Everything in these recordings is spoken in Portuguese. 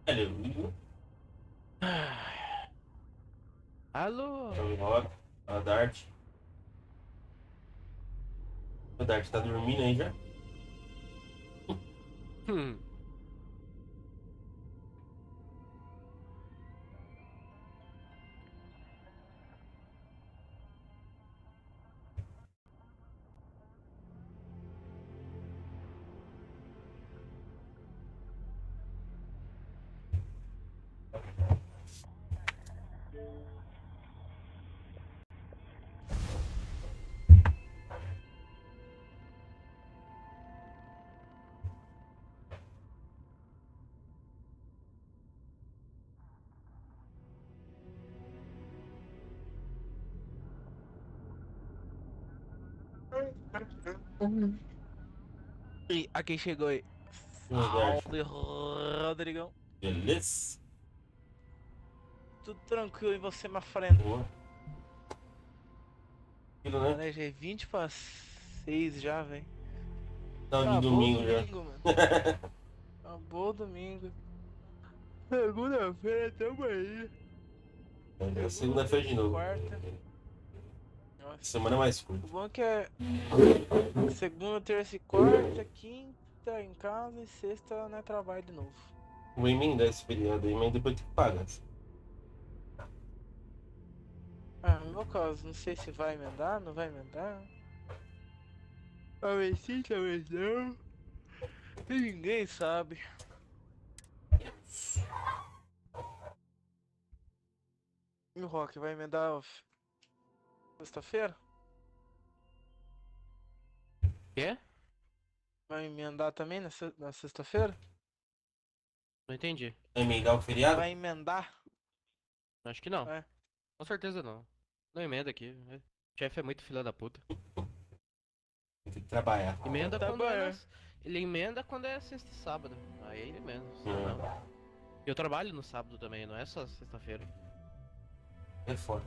Aleluia. Ah, alô? Rock, a Dart. A Dart tá dormindo aí já? Hum. E a quem chegou aí? Oi, Dart. Salve, Rodrigão. Beleza? Tudo tranquilo e você, my friend? Boa. Aquilo, né? Mano, já é 20 para 6 já, velho. Final de Acabou o domingo já. domingo, mano. Acabou o domingo. Segunda-feira tamo aí. É Segunda, segunda-feira terça de e novo. quarta. Nossa. Semana mais curta. O bom é que é segunda, terça e quarta, quinta em casa e sexta, né, trabalho de novo. Vou emendar esse feriado aí, mas depois tem que pagar. Ah, no meu caso, não sei se vai emendar, não vai emendar. Talvez sim, talvez não. Ninguém sabe. E o Rock vai emendar sexta-feira? Quê? Vai emendar também na sexta-feira? Não entendi. Vai emendar o feriado? Vai emendar? Acho que não. É. Com certeza não. Não emenda aqui. O chefe é muito filha da puta. Tem que trabalhar. Emenda Tá bom, quando é é. nas... Ele emenda quando é sexta e sábado. Aí ele emenda, senão não. Hum, Eu trabalho no sábado também, não é só sexta-feira. é foda.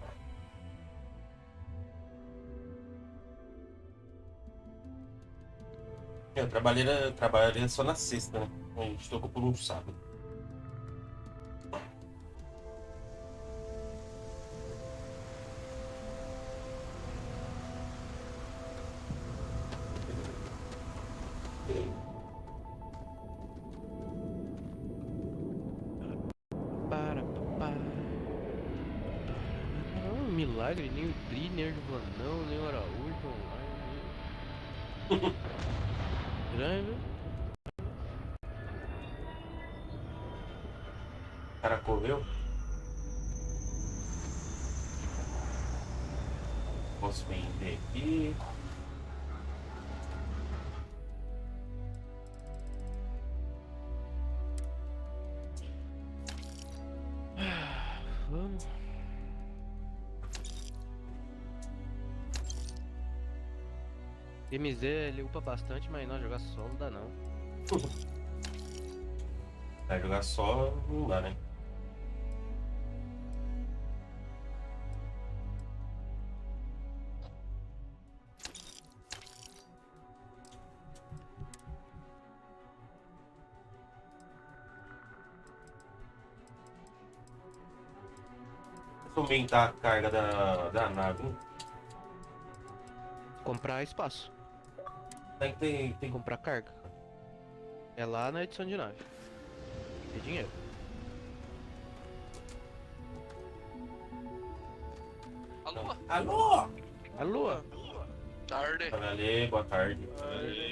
Eu trabalharia só na sexta, né? A gente tocou por um sábado. Para, papá. Não, milagre, nem o Tri, nem o Giovanão, nem o Araújo online. Estranho, viu? O cara correu. Posso vender aqui. Vamos. MZ ele upa bastante, mas não, jogar solo dá não. Vai jogar só, não dá, né? Deixa eu aumentar a carga da nave, hein? Comprar espaço. Tem. Comprar carga. É lá na edição de nave. É dinheiro. Alô? Alô! Alô? Tarde. Valeu, boa tarde.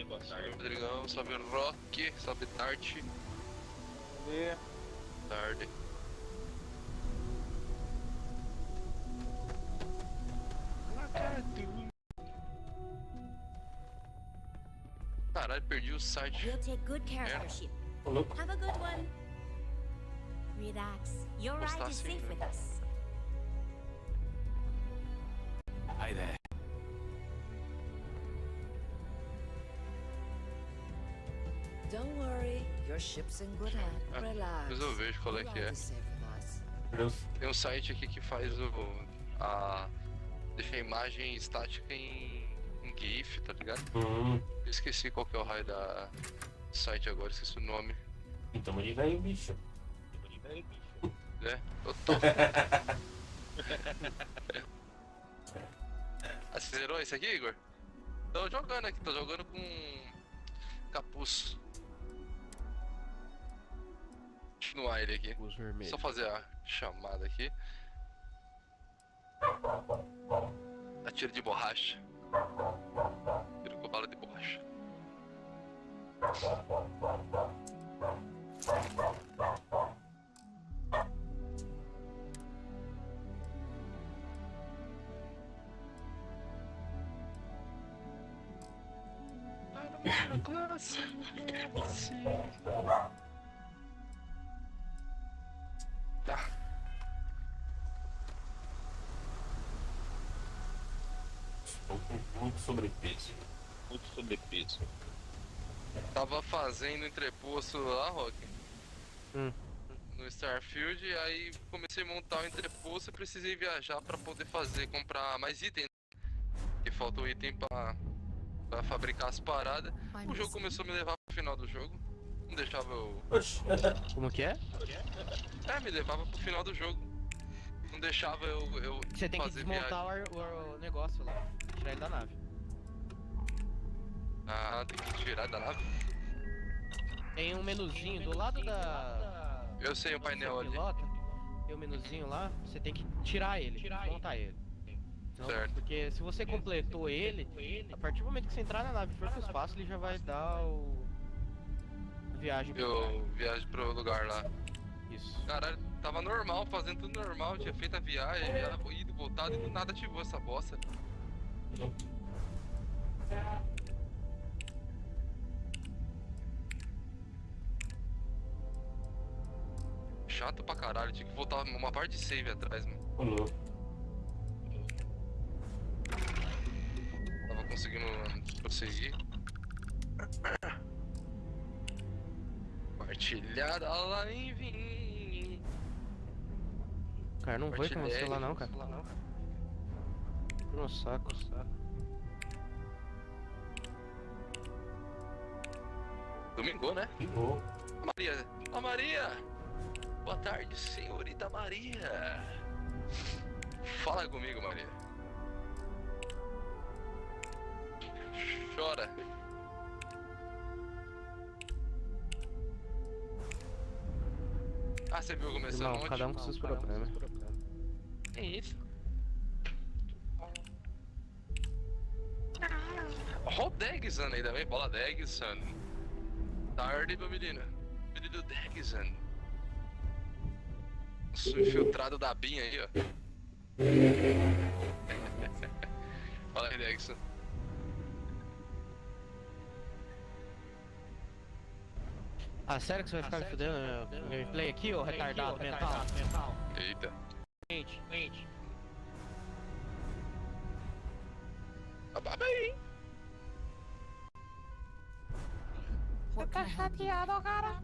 Boa tarde, Rodrigão. Salve Rock, salve Tarte. E Tarde. Caralho, perdi o site. We'll take good care of Yeah. your ship. Ô, louco. Have a good one. Relax. Your What's ride that is thing? safe with us. Hi there. Don't worry, your ship's in good hands. Relax. Depois eu vejo qual é Your que ride é. is safe with us. Deus. Tem um site aqui que faz deixa a imagem estática em GIF, tá ligado? Eu esqueci qual que é o raio do site agora, esqueci o nome. Então, ele veio, bicho. É, total. Ah, você zerou esse aqui, Igor? Tô jogando aqui, tô jogando com capuz. Continuar ele aqui. Os vermelhos. Só fazer a chamada aqui. Atira de borracha. Tiro com bala de borracha. Classe. Tá. Estou com muito sobrepeso. Tava fazendo entreposto lá, Rock. Hum. No Starfield, aí comecei a montar o entreposto e precisei viajar pra poder comprar mais itens. Porque faltou item pra fabricar as paradas. O jogo começou a me levar pro final do jogo. Não deixava eu. Oxi. Como que é? Me levava pro final do jogo. Não deixava eu Você tem que fazer desmontar viagem. o negócio lá. Tirar ele da nave. Ah, tem que tirar da nave? Tem um menuzinho do lado da... Eu sei o painel ali. pilota, tem um menuzinho lá, você tem que tirar ele, desmontar ele. Então, Certo. porque se você completou ele, a partir do momento que você entrar na nave e for pro espaço, ele já vai dar a viagem pro lugar. Eu viajo pro lugar lá. Isso. Caralho, tava normal, fazendo tudo normal, tinha feito a viagem, já ido, voltado e do nada ativou essa bosta. Chato pra caralho, tinha que voltar uma parte de save atrás, mano. Olô. Tava conseguindo prosseguir. Partilhada lá em vinho. Cara, não vai com você lá não, cara. No saco. Domingo, né? Ligou. Maria! A Maria! Boa tarde, senhorita Maria! Fala comigo, Maria. Chora. Ah, você viu começando Não, ontem? cada um com seus problemas. É isso. Rodrigotc aí também, bola Degson. Tarde, meu menino. Menino Degson. Nossa, infiltrado da Binha aí, ó. Fala aí, Degson. Ah, sério que você vai ficar me fudendo no gameplay aqui, ô retardado mental? Eita. Mente. Tá bem. Você tá chateado, cara?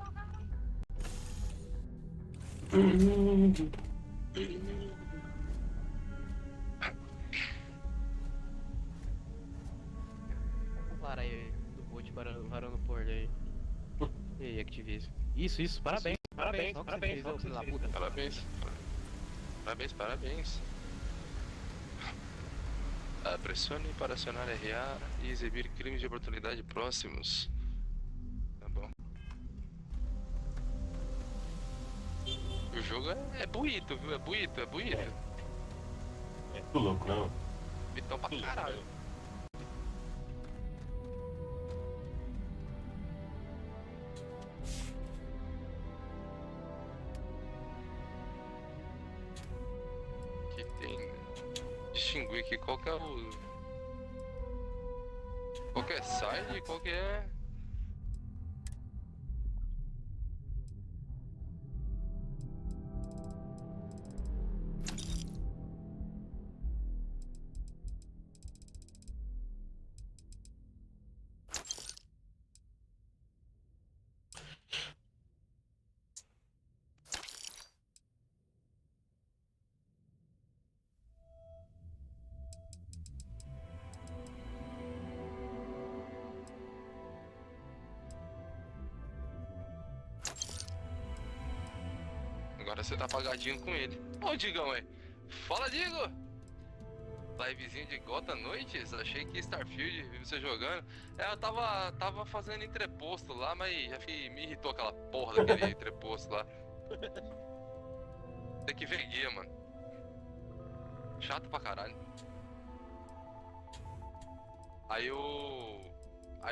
Para aí, do boot varando porto aí. E aí, Activision. Isso, parabéns. Parabéns. Filho da puta. Parabéns. Pressione para acionar RA e exibir crimes de oportunidade próximos. Tá bom. O jogo é bonito, viu? É bonito. É tudo louco, não? Então pra caralho. Aqui tem... distinguir aqui qual que é o... qual que é side e qual que é... Agora você tá apagadinho com ele. Ô, Digão, aí. Fala, Digo! Livezinho de Gota Noites? Achei que Starfield, vi você jogando. É, eu tava fazendo entreposto lá, mas me irritou aquela porra daquele entreposto lá. Tem que ver guia, mano. Chato pra caralho. Aí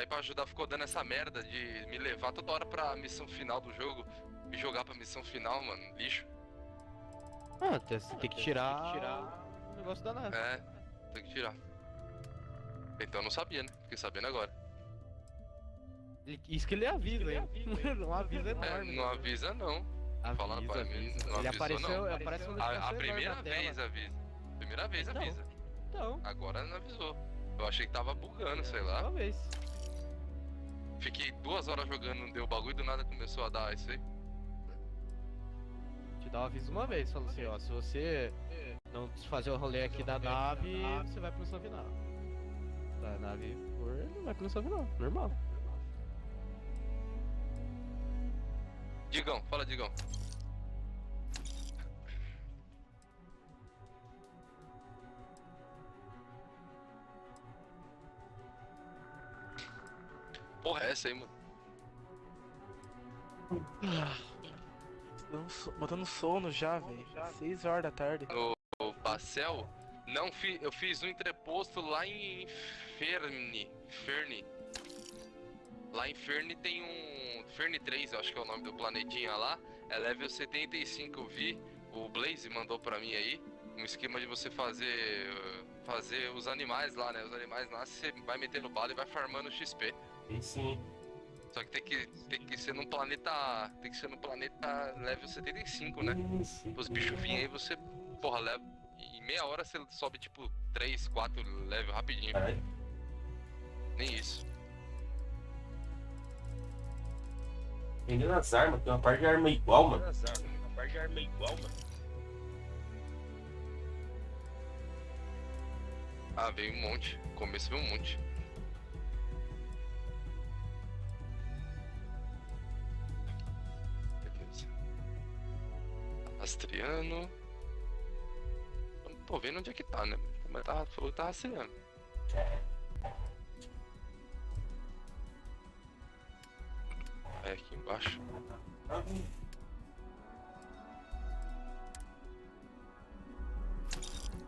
pra ajudar ficou dando essa merda de me levar toda hora pra missão final do jogo. Me jogar pra missão final, mano. Lixo. Ah, você tem que tirar o negócio da nave. É, tem que tirar. Então eu não sabia, né? Fiquei sabendo agora. Isso que ele avisa, hein? Não avisa É, enorme. não avisa não. Falando pra mim, não Ele avisou não. aparece uma A notificação primeira enorme na vez tela. avisa. Primeira vez Então. avisa. Então, Agora não avisou. Eu achei que tava bugando, sei lá. uma vez. Fiquei 2 horas jogando, não deu bagulho, do nada começou a dar isso aí. Te dá um aviso uma vez, falou assim, ó, se você não fazer o rolê aqui da nave, você vai pro missão final. Da nave for, não vai pro missão final, normal. Digão, fala Digão. Porra, é essa aí, mano? Botando sono já, velho. 6 horas da tarde. O Bacel, não eu fiz um entreposto lá em Ferne. Lá em Ferne tem um... Ferne 3, eu acho que é o nome do planetinha lá. É level 75, eu vi. O Blaze mandou pra mim aí. Um esquema de você fazer os animais lá, né? Os animais lá, você vai metendo bala e vai farmando XP. E sim. Só que tem que ser num planeta... Tem que ser num planeta level 75, né? Os bichos vinham aí, você... Porra, leva... Em meia hora você sobe tipo 3, 4 level rapidinho. Caralho. Nem isso. Vendendo as armas, tem uma parte de arma igual, mano. Ah, veio um monte. No começo veio um monte. Beleza. Rastreando. Eu não tô vendo onde é que tá, né? Mas falou que tá rastreando. É aqui embaixo.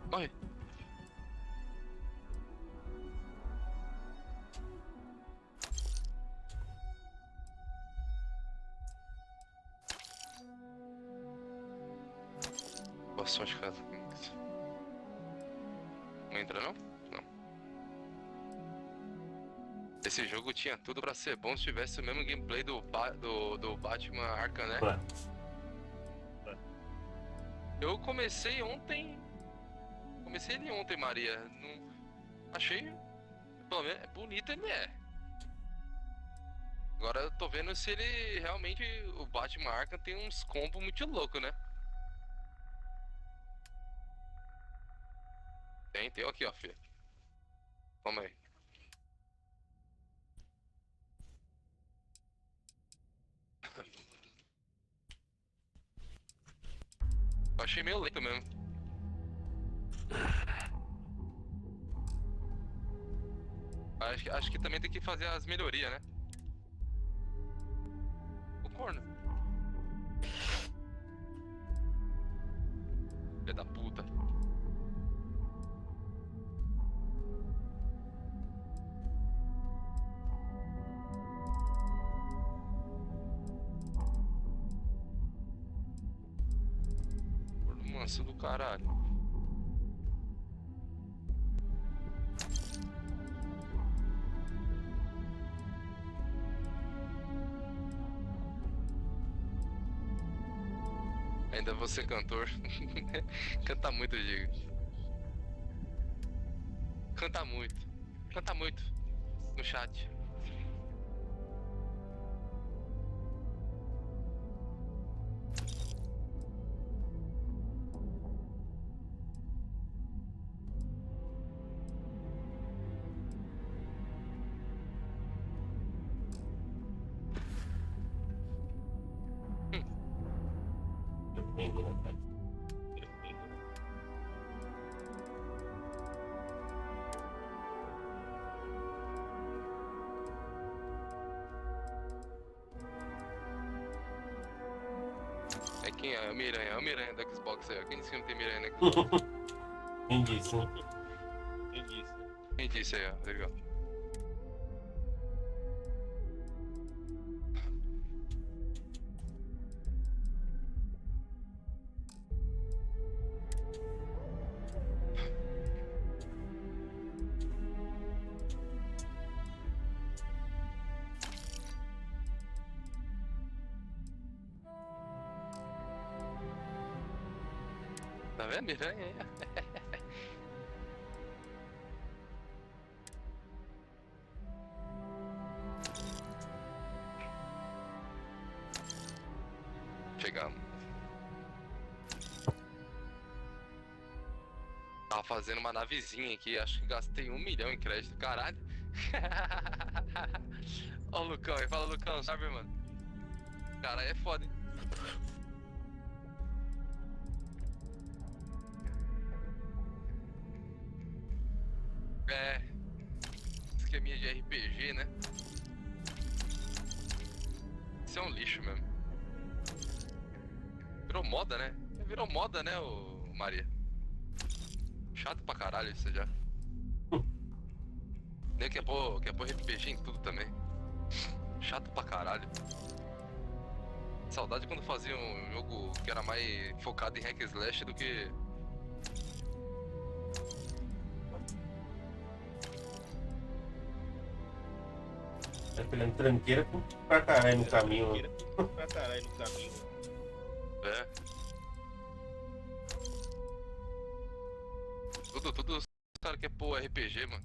Morre. Boa sorte, cara. Não entra não? Não. Esse jogo tinha tudo pra ser bom se tivesse o mesmo gameplay do Batman Arkham, né? Eu comecei ontem. Comecei ele ontem, Maria. Não... Achei. Pelo menos bonito ele é. Agora eu tô vendo se ele realmente. O Batman Arkham tem uns combos muito loucos, né? Tem aqui, ó, filho. Calma aí. Eu achei meio lento mesmo. Acho que também tem que fazer as melhorias, né? O corno. Filha da puta. Corno manso do caralho. Ainda vou ser cantor. Canta muito, Diego. Canta muito. Canta muito. No chat. Depende, né, cara? É quem é? É o Miranha do Xbox aí, ó. Quem disse que não tem Miranha no Xbox? Quem disse, né? Quem disse aí, ó? Legal. Tá vendo? Miranha aí, ó. Chegamos. Tava fazendo uma navezinha aqui, acho que gastei 1 milhão em crédito, caralho. Ó o Lucão aí, fala Lucão, sabe, mano? Cara, é foda, hein? É. Esqueminha de RPG, né? Isso é um lixo mesmo. Virou moda, né? Virou moda, né, ô Maria? Chato pra caralho isso já. Nem quer pôr RPG em tudo também. Chato pra caralho. Saudade quando fazia um jogo que era mais focado em hack and slash do que... Tá pegando tranqueira pra caralho no caminho. É. Tudo os caras querem pôr RPG, mano.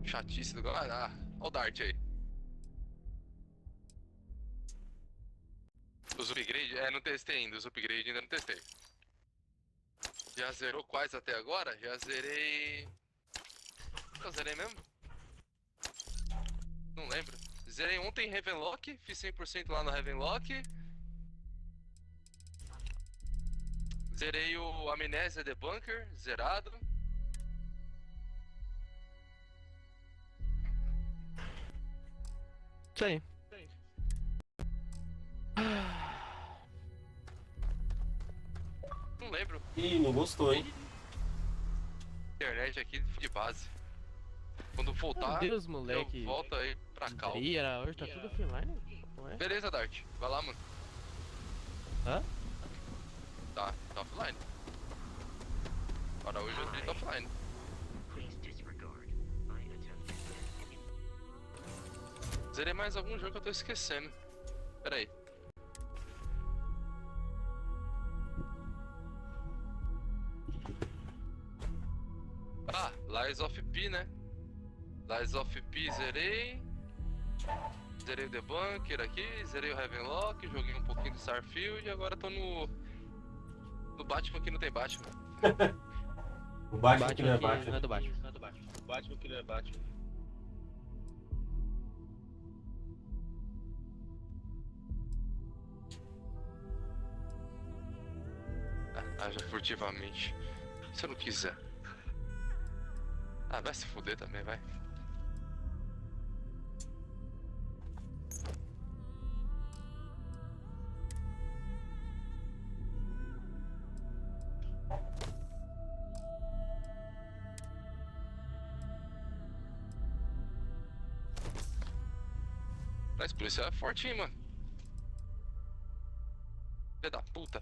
Chatice do... Ah, ó o Dart aí. Os upgrades... É, não testei ainda. Os upgrades ainda não testei. Já zerou quais até agora? Já zerei... Eu zerei mesmo? Não lembro. Zerei ontem Ravenlock, fiz 100% lá no Ravenlock. Zerei o Amnésia The Bunker, zerado. Isso aí. Não lembro. Ih, não gostou, hein? Internet aqui de base. Quando voltar, Meu Deus, moleque. eu volto aí pra cá. Hoje tá tudo offline? Ué? Beleza, Dart. Vai lá, mano. Hã? Tá offline. Agora hoje eu tô offline. Zerei mais algum jogo que eu tô esquecendo. Pera aí. Ah, Lies of P, né? Lies of P zerei. Zerei o The Bunker aqui, zerei o Ravenlock, joguei um pouquinho do Starfield e agora tô no Batman que não tem Batman. O Batman que não é Não é Batman. do Batman. O Batman que não é Batman. Haja furtivamente. Se eu não quiser. Ah, vai se fuder também, vai. Mas policial é fortinho, mano. Filha da puta.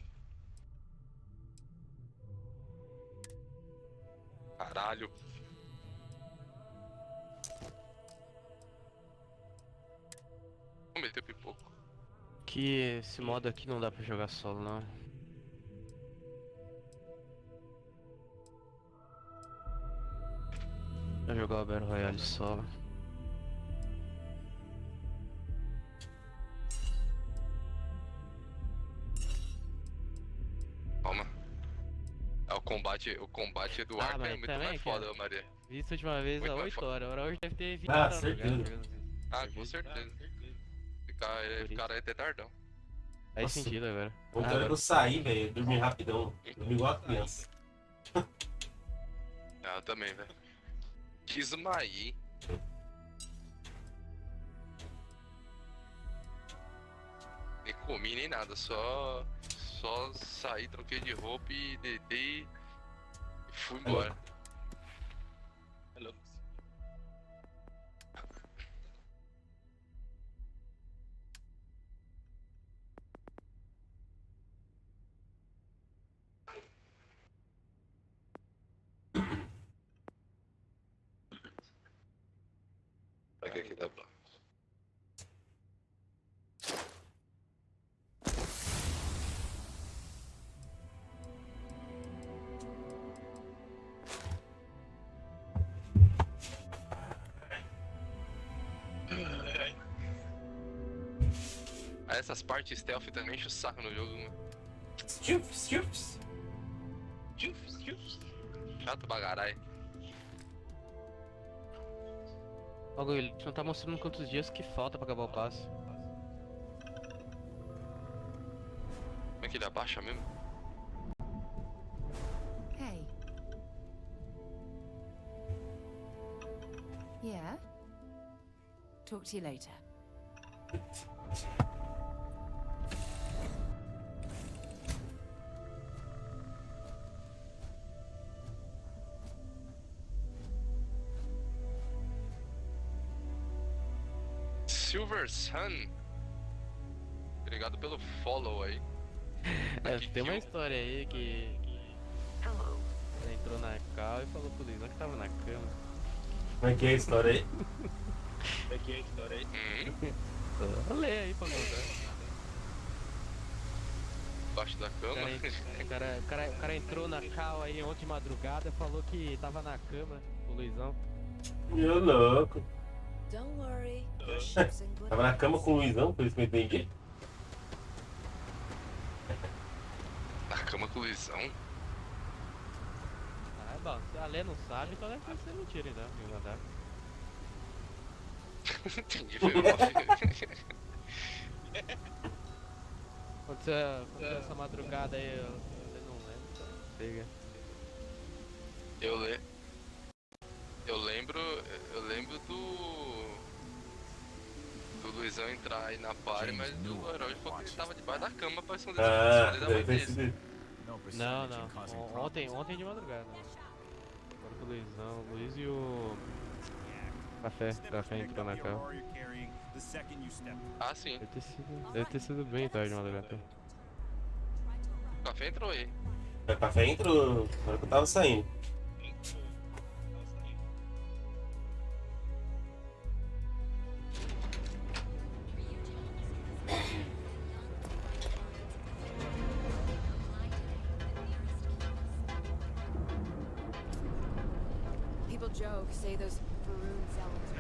Caralho. Vou meter o pipoco. Que esse modo aqui não dá pra jogar solo, não. Vou jogar o Battle Royale solo. Calma. É o combate do arco é mas muito também, mais foda, Maria. Vi isso a última vez Muito há mais 8 foda. horas, agora hoje deve ter 20 Ah, horas certeza. jogando assim. Ah, com certeza. Ficar aí até tardão. Faz Nossa. sentido agora. Ontem Agora. eu saí, velho, dormi rapidão. Dormi igual a criança. Ah, eu também, velho. Desmaiei. Nem comi nem nada, só saí, troquei de roupa e deitei e fui embora. Hello. Aqui tá bom. Essas partes stealth também enchem o saco no jogo, mano. Stups. Chato bagarai. Ó, ele não tá mostrando quantos dias que falta pra acabar o passe. Como é que ele abaixa mesmo? Hey. Yeah? Talk to you later. Silver Sun. Obrigado pelo follow aí. É, Que tem uma kill. história aí que ela entrou na cal e falou pro Luizão que tava na cama. Como é que é a história aí? Aqui a história aí. Lê aí pra contar. Embaixo da cama. O cara entrou na cal aí ontem de madrugada e falou que tava na cama, o Luizão. Meu louco. Don't worry, your ship's in good Tava na cama hands. com o Luizão, por isso que eu entendi. Na cama com o Luizão. Ah, é bom, se a Lê não sabe, então deve ser mentira então, me mandar. Entendi, foi off. Aconteceu essa madrugada aí, você não lembra, então pega. Eu lembro do Luizão entrar aí na party, mas o herói falou que ele tava debaixo da cama pra esconder Ah, da mãe deve ter dele. sido. Não, ontem de madrugada. Agora que o Luizão, o Luiz e o Café entrou na cal. Ah, sim. Deve ter sido bem tarde de madrugada. O café entrou aí. O café entrou na hora que eu tava saindo. People joke, say those Faroon zealots are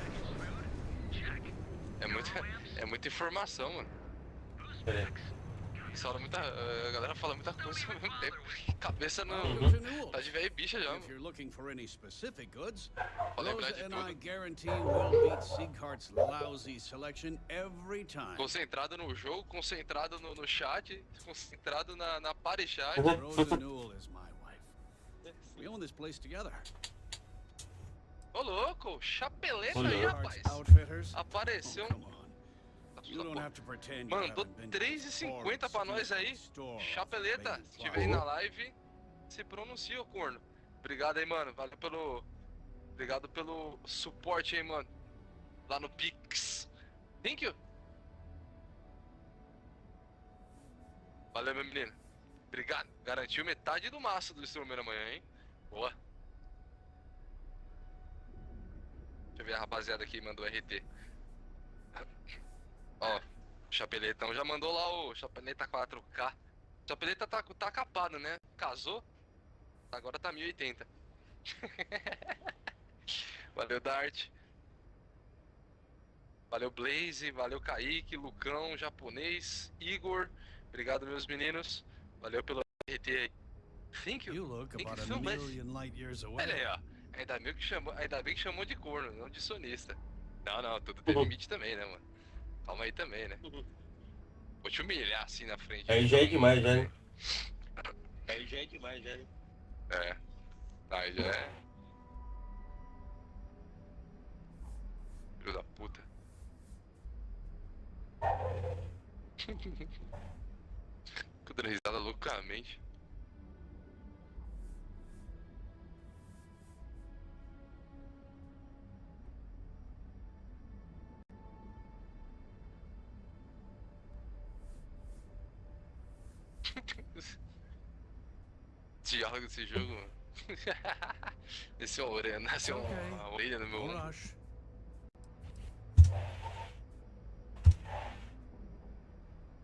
É muita informação, mano. Pera aí. A galera fala muita coisa ao mesmo tempo. Cabeça não. Tá de velho bicha já, If mano. you're looking for any specific goods, Pra lembrar Rosa de and I tudo. guarantee we'll beat Sieghart's lousy selection every time. Concentrado no jogo, concentrado no chat, concentrado na party chat. Rosa Newell is my wife. We own this place together. Ô louco, chapeleta Olha. aí, rapaz. Sieghart's Outfitters. Apareceu Oh, come on. You don't have to pretend you Mandou haven't been to 3,50 pra nós aí. store Chapeleta, made se tiver aí flour. na live, se pronuncia, ô corno. Obrigado aí, mano. Obrigado pelo suporte aí, mano. Lá no Pix. Thank you. Valeu, meu menino. Obrigado. Garantiu metade do maço do streamer amanhã, hein? Boa. Deixa eu ver a rapaziada aqui mandou RT. Ó, o Chapeletão já mandou lá o Chapeleta 4K. O Chapeleta tá capado, né? Casou, agora tá 1080. Valeu, Dart. Valeu, Blaze. Valeu, Kaique, Lucão, Japonês, Igor. Obrigado, meus meninos. Valeu pelo RT aí. Thank You you. look Thank about you a so much. million light years away. Olha aí, ó. Ainda bem que chamou de corno, não de sonista. Não, tudo tem limite também, né, mano? Calma aí também, né? Vou te humilhar assim na frente. Aí já é demais, já, né? Aí já é demais, já. É. Aí já é. Filho da puta. Fico dando risada loucamente. Diálogo desse jogo, mano. Esse é uma orelha, nasceu uma orelha no meu No ombro. rush.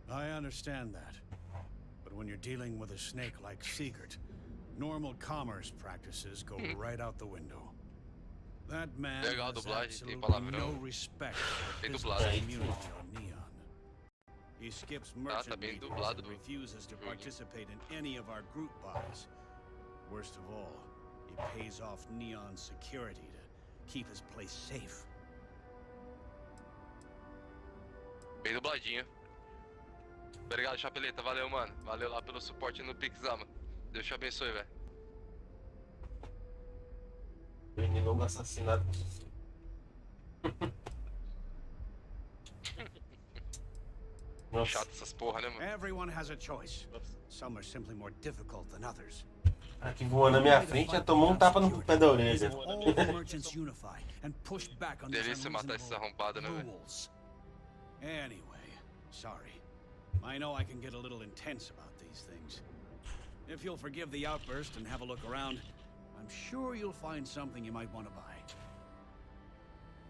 I understand that. But when you're dealing with a snake like Sigurd, normal commerce practices go right out the window. That man Legal a has dublagem, tem absolutely palavrão. no respect for Tem the dublagem. community on Neon. He skips tá merchant bem meetings dublado and o refuses to jogo. participate in any of our group buys. Worst of all, he pays off Neon's security to keep his place safe. Bem dubladinho. Obrigado, Chapeleta. Valeu, mano. Valeu lá pelo suporte no Pix, mano. Deus te abençoe, velho. Menino assassinado. Nossa. Chato essas porra, né, mano? Everyone has a choice. Some are simply more difficult than others. Aqui voando na minha frente, já tomou um tapa no pé da orelha. All the merchants unify and push back on these Delícia matar esses unreasonable arrombados, né, velho? rules. Anyway, sorry. I know I can get a little intense about these things. If you'll forgive the outburst and have a look around, I'm sure you'll find something you might want to buy.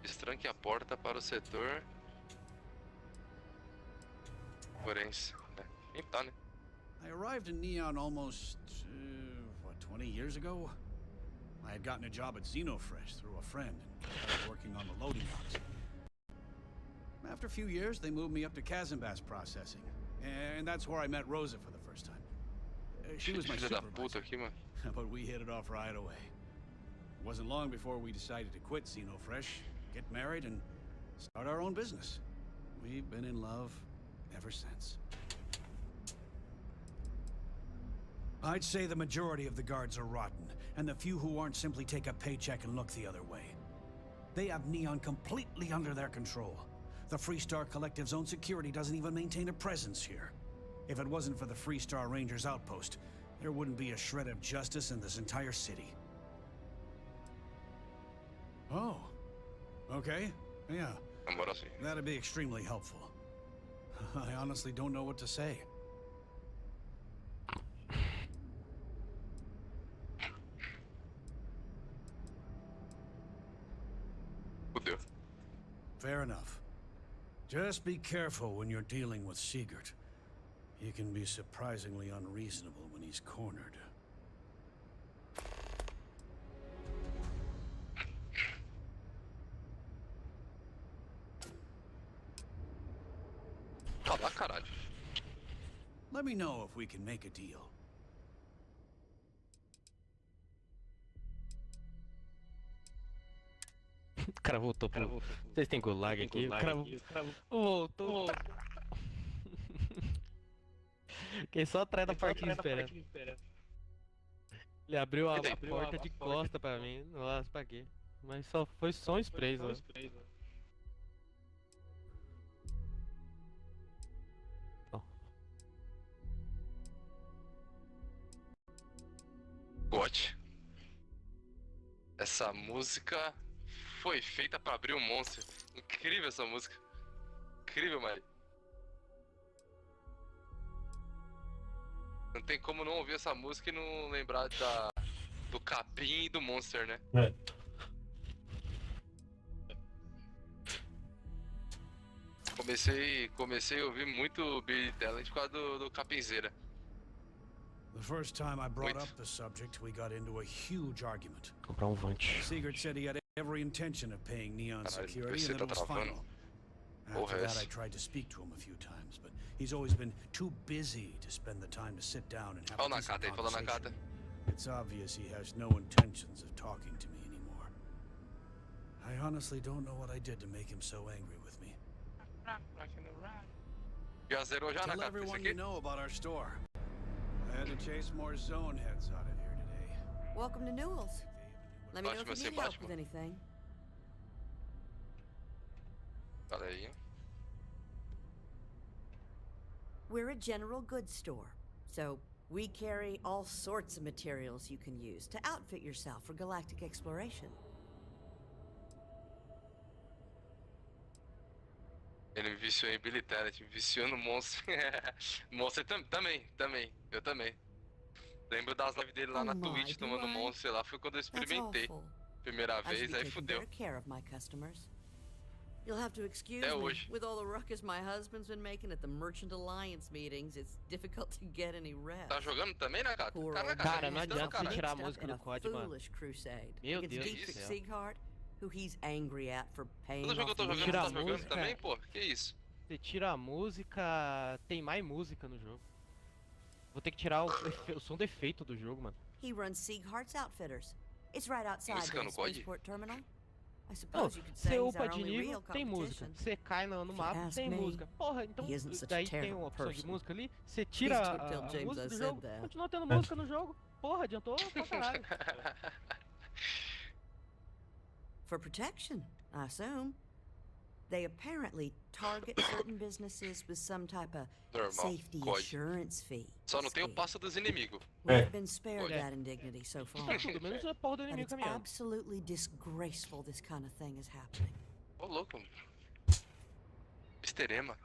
Destranque a porta para o setor. Forense. Nem tá, né? I arrived in Neon almost, 20 years ago? I had gotten a job at Xenofresh through a friend and started working on the loading docks. After a few years, they moved me up to Kazanbas processing, and that's where I met Rosa for the first time. She was my Filha da puta supervisor, aqui, mano. but we hit it off right away. It wasn't long before we decided to quit Xenofresh, get married, and start our own business. We've been in love ever since. I'd say the majority of the guards are rotten, and the few who aren't simply take a paycheck and look the other way. They have Neon completely under their control. The Freestar Collective's own security doesn't even maintain a presence here. If it wasn't for the Freestar Rangers outpost, there wouldn't be a shred of justice in this entire city. Oh. Okay. Yeah. Na moral, sim. That'd be extremely helpful. I honestly don't know what to say. Fudeu. Fair enough. Just be careful when you're dealing with Sigurd. He can be surprisingly unreasonable when he's cornered. Tá lá, caralho. Let me know if we can make a deal. O cara voltou pro... Vocês têm gulag aqui? O cara voltou. Quem só atrás da partida esperando. Ele abriu a porta de costa pra mim. Nossa, pra quê? Mas só foi só um spray, ó. GOT. Essa música foi feita pra abrir um monstro. Incrível essa música. Incrível, Mari. Não tem como não ouvir essa música e não lembrar do capim e do monster, né? É. Comecei a ouvir muito Billy Talent por causa do capinzeira. The first time I brought Wait. up the subject, we got into a huge argument. Comprar um Vante. Sigurd said he had every intention of paying Neon Caralho, security PC and that it tá was travando. final. Porra, After that, essa. I tried to speak to him a few times, but he's always been too busy to spend the time to sit down and have Fala a na decent carta aí, fala na conversation. carta. It's obvious he has no intentions of talking to me anymore. I honestly don't know what I did to make him so angry with me. Já zerou já na Tell cara desse everyone aqui? you know about our store. I had to chase more zone heads out of here today. Welcome to Newell's. Let me know if Batman you sem need help Batman. with anything. Fala aí. We're a general goods store, so we carry all sorts of materials you can use to outfit yourself for galactic exploration. Ele me viciou em Bilitanity, me viciou no Monster. Monster também. Eu também. Lembro das lives dele lá na Oh my, Twitch do tomando I? Monster lá, foi quando eu That's experimentei. awful. Primeira I should vez, be aí taking fudeu. better care of my customers. You'll have to excuse Até me. hoje. With all the ruckus my husband's been making at the Merchant Alliance meetings, it's difficult to get any rest. Tá jogando também, né, cara? Poor Cara, old Cara, James não got adianta você mixed tirar a up música in do a COD, mano. foolish crusade Meu against Deus do Dietrich céu. Sieghart, who he's angry at for paying Todo jogo eu off tô the jogando, Tira tá a jogando música. também, pô? Que isso? Você tira a música, tem mais música no jogo. Vou ter que tirar o som do efeito do jogo, mano. He runs Sieghart's Outfitters. It's right outside Música the no COD? spaceport terminal. I Não, suppose you could say você he's upa our de only nível, real tem música. competition. Você cai no If you mapa, ask tem me, música. Porra, então he isn't such a daí tem terrible uma opção de person. música ali, você tira Please don't tell a James música I do said jogo, that. continua tendo música no jogo. Porra, adiantou pra caralho. For protection, I assume. They apparently target certain businesses with some type of Normal, safety COD. assurance fee. Só não tem o Steve. passo dos inimigos. We've been spared COD. that indignity so far. Tá tudo, menos a porra do But inimigo it's caminhando. absolutely disgraceful this kind of thing is happening. Ô, louco. Misterema.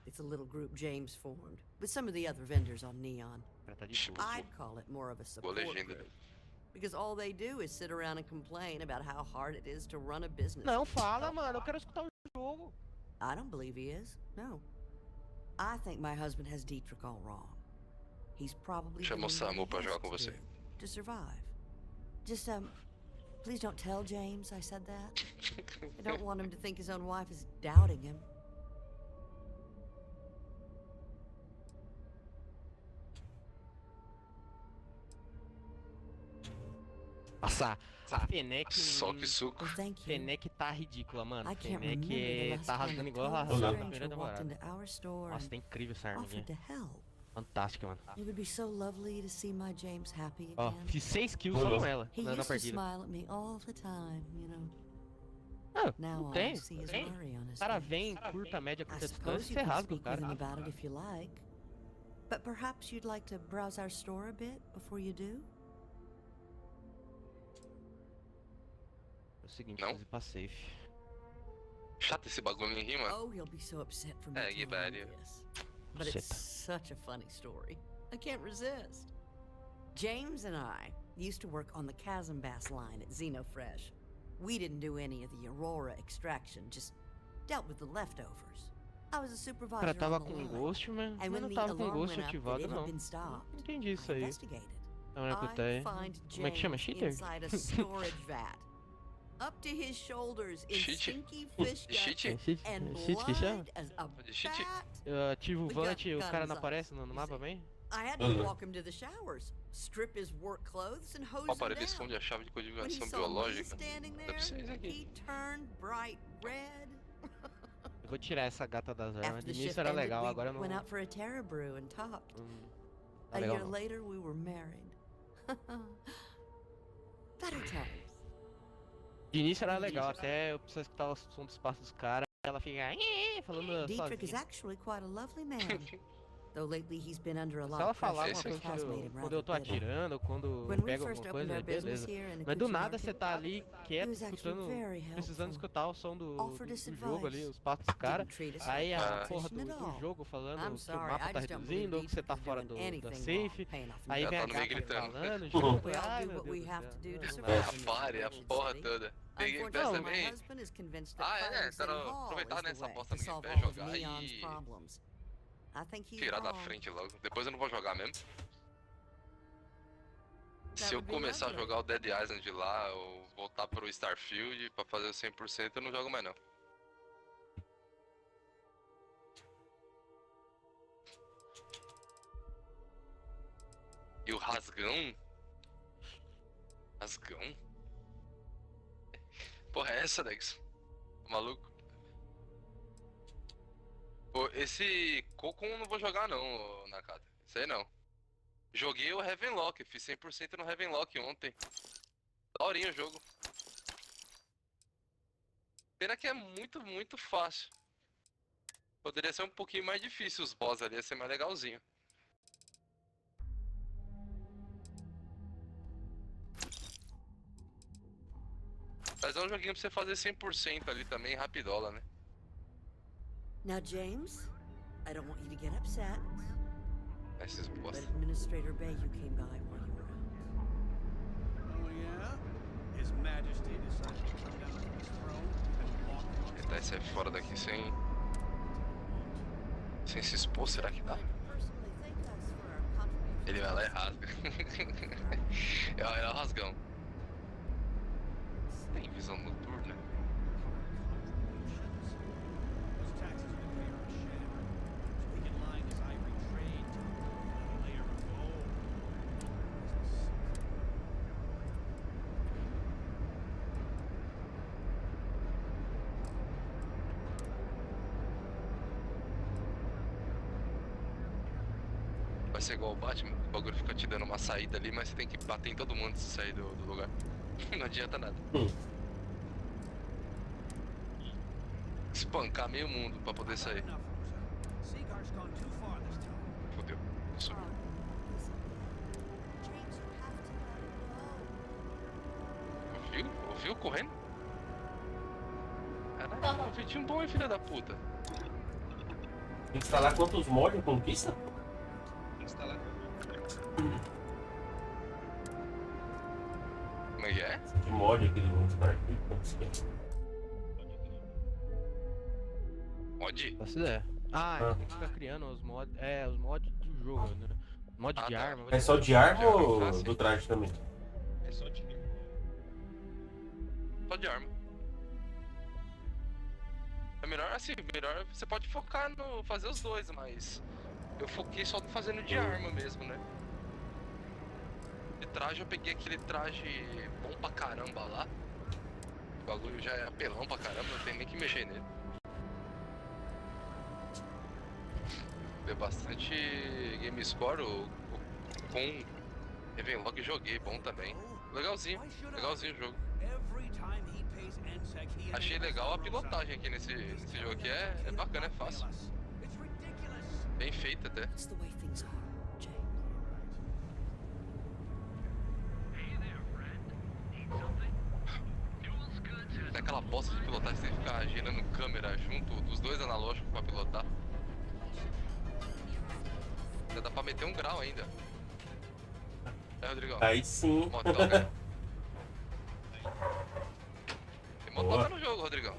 It's a little group James formed with some of the other vendors on Neon. Cara, tá de boa. I'd call it more of a support legenda. group. Because all they do is sit around and complain about how hard it is to run a business. Não, fala, mano, eu quero escutar o jogo. I don't believe he is. No. I think my husband has Dietrich all wrong. He's probably Chama o doing what Samu he pra has jogar com to você. do to survive. Just please don't tell James I said that. I don't want him to think his own wife is doubting him. Nossa, a Fennec. Só que suco. Well, thank you. Fennec tá ridícula, mano. I can't remember the Fennec last tá time rasgando a igual ela total rasgou na Nada. primeira stranger walked temporada. into our store Nossa, and tá incrível essa arma offered aqui. to help. Fantástica, mano. It would be so lovely to see my James happy Ó, again. fiz 6 kills só com ela He na used to partida. smile at me all the time, you know. Ah, Now não all tem, I see is tem. worry on O his cara face. vem, curta, média, I curta suppose distância, you você can rasga o speak with him cara. about it if you like. But perhaps you'd like to browse our store a bit before you do? É o seguinte, Não? preciso ir pra safe. Chato esse bagulho em rima. Oh, he'll be so upset for me É, que telling you bad. this. But it's such a funny story. I can't resist. James and I used to work on the Chasm Bass line at Xenofresh. We didn't do any of the Aurora extraction, just dealt with the leftovers. I was a O supervisor cara tava on the com line. Ghost, mas And eu when não the tava com alarm Ghost went up that ativado, it had não. been stopped, Não entendi isso I aí. investigated. Não é que I tem. find Como é que chama? James Cheater? inside a storage vat, up to his shoulders in Cheat. stinky fish Cheat. guts and Cheat que chama? blood as a De cheat. bat. Eu ativo o The Vant e o gun cara não sucks, aparece no you mapa see. bem? I had to walk him to the showers, strip his work clothes, and hose O him aparelho down. esconde a chave de When he codificação saw me biológica. standing Deve there, ser isso aqui. he turned bright red. Eu vou tirar essa gata das armas. After De the início shift era ended, legal, we agora não. went out for a Terra brew and talked. Tá A legal year não. later, we were married. Better times. De início era legal, até eu preciso escutar o som dos passos dos caras. Ela fica falando Dietrich is sozinha. actually quite a lovely man. Though lately he's been under a Se lot ela of falar pressure, alguma which coisa has made him quando eu tô rather bitter. atirando, quando When we pega first alguma opened coisa, our business beleza. here in the Mas do Cucci nada você market, tá ali quieto, was actually escutando, very precisando helpful. escutar o som do Offered us jogo ali, advice. os passos dos caras. Didn't treat us Aí like a Ah. porra competition at do all. jogo falando I'm que o sorry, mapa I tá just don't reduzindo, believe ou que você tá Dietrich is fora doing da anything safe. wrong, paying off Aí Já vem tá a no gata meio gritando. falando, We junto. all Ai, do meu what we Deus have do to céu. do to Não, survive. não. A pare, a porra toda. Ninguém Unfortunately, pensa my bem. husband is convinced that Ah, firing é, City tá Hall aproveitar is the nessa way bosta to no solve pé, all of jogar Neon's e problems. I think he's tirar da wrong. frente logo. Depois eu não vou jogar mesmo. That Se eu would be começar a lovely. jogar o Dead Island lá, ou voltar pro Starfield pra fazer o 100%, eu não jogo mais não. E o rasgão? Rasgão? Pô, porra é essa, Dex? Maluco? Pô, esse Coco eu não vou jogar não, Nakata. Isso aí não. Joguei o Heavenlock, fiz 100% no Heavenlock ontem. Daorinha o jogo. Pena que é muito fácil. Poderia ser um pouquinho mais difícil os boss ali, ia ser mais legalzinho. Mas é um joguinho pra você fazer 100% ali também, rapidola, né? Now, James, I don't want you to get upset, Esses but boss. Administrator Bay, you came by while you were out. Oh, yeah? His Majesty decided to come down from his throne and walk amongst Tentar esse fora daqui sem se expor, será que dá? Personally think that's for our contribution. Ele vai lá e rasga. É o rasgão. Tem visão noturna? Those taxes we pay are a sham. So he can line his ivory trade to another layer of gold. Vai ser igual o Batman, o bagulho fica te dando uma saída ali, mas você tem que bater em todo mundo se sair do lugar. Não adianta nada. Espancar meio mundo pra poder sair. Enough, Rosa. Seagar's gone too far this time. Fodeu. Subiu. Listen, James, you have to let it go. Ouviu correndo? Caralho, um vídeo bom, hein, filha da puta. Tem que instalar quantos mods em conquista? Instalar. Como é que é? Que mod aquele Starfield? Mod? Faço ideia. Ah. Tem que ficar criando os mods. É, os mods do jogo, né? Mod de tá. arma. É só de arma ou Ah, sim. do traje também? É só de Só de arma. É melhor assim, melhor você pode focar no fazer os dois, mas eu foquei só fazendo de arma mesmo, né? De traje eu peguei aquele traje bom pra caramba lá. O bagulho já é apelão pra caramba, não tem nem que mexer nele. Deu bastante game score com Heavenlock joguei, bom também. Legalzinho o jogo. Every time he pays NSEC, he Achei legal a pilotagem aqui nesse jogo aqui, é bacana, é fácil. It's ridiculous. Bem feito até. It's the way things are, James. Tem aquela bosta de pilotagem, você tem que ficar girando câmera junto dos dois analógicos pra pilotar. Ainda dá pra meter 1 grau ainda. É, Rodrigão. Aí sim. Motoca. Tem motoca Boa. no jogo, Rodrigão.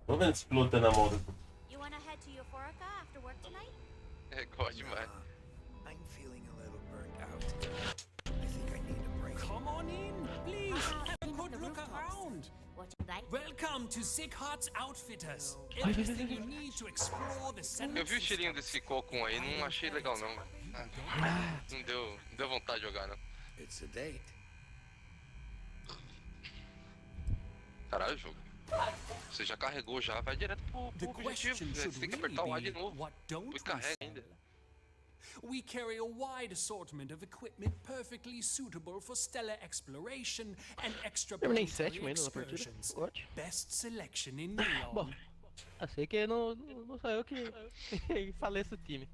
Tô vendo esse pilotando a moto. You wanna head to Euphorica after work tonight? É, gosto demais. I'm feeling a little burnt out. I think I need a break. Come on in, please. Have a in good the look rooftops. around. What you like? Welcome to Sighart's Outfitters. Everything you need to explore the center. Eu vi o cheirinho desse cocum aí, não achei legal não, velho. Não deu vontade de jogar, não. It's a date. Caralho, jogo. Você já carregou já, vai direto The pro objetivo. question Você should tem que really apertar o A de be, novo. what don't E we carrega ainda. sell? We carry a wide assortment of equipment perfectly suitable for stellar exploration and Terminei em extraplanetary sétimo ainda na partida. excursions. Ótimo. Best selection in Bom, neon. achei que não sou eu que faleço o time.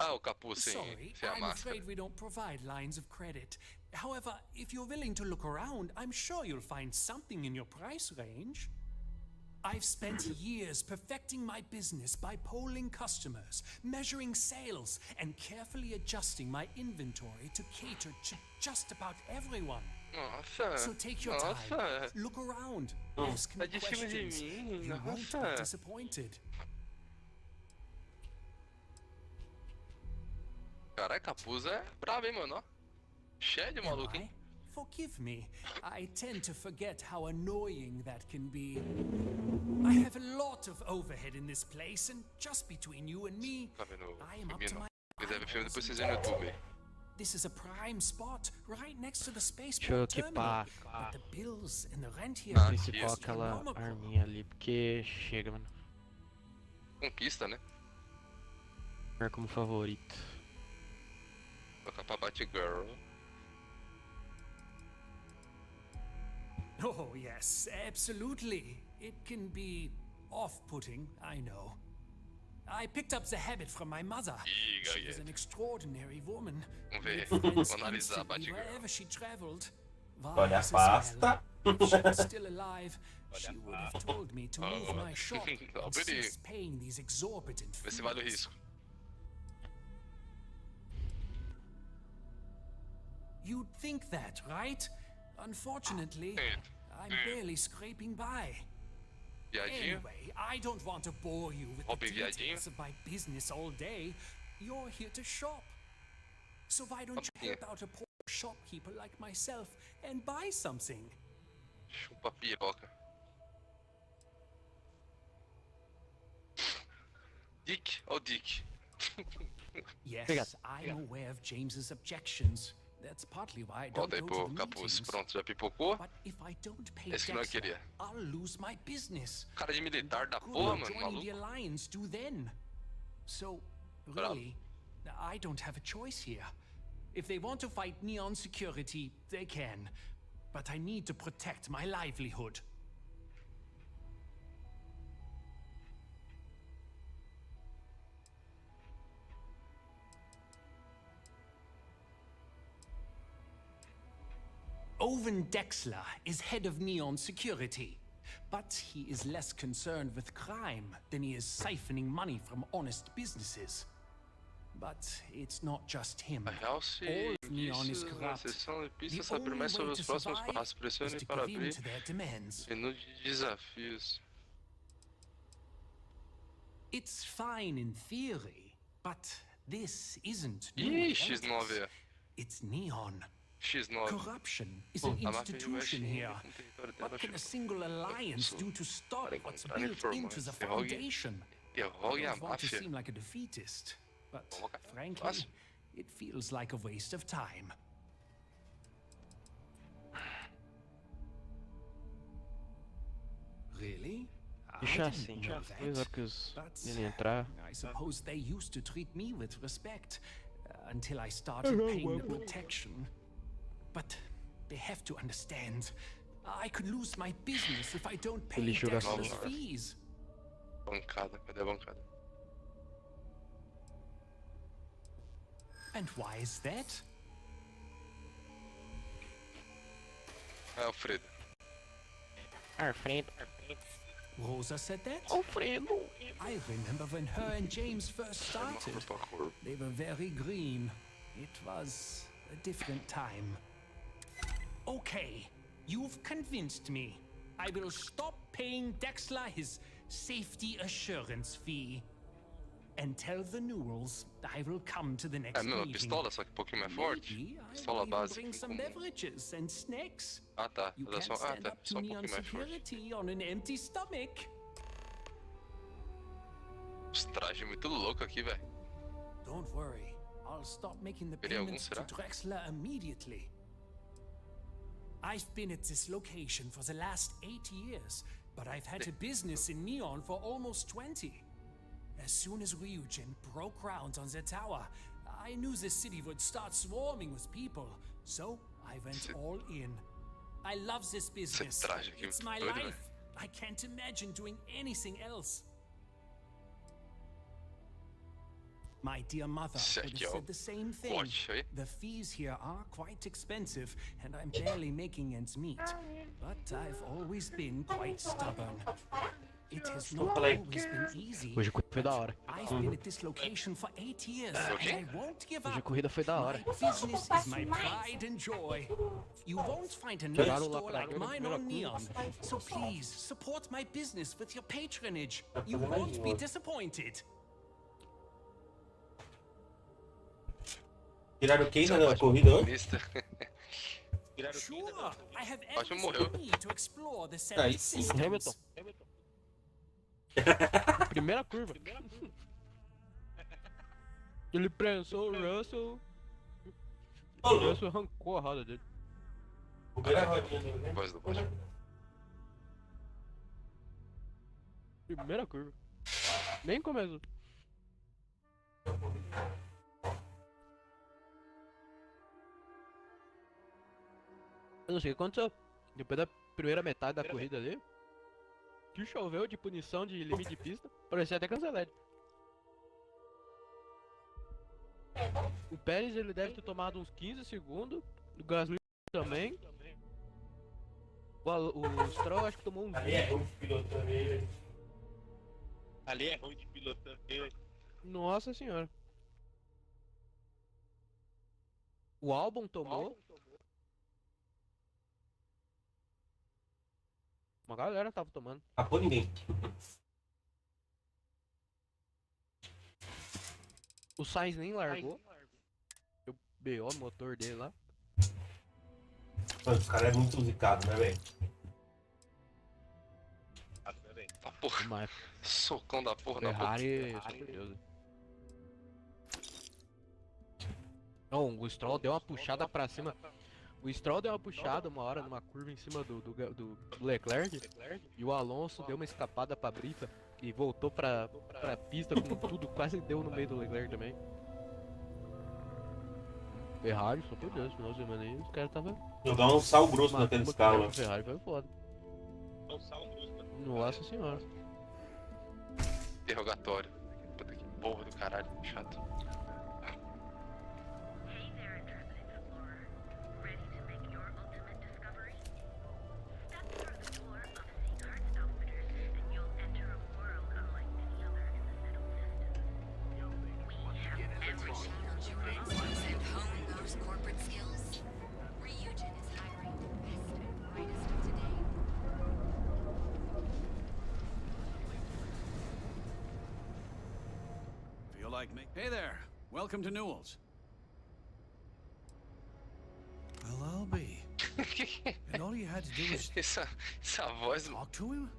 Ah, o capuz Sorry, sem a I'm máscara. afraid we don't provide lines of credit. However, if you're willing to look around, I'm sure you'll find something in your price range. I've spent years perfecting my business by polling customers, measuring sales, and carefully adjusting my inventory to cater to just about everyone. Nossa, So take your time, nossa. look around, ask Tá me de cima de questions. mim, You won't be nossa. disappointed. Caralho, capuz é brabo, hein, mano, ó. Cheio de maluco, hein. Forgive me, I tend to forget how annoying that can be. I have a lot of overhead in this place, and just between you and me, Tá vendo I am o up to filme, my não? Se quiser ver filme, depois vocês veem no YouTube aí. This is a prime spot, right next to the Deixa eu spaceport terminal. equipar But the bills and the rent here a are principal, aquela astronomical. arminha ali, porque chega, mano. Conquista, né? Marca como favorito. Tocar pra Batgirl. Oh, yes, absolutely. It can be off-putting, I know. I picked up the habit from my mother. She was an extraordinary woman. Vamos ver, Made friends vou analisar a instantly Batgirl. wherever she traveled. Olha a Vice as pasta. well. If she was still alive, she would have told me to move my shop and cease paying these exorbitant Vê se vale o fees. risco. You'd think that, right? Unfortunately, I'm barely scraping by. Viadinho. Anyway, I don't want to bore you with the Hobby viadinho. details of my business all day. You're here to shop. So why don't you help out a poor shopkeeper like myself and buy something? Chupa piroca. Dick ou Dick? Yes, I'm aware of James's objections. That's partly why I don't Volta aí go pro to the capuz. meetings. Pronto, já pipocou. But if I don't pay Esse que nós Dexter, queria. I'll lose my business. Cara de militar da Good porra, will mano, joining the maluco. alliance do then. So, really, I don't have a choice here. If they want to fight Neon Security, they can. But I need to protect my livelihood. Owen Dexler is head of Neon Security, but he is less concerned with crime than he is siphoning money from honest businesses. But it's not just him. A real se All of Neon is indícios na corrupt. seção de The pistas saber only mais sobre way os to próximos survive passos. is Pressione to para give in abrir to their demands. menu de desafios. It's fine in theory, but this isn't Ih, New X9. Atlantis. It's Neon. X9. Corruption is an A máfia institution investe here. no território dela. What can a single alliance do to stop Para what's encontrar built into the informantes. Derrogue foundation? Derrogue I a don't want to máfia. seem like a defeatist, but Vamos cá. frankly, Fácil. it feels like a waste of time. Really? I Deixa didn't assim, know já depois that. que os But ele entrar. I suppose they used to treat me with respect until I started paying the protection. But they have to understand. I could lose my business if I don't pay Ele joga Dexter's fora. fees. Bancada, cadê a bancada? And why is that? É Alfredo. Alfredo. Rosa said that? Alfredo. I remember when her and James first started. Corpo a corpo. They were very green. It was a different time. Okay, you've convinced me. I will stop paying Dexler his safety assurance fee. And tell the Newells I will come to the É next a mesma meeting. pistola, só que um pouquinho mais forte. Maybe I Pistola will even básica bring some comum. beverages and snacks. Ah tá, You ela can't só. Ah stand tá, up só to um Neon pouquinho mais forte. Security on an empty stomach. Os trajes muito loucos aqui, velho. Don't worry, I'll stop making the Teria algum, payments to será? Drexler immediately. I've been at this location for the last 8 years, but I've had a business in Neon for almost 20. As soon as Ryujin broke ground on the tower, I knew the city would start swarming with people, so I went all in. I love this business. traje aqui It's muito my doido, life. velho. I can't imagine doing anything else. My dear mother would have Sejam said the same thing. Watch, eh? The fees here are quite expensive, and I'm barely making ends meet. But I've always been quite stubborn. It has not always been easy. Hoje a corrida foi da hora. I've been at this location for 8 years, and I won't give Hoje a up. corrida foi da hora. My business is my pride and joy. You won't find another store like mine on Neon. So please, support my business with your patronage. You won't be disappointed. Tiraram quem na corrida hoje? Lista. Sure, I have Ótimo, everything morreu. I need to explore the Aí seven sim. systems. Hamilton. Primeira curva. Ele prensou o Russell. Ô, O louco. Nelson arrancou a roda dele. O que é a rodinha dele, né? Voz do bot. Primeira curva. Nem começou. Eu não sei o que aconteceu. Depois da primeira metade da corrida ali, que choveu de punição de limite de pista, parecia até cancelado. O Pérez ele deve ter tomado uns 15 segundos, o Gasly também. O Stroll acho que tomou uns Ali é ruim de piloto também, velho. Ali é ruim de piloto também, velho. Nossa senhora. O Albon tomou. Uma galera tava tomando. Capô ninguém. O Sainz nem largou. Eu BO no motor dele lá. Mano, os caras é muito zicado, né, velho? Nossa, velho. Tá porra. Demais. Socão da porra na boca. Ferrari, meu Deus. Não, o Stroll deu uma puxada pra cima. O Stroll deu uma puxada uma hora numa curva em cima do Leclerc. E o Alonso deu uma escapada pra brita e voltou pra pista com tudo. Quase deu no meio do Leclerc também. Ferrari, só por Deus, final de semana aí os caras tava. Jogar um sal grosso naqueles carros lá. Ferrari foi foda. Não sal brusca. Nossa senhora. Interrogatório. Puta que porra do caralho, chato. Hey there, intrepid explorer. Ready to make your ultimate discovery? Step through the door of Seagard's Outfitters and you'll enter a world unlike any other in the settled systems. We have everything you need. And hone those corporate skills. Ryujin is hiring the best and brightest of today. Feel like me? Hey there. Welcome to Newell's. Well, I'll be. And all you had to do was Essa voz. talk to him?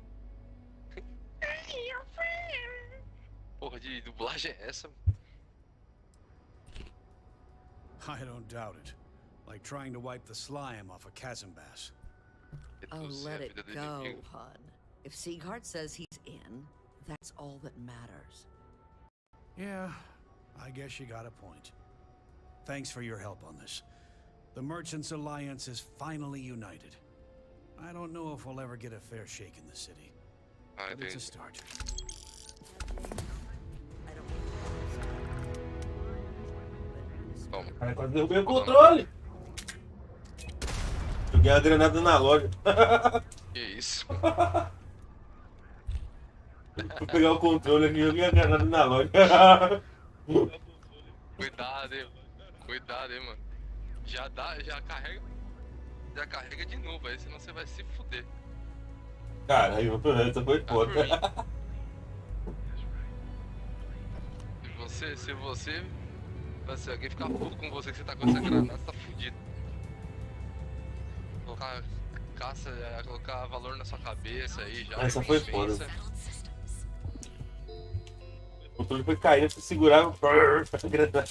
Porra de dublagem é essa? I don't doubt it. Like trying to wipe the slime off a chasm bass. Oh, Reduzir let a it vida do go, inimigo. Hud. If Sieghart says he's in, that's all that matters. Yeah, I guess you got a point. Thanks for your help on this. The Merchants Alliance is finally united. I don't know if we'll ever get a fair shake in the city, Ah, but it's a entendi. start. I don't Toma. Cara, quase derrubei o controle. Joguei a granada na loja. Que isso? Fui pegar o controle aqui e joguei a granada na loja. Cuidado, hein? Cuidado, hein, mano. Já carrega de novo aí, senão você vai se fuder. Caralho, essa foi Tá por foda. mim. Se alguém ficar puto com você que você tá com essa granada, você tá fudido. Colocar valor na sua cabeça aí já. Essa foi pensa. foda. Settled systems. O controle foi caindo, você segurava. A granada.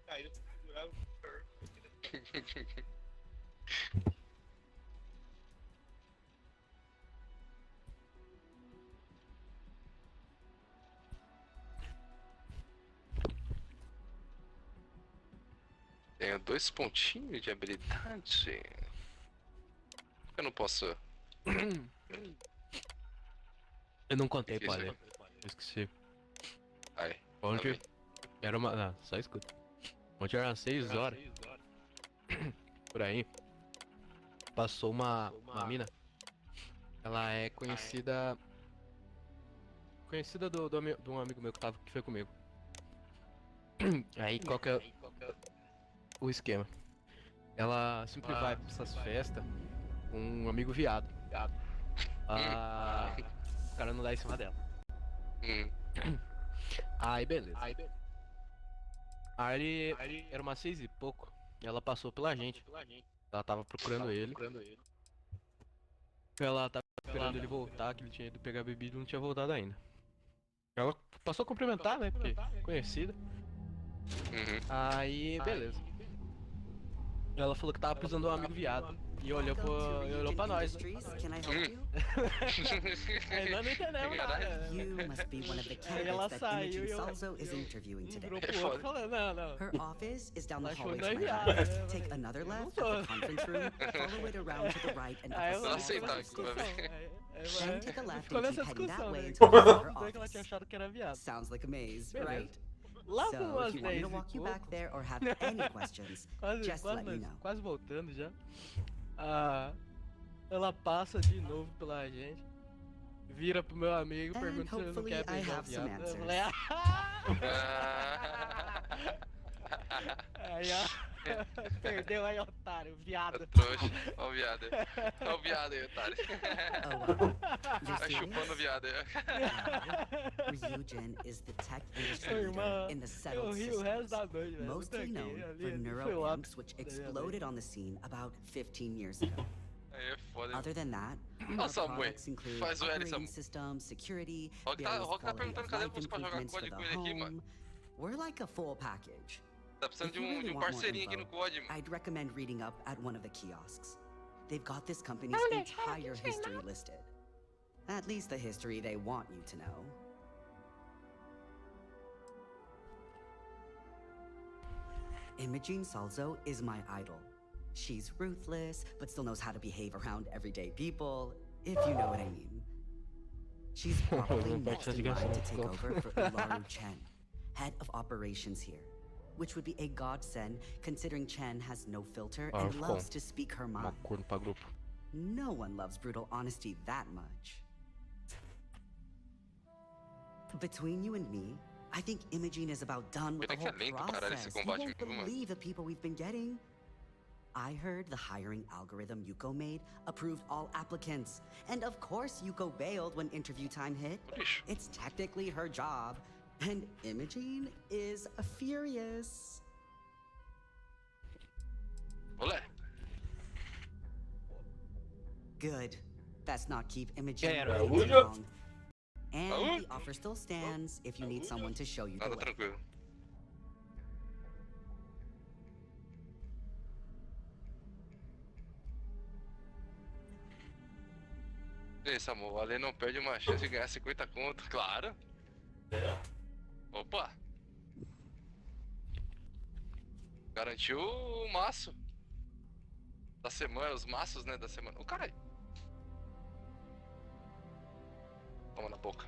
Caiu, segurava. Tenho 2 pontinhos de habilidade. Eu não posso. Eu não contei, Esqueci. pode. Eu esqueci. Ai. Ontem Tá era uma. Não, só escuta. Ontem era umas 6 horas. Por aí. Passou uma mina. Ela é conhecida. Conhecida de um amigo meu que foi comigo. Aí qual que é o esquema? Ela sempre vai pra essas festas com um amigo viado. O cara não dá em cima dela. Aí beleza. Aí era umas 6 e pouco. E ela passou pela gente. Ela tava procurando ele. Ela tava esperando ele voltar, que ele tinha ido pegar a bebida e não tinha voltado ainda. Ela passou a cumprimentar, né? Porque conhecida. Aí beleza. Ela falou que tava precisando de um amigo viado. E olhou pra nós. Can I help you? Aí nós não entendemos nada. You must be one of the Aí ela candidates that saiu e Imogen eu Salzo is interviewing today. virou pro outro falando, não. Her office is down the Ela achou hallway que nós to my viado, right. né? Take another left at the conference room, follow it around to the right and Aí up eu a não small aceitar staircase. isso, vai ver. Then take a left Ficou and nessa keep heading that discussão, way né? until you find her Dois que ela tinha office. achado que era viado. Sounds like a maze, Beleza. right? Lá So, por umas if you want me 10 to e walk you back pouco, there or have any questions, just let me know. quase voltando já. Ela passa de novo pela gente, vira pro meu amigo, And pergunta se ele não hopefully quer I beijar o have some viado. Eu answers. falei, aí ó, perdeu aí, otário, viado. Trouxa. Ó o viado. Ó o viado aí, otário. Oh, well. You're Tá chupando o serious? viado aí. Ryujin is the tech industry Ô, leader irmã, in the eu settled ri o resto systems, da noite, velho. mostly known for neuroamps which exploded on the scene about 15 years ago. Aí é foda. Other than that, Ó, our Samuel, products include faz o L, operating Samuel. systems, security, Rock tá various quality perguntando of cadê life você pra jogar improvements for código the com ele aqui, mano. home. We're like a full package. Tá precisando If you really de um want more parceirinho aqui no info, COD, mano. I'd recommend reading up at one of the kiosks. They've got this company's entire history listed. At least the history they want you to know. Imogen Salzo is my idol. She's ruthless, but still knows how to behave around everyday people, if you know what I mean. She's probably next in line to take over for Ularu Chen, head of operations here. Which would be a godsend, considering Chen has no filter and loves to speak her mind. Corno pra grupo. No one loves brutal honesty that much. Between you and me, I think Imogen is about done with the whole process. You won't believe the people we've been getting. I heard the hiring algorithm Yuko made approved all applicants. And of course Yuko bailed when interview time hit. It's technically her job. And Imogen is furious. Olé. Good. Best not keep Imogen Era, waiting too long. And the offer still stands if you need someone to show you the Nada way. tranquilo. Ei, Samu, o Ale não perde uma chance de ganhar 50 conto, claro. Opa! Garantiu o maço da semana, os maços, né, da semana. Ô, caralho! Toma na boca.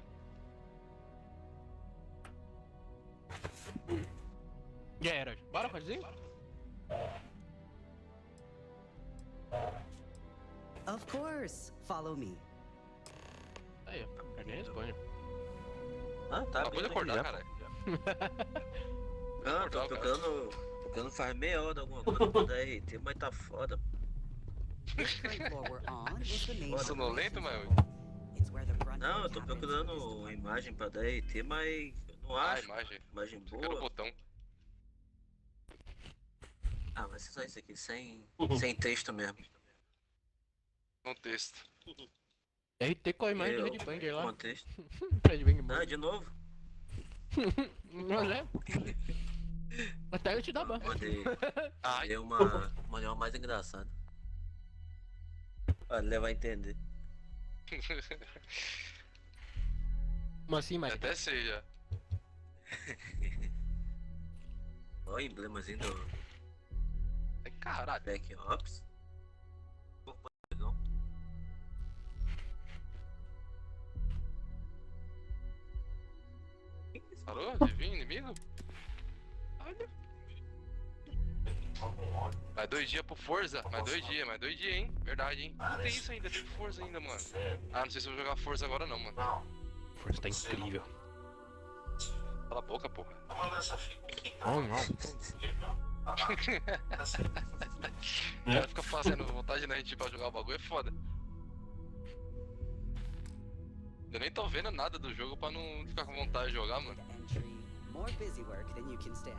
E aí, Herói? Bora, Rodzinho? Of course. Follow me. Aí, ó. Ele nem responde. Ah, tá. Acabou de acordar, caralho. Não, tô tocando faz meia hora alguma coisa pra dar RT, mas tá foda. Straightforward on is the main Sonolento, mas... It's where the brunt Não, eu work tô happens. procurando uma imagem pra dar RT, mas eu não acho. imagem. Imagem Quero o boa. botão. Ah, vai ser só isso aqui, sem texto mesmo. No texto. RT com a imagem de Eu, Headbanger lá. contexto. Fred Bang Ah, de novo? Mas é. Até eu te dar ban. Mandei uma mais engraçada. Olha, vai entender. Como assim, mas Até seja. Olha o emblemazinho do Ai, caralho. Back Ops. Parou de vir inimigo? Olha. Mais 2 dias pro Forza. Mais 2 dias, hein? Verdade, hein? Não tem isso ainda, tem Forza ainda, mano. Ah, não sei se eu vou jogar Forza agora não, mano. Força tá incrível. Cala a boca, porra. Não, não. O cara fica fazendo vontade na gente pra jogar o bagulho, é foda. Eu nem tô vendo nada do jogo pra não ficar com vontade de jogar, mano. Entry, more busy work than you can stand.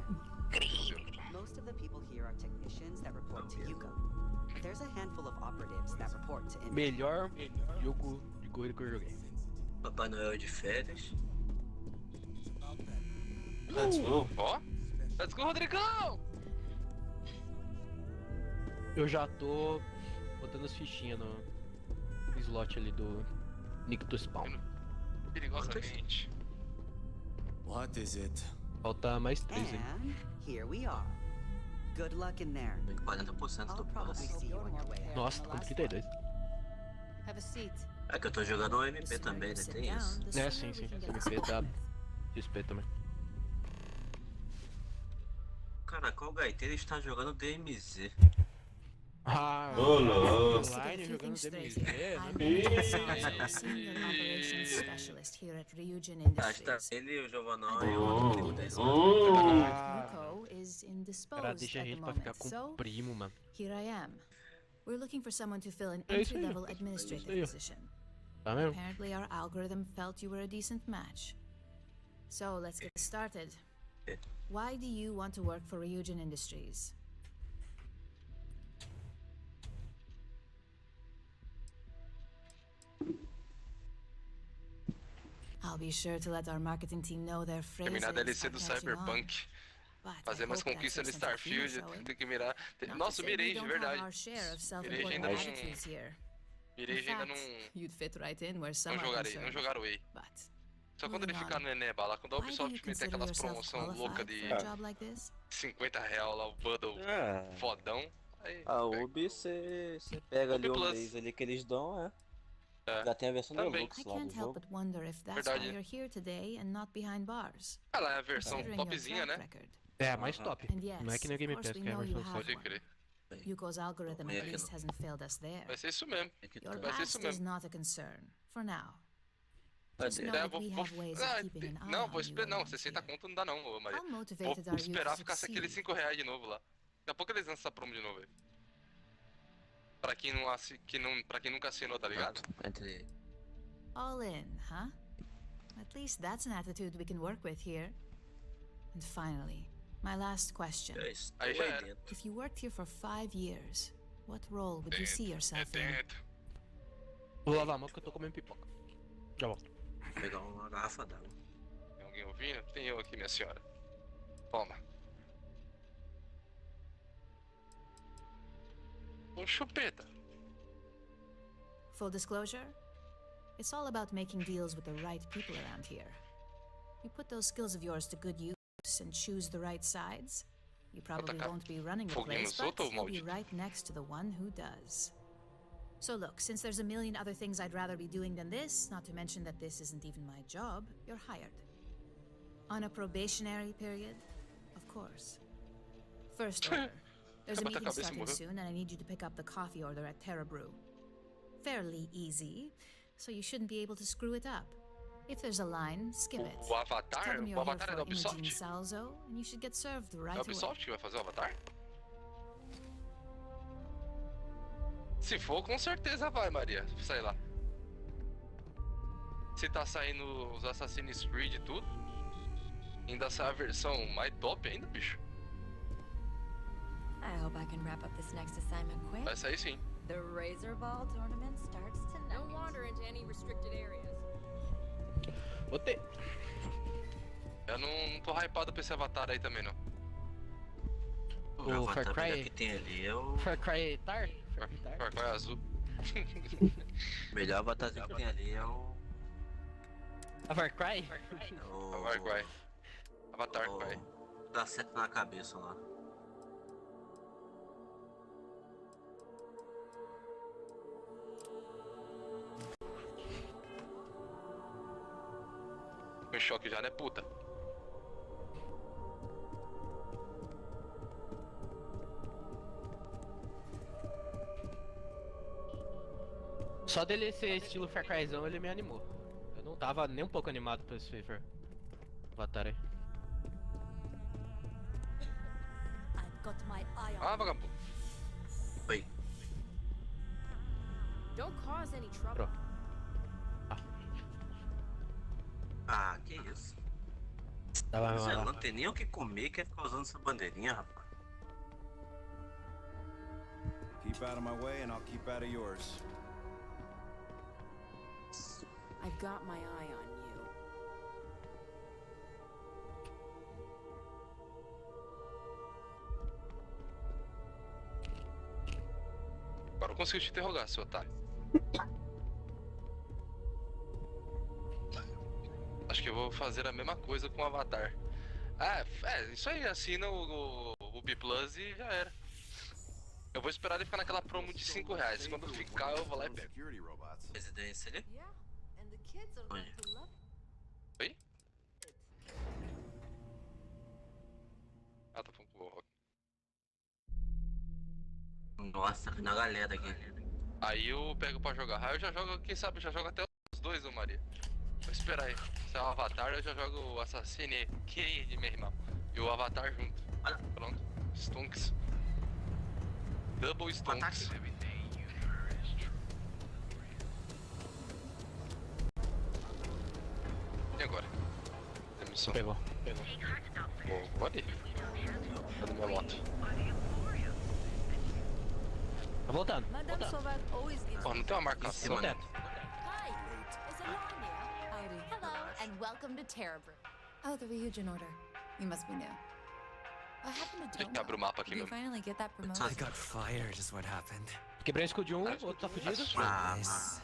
Most of the people here are technicians that report to Yuko. But there's a handful of operatives that report to Imogen. Melhor jogo de corrida que eu joguei. Papai Noel de férias. Let's go. Ó, let's go, Rodrigão! Eu já tô botando as fichinhas no slot ali do nick do spawn. Perigosamente. What is it? Falta mais 3 aí. And here we are. Good luck in there. 40% I'll do probably passe. see you on your way out. Nossa, tô com 32. Have a seat. É que eu tô jogando o The MP sooner também, you né? sit Tem down, isso. the É, sooner sim, we sim. can get MP this dá over with. XP também. Cara, qual gaiteiro está jogando DMZ? Ah, Ô, louco. online jogando DMZ, I'm né? Salzo, Senior Operations Specialist here at Ryujin Acho que tá Industries. ele, o Giovanão The e o only primo thing dele. is Ah, Yuko is cara, indisposed deixa a at the gente pra ficar moment, com so o primo, mano. here I am. We're looking for someone to fill an É isso aí, entry-level é isso administrative aí. position. Tá mesmo? Apparently our algorithm felt you were a decent match. So let's get started. Why do you want to work for Ryujin Industries? I'll be sure to let our marketing team know their phrases Terminar a DLC do are catching on. Cyberpunk. But Fazer I mais hope that conquistas no your sense of humor Starfield. showing. Tem que mirar. Not to Nossa, say we mirei, de don't have verdade. our share of Mirei self-important ainda não. attitudes here. Mirei In ainda não. fact, you'd fit right in where some Não are jogarei, não concerned. jogaram Way. But Só quando ele moving ficar on. no Eneba lá, quando a Why do you Ubisoft meter consider aquelas yourself promoção louca qualified de for a job like this? R$50 lá, o bundle fodão. Aí, A pega. Ubi, você pega ali Ubi o Plus. mês ali que eles dão, é. É. Já tem a versão Também. Deluxe I lá do can't help jogo. but wonder if that's Verdade. why you're here today and not behind bars. Ela é a versão Considering your topzinha, track né? record. É a mais top. And yes, Não é que nem of Game course Pass, we que é a know you versão só. have Pode one. crer. Yuko's algorithm at least hasn't failed us there. Vai ser isso mesmo. Your Vai ser isso past is mesmo. not a concern, for now. Cadê? Just know É, that we have ways of keeping an eye não, on vou you esperar. Não, around 60 here. conto não dá não, ô Maria. How Vou motivated are you esperar to ficar aqueles succeed? R$5 de novo lá. Daqui a pouco eles lançam essa promo de novo aí. Pra quem, não pra quem nunca assinou, tá ligado? Entre. All in, huh? At least that's an attitude we can work with here. And finally, my last question. Já estou Aí já aí era. dentro. If you worked here for 5 years, what role would you see É yourself in? dentro. Vou lavar a mão que eu tô comendo pipoca. Já volto. Vou pegar uma garrafa d'água. Tem alguém ouvindo? Tem eu aqui, minha senhora. Toma. Ô chupeta. Full disclosure, it's all about making deals with the right people around here. You put those skills of yours to good use and choose the right sides, you probably tacar won't be running the foguinho place, nos but outros, you'll be maldito? right next to the one who does. So look, since there's a million other things I'd rather be doing than this, not to mention that this isn't even my job, you're hired. On a probationary period, of course. First order. There's a Acaba a meeting cabeça e starting morreu. soon, and I need you to pick up the coffee order at Terra Brew. Fairly easy, so you shouldn't be able to screw it up. If there's a line, skip it. O Avatar? Tell them O you're here Avatar é da for Imogene Ubisoft? Salzo, and you should get served É right a away. Ubisoft que vai fazer o Avatar? Se for, com certeza vai, Maria. Sei lá. Se tá saindo os Assassin's Creed e tudo, ainda sai a versão mais top ainda, bicho. I hope I can wrap up this next assignment quick. Vai sair sim. The Razor Ball tournament starts tonight. Don't wander into any restricted areas. Botei. Eu não tô hypado pra esse Avatar aí também, não. O O Far avatar melhor Cry. que tem ali é o. Far Cry Tar? Far Cry azul. O melhor avatarzinho que tem ali é o. A Far Cry? o... Far Cry. Avatar o- Cry. Dá certo na cabeça lá. Tô em choque já, né, puta? Só dele ser estilo Far Cryzão, ele me animou. Eu não tava nem um pouco animado pra esse Avatar aí. I've got my eye on Ah, vagabundo. Oi. Don't cause any trouble. Pronto. Ah, que isso. Tava Zé, lá. não tem nem o que comer, quer ficar usando essa bandeirinha, rapaz. Keep out of my way and I'll keep out of yours. I've got my eye on you. conseguiu te interrogar, seu otário. Acho que eu vou fazer a mesma coisa com o Avatar. Isso aí, assina o B Plus e já era. Eu vou esperar ele ficar naquela promo de R$5. Quando ficar, eu vou lá e pego. Residência ali? Onde? Oi? Ah, tá falando com o Rock. Nossa, na galera aqui. Aí eu pego pra jogar. Aí eu já jogo, quem sabe, eu já jogo até os dois, ô Maria. Vou esperar aí. Se é o Avatar, eu já jogo o Assassin's Creed, meu irmão. E o Avatar junto. Pronto. Stonks. Double Stonks. E agora? Demissão. Pegou. Vou ali. Cadê minha moto? Tá voltando. Pô, não tem uma marcação, né? Hello, and welcome to Terrabrew. Oh, the Ryujin order. You must be new. What happened to Tem que abrir o mapa aqui Did you mesmo. finally get that promotion? I got fired is what happened. Quebrei o escudo de um, o outro tá fudido. This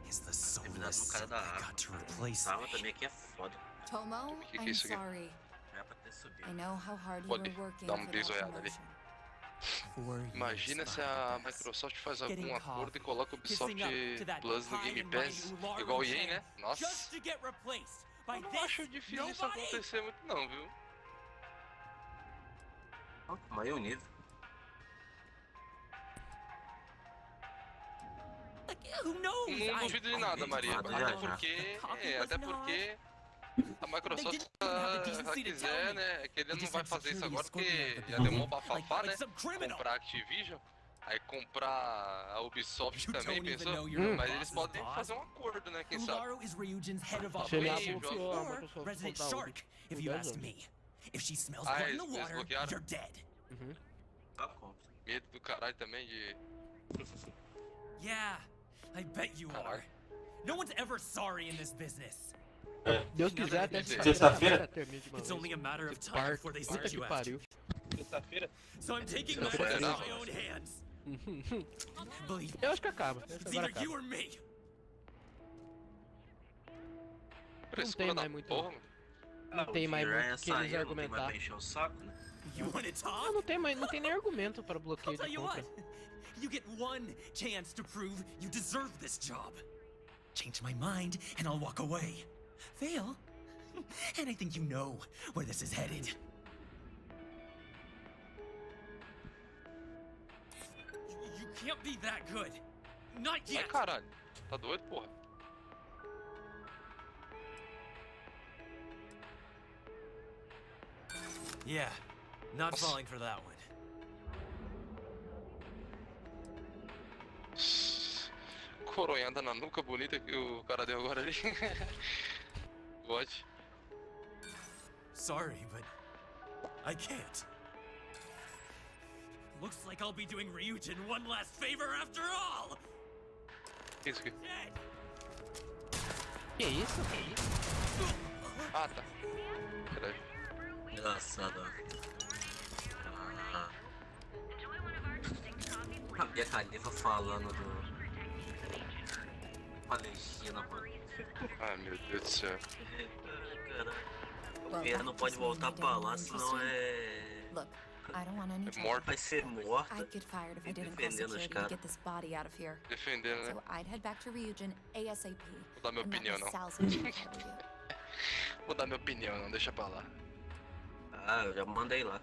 is the soulless no cara da I got to replace Tava me. também aqui é foda. Tomo, Que é I'm isso aqui? sorry. Não é pra ter subido. I know how hard you Pode were working dar for um that bisoiado ali. promotion. Imagina se a Microsoft faz algum acordo e coloca o Ubisoft Plus no Game Pass, igual o EA, né? Nossa, eu não acho difícil isso acontecer muito não, viu? Maior nível. Não duvido de nada, Maria. Até porque a Microsoft, se ela quiser, né? É que ele não vai fazer isso agora porque já deu mó bafafá, né? Comprar a Activision, aí comprar a Ubisoft também, pensou? Mas eles podem fazer um acordo, né? Quem sabe? Se ele anunciou a Microsoft Resident comprar Shark, if you ask me. If she smells Ah, blood in the eles water, bloquearam? you're dead. Tá compra. Medo do caralho também de... Yeah, I bet you are. No one's ever sorry in this business. Deus quiser, até Sexta-feira? termine de uma It's vez. only a matter of Esse time parque, before they puta send que you out. pariu. Sexta-feira? So I'm taking Não, matters não. in my own hands. Believe me, Eu acho que acaba. Eu acho it's que agora either you acaba. or me. Frescura da mais muito- porra, mano. Não tem mais Jiraiya muito o que eles saiu, não tem mais argumentar. pra encher o saco, né? You wanna talk? Não tem nem argumento para I'll bloqueio tell de you compra. what. You get one chance to prove you deserve this job. Change my mind and I'll walk away. Fail? And I think you know where this is headed. You can't be that good. Not Ai, yet. caralho. Tá doido, porra? Yeah, not Nossa. falling for that one. Coronhada na nuca bonita que o cara deu agora ali. God. Sorry, but I can't. Looks like I'll be doing Ryujin one last favor after all. Que isso aqui? Dead. Que isso? Ah, tá. Peraí. Engraçado, ó. A Bia Khalifa falando do... Palestina, mano. Ai, meu Deus do céu. Caralho. O Pierre não pode voltar pra lá, senão é... Look, I don't want any É trouble. morto. Vai ser morta. I'd get fired if I didn't call Defendendo os security to caras. get this body out of here. Defendendo, né? So I'd head back to Ryujin ASAP. Vou dar minha and let opinião, Miss não. Salzman take care of you. Vou dar minha opinião, não. Deixa pra lá. Ah, eu já mandei lá.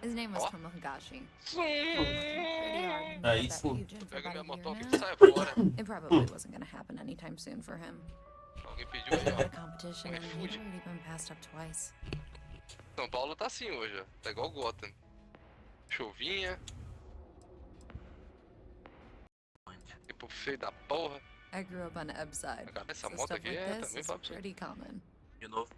His name was Ó. Tomohigashi. Sim. Pretty hard to Aí get that sim. Ryujin for Pega minha about a motoca year e now. sai fora. It probably wasn't gonna happen anytime soon for him. Alguém pediu aí, The ó. competition, and he'd already been passed up twice. São Paulo tá assim hoje, ó. Tá igual Gotham. Chuvinha. Tipo feio da porra. I grew up on the ebb side, Cara, essa so moto stuff aqui like é this também is pra você. pretty common. De novo.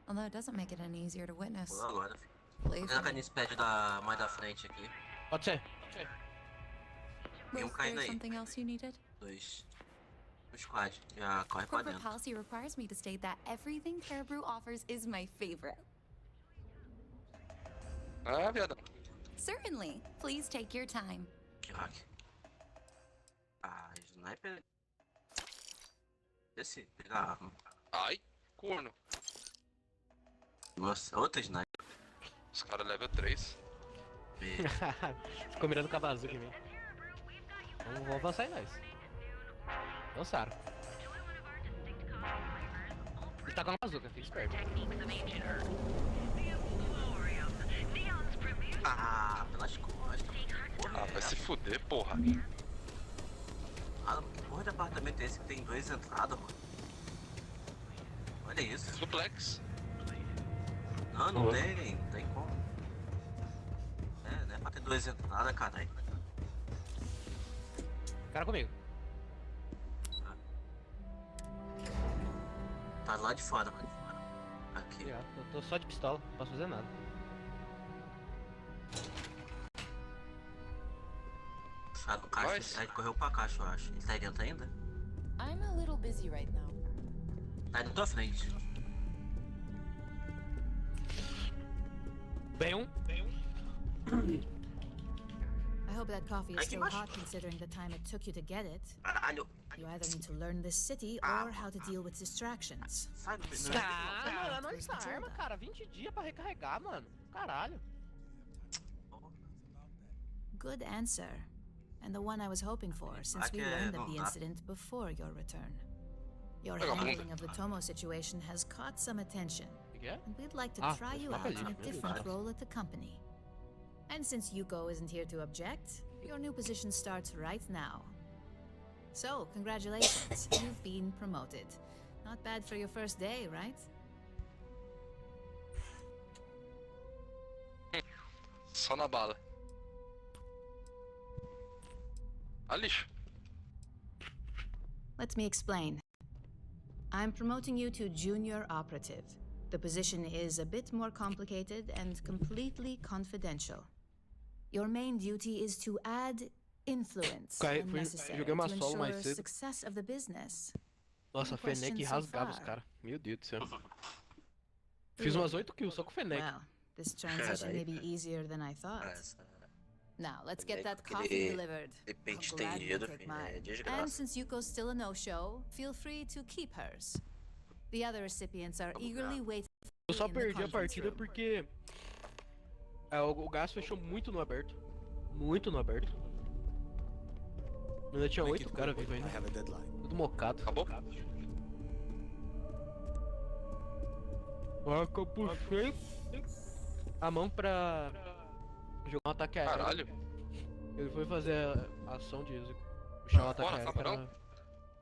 Although it doesn't make it any easier to witness. Vou agora, filho. Believe Vou me. nesse pad da mais da frente aqui. Pode ser. Tem um Was caindo there aí. something else you needed? Dois. O squad. Já corre pra Corporate dentro. policy requires me to state that everything Terrabrew offers is my favorite. Ah, viadão. Certainly. Please take your time. Que hack. Ah, sniper. Esse, pegar a arma. Ai, corno. Nossa, outra sniper. Os caras level 3. Ficou mirando com a bazuca em mim. Vamos avançar em nós. Avançaram. Ele tá com uma bazuca, fica esperto. Ah, pelas costas. Porra, Ah, vai se fuder, porra. Ah, que porra de apartamento é esse que tem 2 entradas, mano? Olha isso. Duplex. Não, não tem, não tem como. É, não é pra ter 2 entradas, caralho. Cara comigo. Tá lá de fora, mano. Aqui. Obrigado. Eu tô só de pistola, não posso fazer nada. Sai do caixa, ele correu pra caixa, eu acho. Ele tá aí dentro ainda? I'm a little busy right now. Tá aí na tua frente. Bem um. I hope that coffee is Ai, que still macho. hot considering the time it took you to get it. Caralho. You either need to learn this city or how to deal with distractions. Sai do Ah, mano, essa arma, cara. 20 dias pra recarregar, mano. Caralho. Good answer. And the one I was hoping for, since we learned of the incident before your return. Your handling of the Tomo situation has caught some attention, and we'd like to try you out in a different role at the company. And since Yuko isn't here to object, your new position starts right now. So, congratulations, you've been promoted. Not bad for your first day, right? Só na bala. Ah, lixo. Let me explain. I'm promoting you to junior operative. The position is a bit more complicated and completely confidential. Your main duty is to add influence when necessary to ensure success of the business. Nossa, a Fennec rasgava os caras. Meu Deus do céu. Fiz umas 8 kills só com o Fennec. Well, this transition may be easier than I thought. Now, let's get that coffee delivered. Depende Glad tem you'll dinheiro, take filho. É mine. And desgraça. since Yuko's still a no-show, feel free to keep hers. The other recipients are eagerly waiting. Eu só perdi a partida porque o gás fechou muito no aberto. Muito no aberto. Ainda tinha 8 caras vivos ainda. Tudo mocado. Acabou? Olha que eu puxei a mão pra jogar um ataque aéreo. Caralho. Ele foi fazer a ação de puxar um ataque aéreo pra...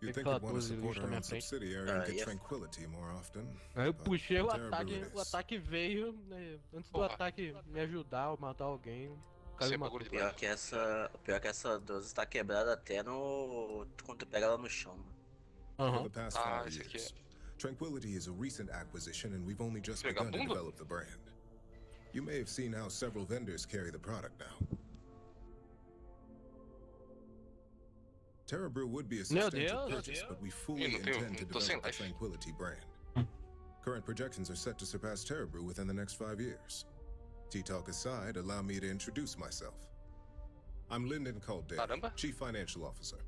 You think you'd want to support our own subsidiary and get tranquility more often? Aí eu puxei o Terrible ataque veio, né, antes do ataque me ajudar ou matar alguém. Pior que essa 12 tá quebrada até no... quando tu pega ela no chão, mano. For the past 5 years, Tranquility is a recent acquisition and we've only just begun to develop the brand. You may have seen how several vendors carry the product now. TerraBrew would be a substantial purchase, but we fully intend to develop the Tranquility brand. Current projections are set to surpass TerraBrew within the next 5 years. T-Talk aside, allow me to introduce myself. I'm Lyndon Caldera, Chief Financial Officer.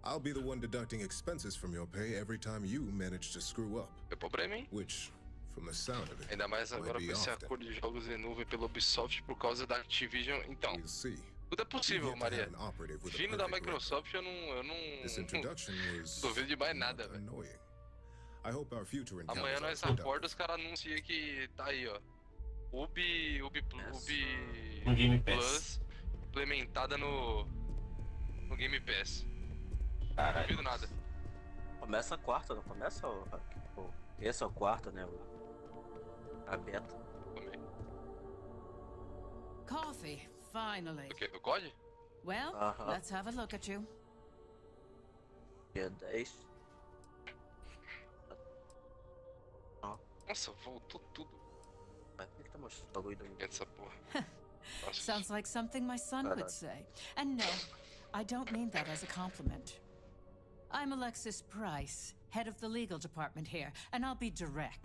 I'll be the one deducting expenses from your pay every time you manage to screw up. Which, from the sound of it, ainda mais agora com esse acordo de jogos em nuvem pela Ubisoft por causa da Activision. Então, tudo é possível, Maria. Vindo da Microsoft, eu não duvido de mais nada, velho. Amanhã nós acorda, os caras anunciam que tá aí, ó. Ubi Game Plus implementada no Game Pass. Não duvido nada. Começa a quarta, não começa? Essa é a quarta, né? A beta. Coffee, finally. O quê? O COD? Well, let's have a look at you. Dia 10. Nossa, voltou tudo. Por que tá mostrando o bagulho do essa porra? Sounds like something my son would say. And no, I don't mean that as a compliment. I'm Alexis Price, head of the legal department here, and I'll be direct.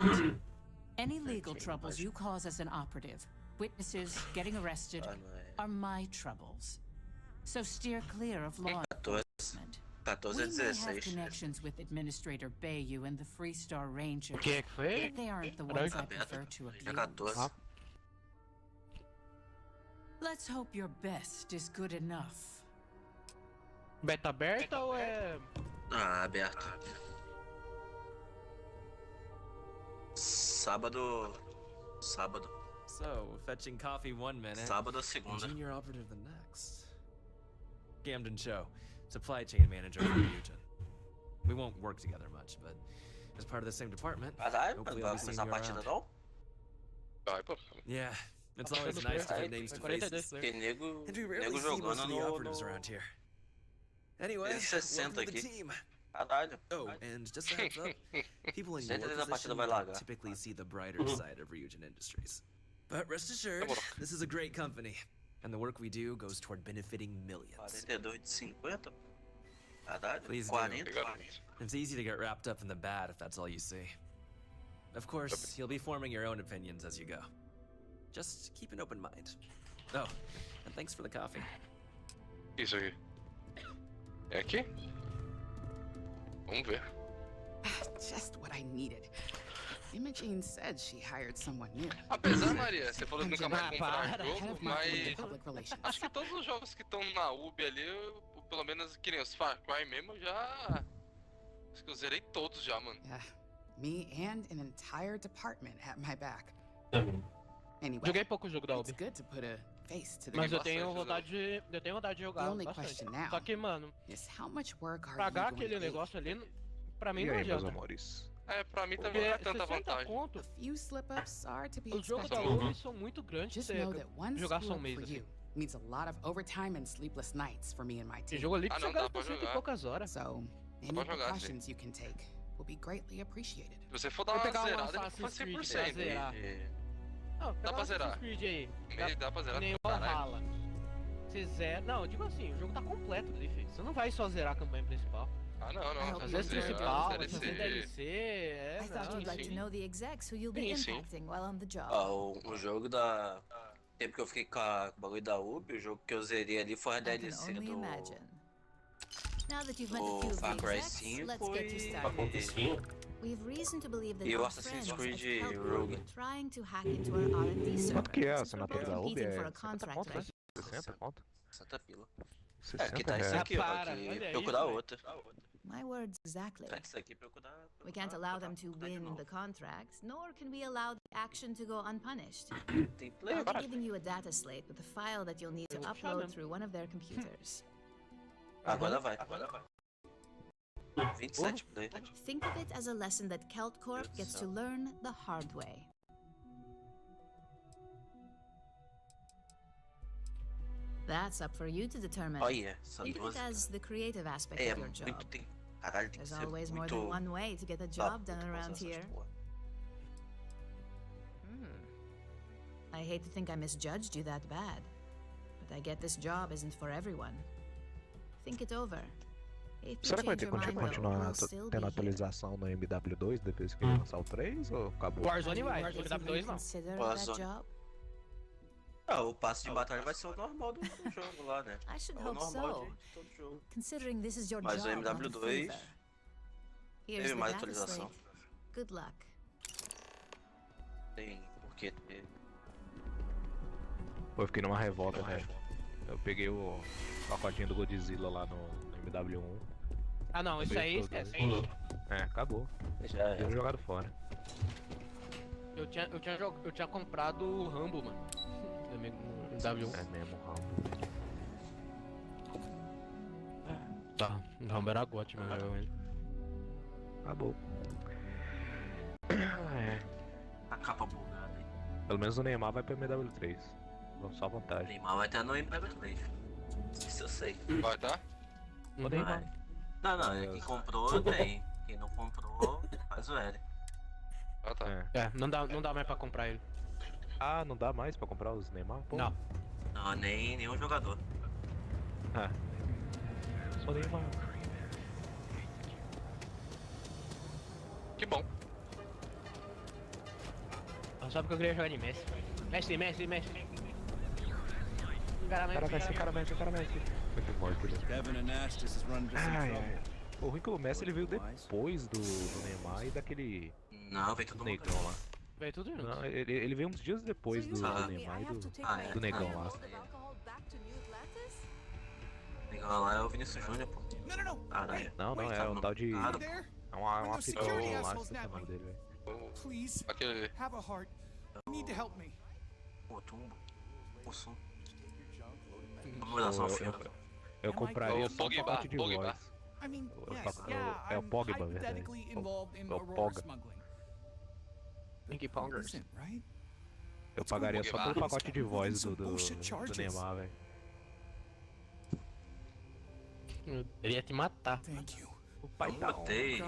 Any legal troubles you cause as an operative, Witnesses getting arrested are my troubles. So steer clear of law enforcement. 14 We a may have 16. connections with Administrator Bayou and the Freestar Rangers, O que é que foi? but they aren't the ones I prefer to Dia 14. abuse. Let's hope your best is good enough. Beta aberta ou é... Ah, aberto. Sábado. So, fetching coffee one minute. Sábado, segunda. Junior operative the next. Camden Cho, supply chain manager for Ryujin. We won't work together much, but as part of the same department, Caralho, hopefully vai I'll be seeing começar a you partida around. não? Vai, pô. Yeah, it's always nice to put names to faces. Tem nego And we rarely nego see most jogando of the no... operatives around here. Anyway, Tem 60 welcome to the aqui. team. Caralho. Oh, and just a heads up, people in your Certeza a partida position vai largar. typically see the brighter side of Ryujin Industries. But rest assured, this is a great company, and the work we do goes toward benefiting millions. 42 de 50? Caralho, Please 40. do. It's easy to get wrapped up in the bad if that's all you see. Of course, you'll be forming your own opinions as you go. Just keep an open mind. Oh, and thanks for the coffee. Isso aqui. É aqui? Vamos ver. Just what I needed. Imogene said she hired someone new. Apesar, Maria, você falou que nunca mais comprar jogo, mas Public relations. acho que todos os jogos que estão na UB ali, pelo menos que nem os Far Cry mesmo, eu já... Acho que eu zerei todos já, mano. Yeah, me and an entire department at my back. Anyway, Joguei pouco jogo da it's UB. good to put a face to the Mas eu name. tenho vontade de jogar The only bastante. question now Só que, mano, is how much work are you pagar going aquele to negócio ali, pra mim E não aí, meus adianta. amores? É, pra mim Porque também não é tanta 60 vantagem. conto, Few slip-ups are to be os jogos da expected. UB são muito grandes Just pra know você that one jogar só screw um up mês, for assim. you means a lot of overtime and sleepless nights for me and my Tem team. jogo ali que Ah, você não, dá gasta pra 100 e jogar. poucas horas. So, any pra jogar, precautions you can take will be greatly appreciated. Se você for dar Vou uma pegar um zerada, ele Assassin's faz Creed pra 100%. zerar. Não, pega Dá um pra zerar. Assassin's Creed aí. Dá pra zerar Nem pra caralho. Valhalla. Você zera... Não, eu digo assim, o jogo tá completo ali, filho. Você não vai só zerar a campanha principal. Ah, não. Às vezes principal, às vezes DLC. DLC, I thought não, you'd like to know the execs who you'll be Sim, sim. impacting while on the job. Ah, o jogo da... tempo que eu fiquei com o bagulho da UB, o jogo que eu zerei ali foi a I can DLC only do... imagine. Now that you've met a O few of Far the Cry execs, 5 let's get you e... started. We've reason to believe that E o our Assassin's friends Creed at Canal Rogue. are trying to hack into our R&D server. Quanto que é a Since we're assinatura both da UB? competing for É a 50 contract, conto, né? right? 60 conto? 60 pila. 60 É, que tá isso reais. aqui, ó. Para, Que olha procurar isso, outra. My words exactly. Tá isso aqui, procurar... We can't allow them to win the contract, nor can we allow the action to go unpunished. Tem play, I'll be caralho. giving you a data slate with a file that you'll need to upload through one of their computers. Agora vai. 27 play. Think of it as a lesson that Kelt Corp gets to learn the hard way. That's up for you to determine. Olha, são Think of duas... it as the creative aspect É of your job. muito... Tem... Caralho, tem que There's ser always more muito... than one way to get a job done around here. I hate to think I misjudged you that bad, but I get this job isn't for everyone. Think it over. If you Será que vai change ter your mind, though, continuar we'll still be tendo here. atualização no MW2 depois que lançar o 3 ou acabou? Warzone vai, Would you MW2 não. consider Warzone. that job? Ah, o passe de batalha vai ser o normal do jogo lá, né? I should É o hope normal so, de todo jogo. considering this is your Mas o job, not a MW2 favor. Here's teve the mais data atualização. slate. Good luck. Tem porque ter. Pô, eu fiquei numa revolta, velho. Eu peguei o pacotinho do Godzilla lá no MW1. Ah não, isso aí esquece. É, acabou. Já é. Eu jogado fora. Eu tinha comprado o Rambo, mano. No W1. É mesmo, Rambo. Tá, o Rambo era GOT, mano. Acabou. É. A capa bugada aí. Pelo menos o Neymar vai pra MW3. Só vantagem. Neymar vai estar no MW3. Isso eu sei. Vai tá? O Neymar. Não, quem comprou tem. Quem não comprou, faz o L. Ah tá. É, não dá mais pra comprar ele. Ah, não dá mais pra comprar os Neymar? Pô. Não. Não, nem nenhum jogador. Ah. Só Neymar. Que bom. só porque eu queria jogar de Messi. Messi. Cara Messi. Muito morto, né? Ai. O ruim que o Messi ele veio depois do Neymar e daquele... Não, veio tudo negão lá. Veio tudo junto. Não, ele veio uns dias depois do Neymar e do negão lá. Negão lá é o Vinícius Júnior, pô. Caralho. Não, é um tal de... É um africano lá, esse é o nome dele, velho. Please, Aquele... have a heart. You need to help me. Pô, tumbo. O som. Vamos dar só um filme. Eu compraria só um pacote de voz. I mean, É o Pogba, verdade. hypothetically involved in É o Aurora Pogba. smuggling. Pinky Pongers. Listen, right? Eu pagaria só pelo pacote de voz do Neymar, velho. Ele ia te matar. O pai Eu tá mutei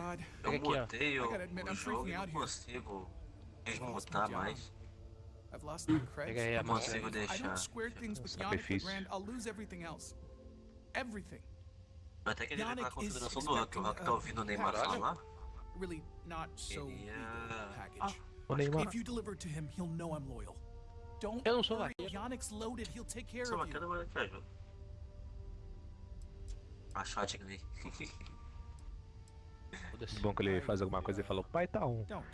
o jogo e não here. consigo desmutar mais. I've lost my cred. Pega aí a Não consigo I deixar. don't square things with Yannick and Rand, I'll lose everything else. Everything. Até que ele veio pela consideração do Rock. O Rock tá ouvindo o Neymar falar. Really not so Ele ia... package. O Neymar. If you deliver to him, he'll know I'm loyal. Don't Eu não sou worry. vaqueiro. Yannick's loaded, he'll take care Só of bacana, you. mas te ajuda. A shot ali. Bom que ele faz alguma coisa e fala, o pai tá on. Don't.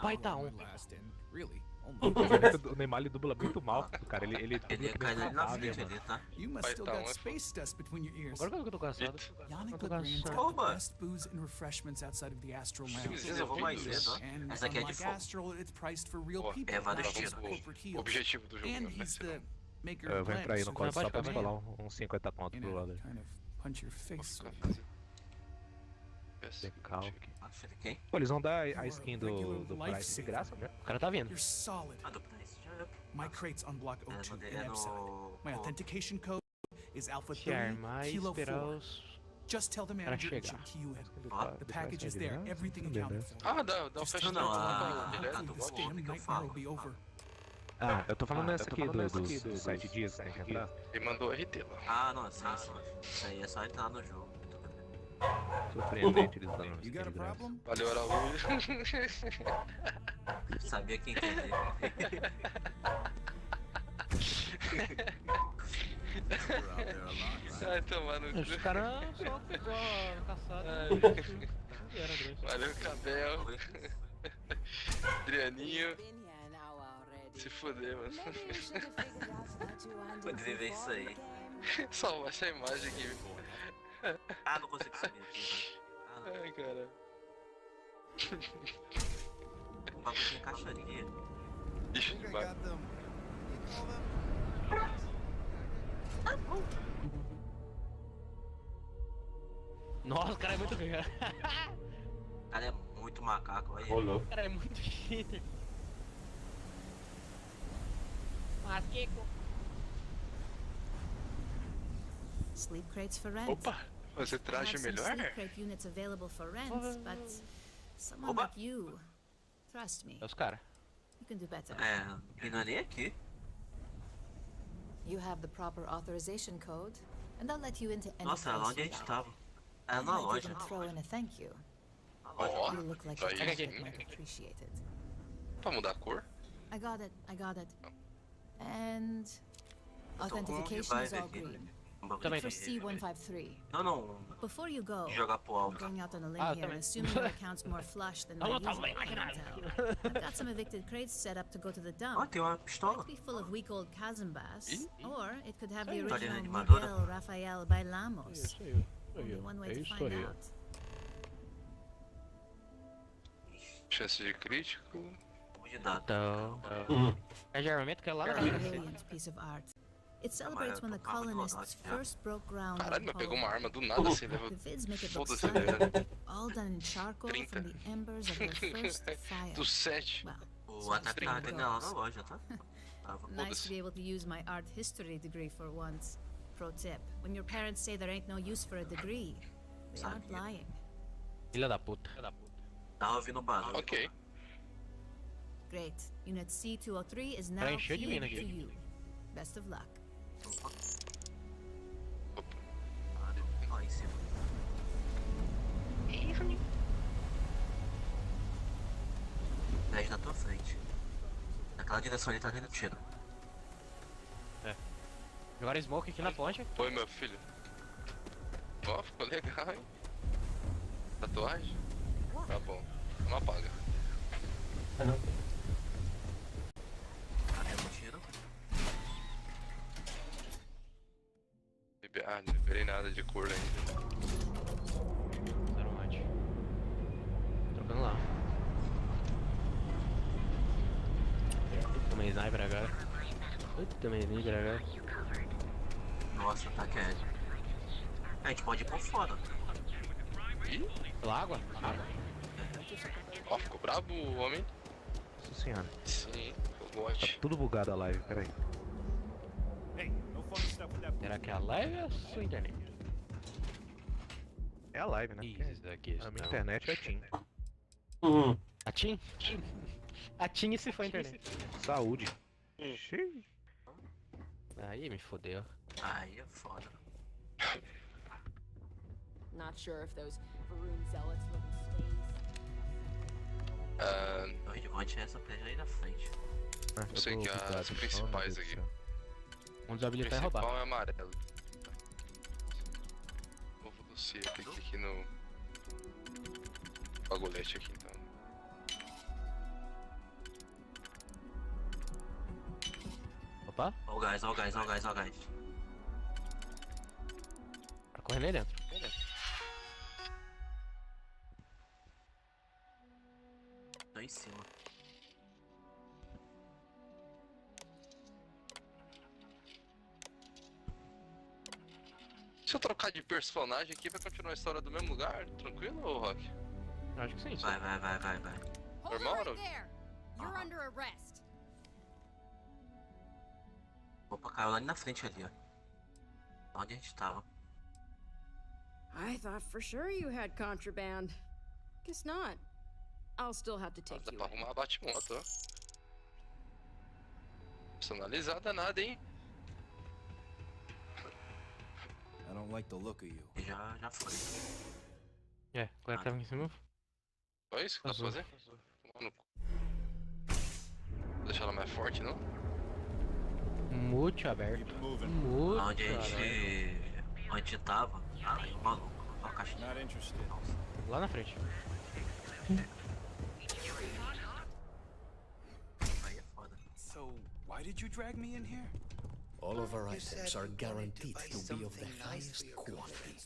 Pai tá on. Last and really O Neymar ele dubla muito mal, cara. Ele Ele ia cair ali na frente ali, tá? You must still got space dust between your ears. Agora que eu tô cansado. Yannick tô Lagrange cansado. got the best booze and refreshments outside of the Astral Lounge. Precisa, eu vou mais cedo, ó. And Essa aqui é de unlike fogo. Astral, it's priced for real Ó, people, é vários not tiros. just corporate O heels. objetivo do jogo, And né? he's the maker Eu of vou entrar aí no blends, código so só pra come falar in uns 50 conto and, pro brother. kind of punch your face with it. Decalque. Acho que quem? Pô, eles vão dar a skin do Price de graça, né? O cara tá vindo. You're solid. Ah, do Price já é. My crates unblock O2 mandei and no- Upside. My no- authentication code is Alpha Se 30 armar e Kilo esperar 4. os... Just tell the Cara manager it chegar. should key you in. Ó, The package is there, everything Beleza. accounted for. Ah, dá um fast Não, travel lá a- direto. a do This Bob damn que eu nightmare falo. will be over. Ah, eu tô falando nessa aqui dos 7 dias que tem que entrar. Ele mandou RT lá. Ah, não, sim. Isso aí é só entrar no jogo. Surpreendente eles dando You skin got a de graça. problem? Valeu, Araújo. Sabia quem entender. Ai, tomar no Os caras só caçados. Valeu, Cabel. Adrianinho. Se fuder, mano. Pode viver isso aí. Só baixa a imagem aqui. Ah, não consigo subir aqui. Ai, cara. O papo de encaixaria. Ixi, vai. Nossa, o cara é muito ganhado. O cara é muito macaco, olha. Rolou. O cara é muito cheater. Mas que... Sleep crates for rent. Opa, você I traje have some melhor? sleep crate units available for rent, but someone Opa. like you, trust me, É os caras. you can do better. É, e não é nem aqui. You have the proper authorization code, and I'll let you into any Nossa, place onde a you gente like. tava? É I na might loja. even throw in a thank you. Ó, You look like tá a aí. type that might appreciate it. Pra mudar a cor? I got it. And Eu tô com authentication is revive all aqui. green. Um bagulho Também For de- C153. Não, Before you go, jogar pro alto. going out on a limb Ah, here, também. assuming your account's more flush than my Não, usual também, clientele. I've got some evicted crates set up to go to the Ó, dump. tem uma It pistola. could be full of week old Chasm Bass, or it could have the Tá de original animadora? Miguel Rafael Bailamos. Isso aí, Only one way é to isso find aí. out. Chance de crítico. Pude dar. Então... É de armamento que é lá na A frente. brilliant piece of art. It celebrates when the colonists first broke ground Caralho, on mas pegou Pole. uma arma do nada assim, levou. The vids make it look Foda-se, stunning, né? all done in charcoal 30. from the embers of their first fire. Do 7. Well, O ataque tá aqui lá na loja, tá? Tava. nice to be able to use my art history degree for once. Pro tip, when your parents say there ain't no use for a degree, they aren't lying. Filha da puta. Tava ouvindo o barulho. Ok. Great. Unit C203 is now Pra encher de keyed mina to aqui. you. Best of luck. Ó, em cima. Ih, 10 na tua frente. naquela direção ali tá vindo tiro. Jogaram smoke aqui na ponte. Oi, meu filho. Ó, ficou legal, hein? Tatuagem? Tá bom. Não apaga. Carrega o tiro. Ah, não liberei nada de cor ainda. Zero match. Trocando lá. Também sniper agora. Também sniper agora. Nossa, tá quieto. A gente pode ir por fora. Ih? Pela água? Ó, ficou brabo o homem. Nossa senhora. Sim, ficou gote. Tá tudo bugado a live, peraí. Será que é a live ou é a sua internet? É a live, né? Isso aqui, A minha internet é Tim. A Tim? A Tim se foi a internet. Saúde. Xiii. Aí me fodeu. Aí é foda. Not sure if those Varun zealots live in space. O rrodrigotc é essa prédio aí na frente. Eu sei que as principais aqui. Um desabilitar é e roubar. O principal é amarelo. Vou você aqui no bagulhete aqui então. Opa. Ó o gás, ó o gás, ó o gás, ó o gás. Tá correndo aí dentro. Tô em cima. Se eu trocar de personagem aqui, vai continuar a história do mesmo lugar? Tranquilo, ou Rock? Acho que sim. Vai. Hold Normal, right ou- there. You're under arrest. Opa, caiu lá ali na frente ali, ó. Onde a gente tava. I thought for sure you had contraband. Guess not. I'll still have to take Dá you pra in. arrumar bate-moto, ó. Personalizada nada, hein? I don't like the look of you. Já foi. É, claro que tava em cima. Foi isso que tá Azul. fazendo? Tomar no cu. Vou deixar ela mais forte, não? Muito aberto. Muito Onde a aberto. gente. Onde a gente tava. Aí o maluco. Ó a caixa. Lá na frente. Aí é foda. So, why did you drag me in here? All of our items are guaranteed to be of the highest quality.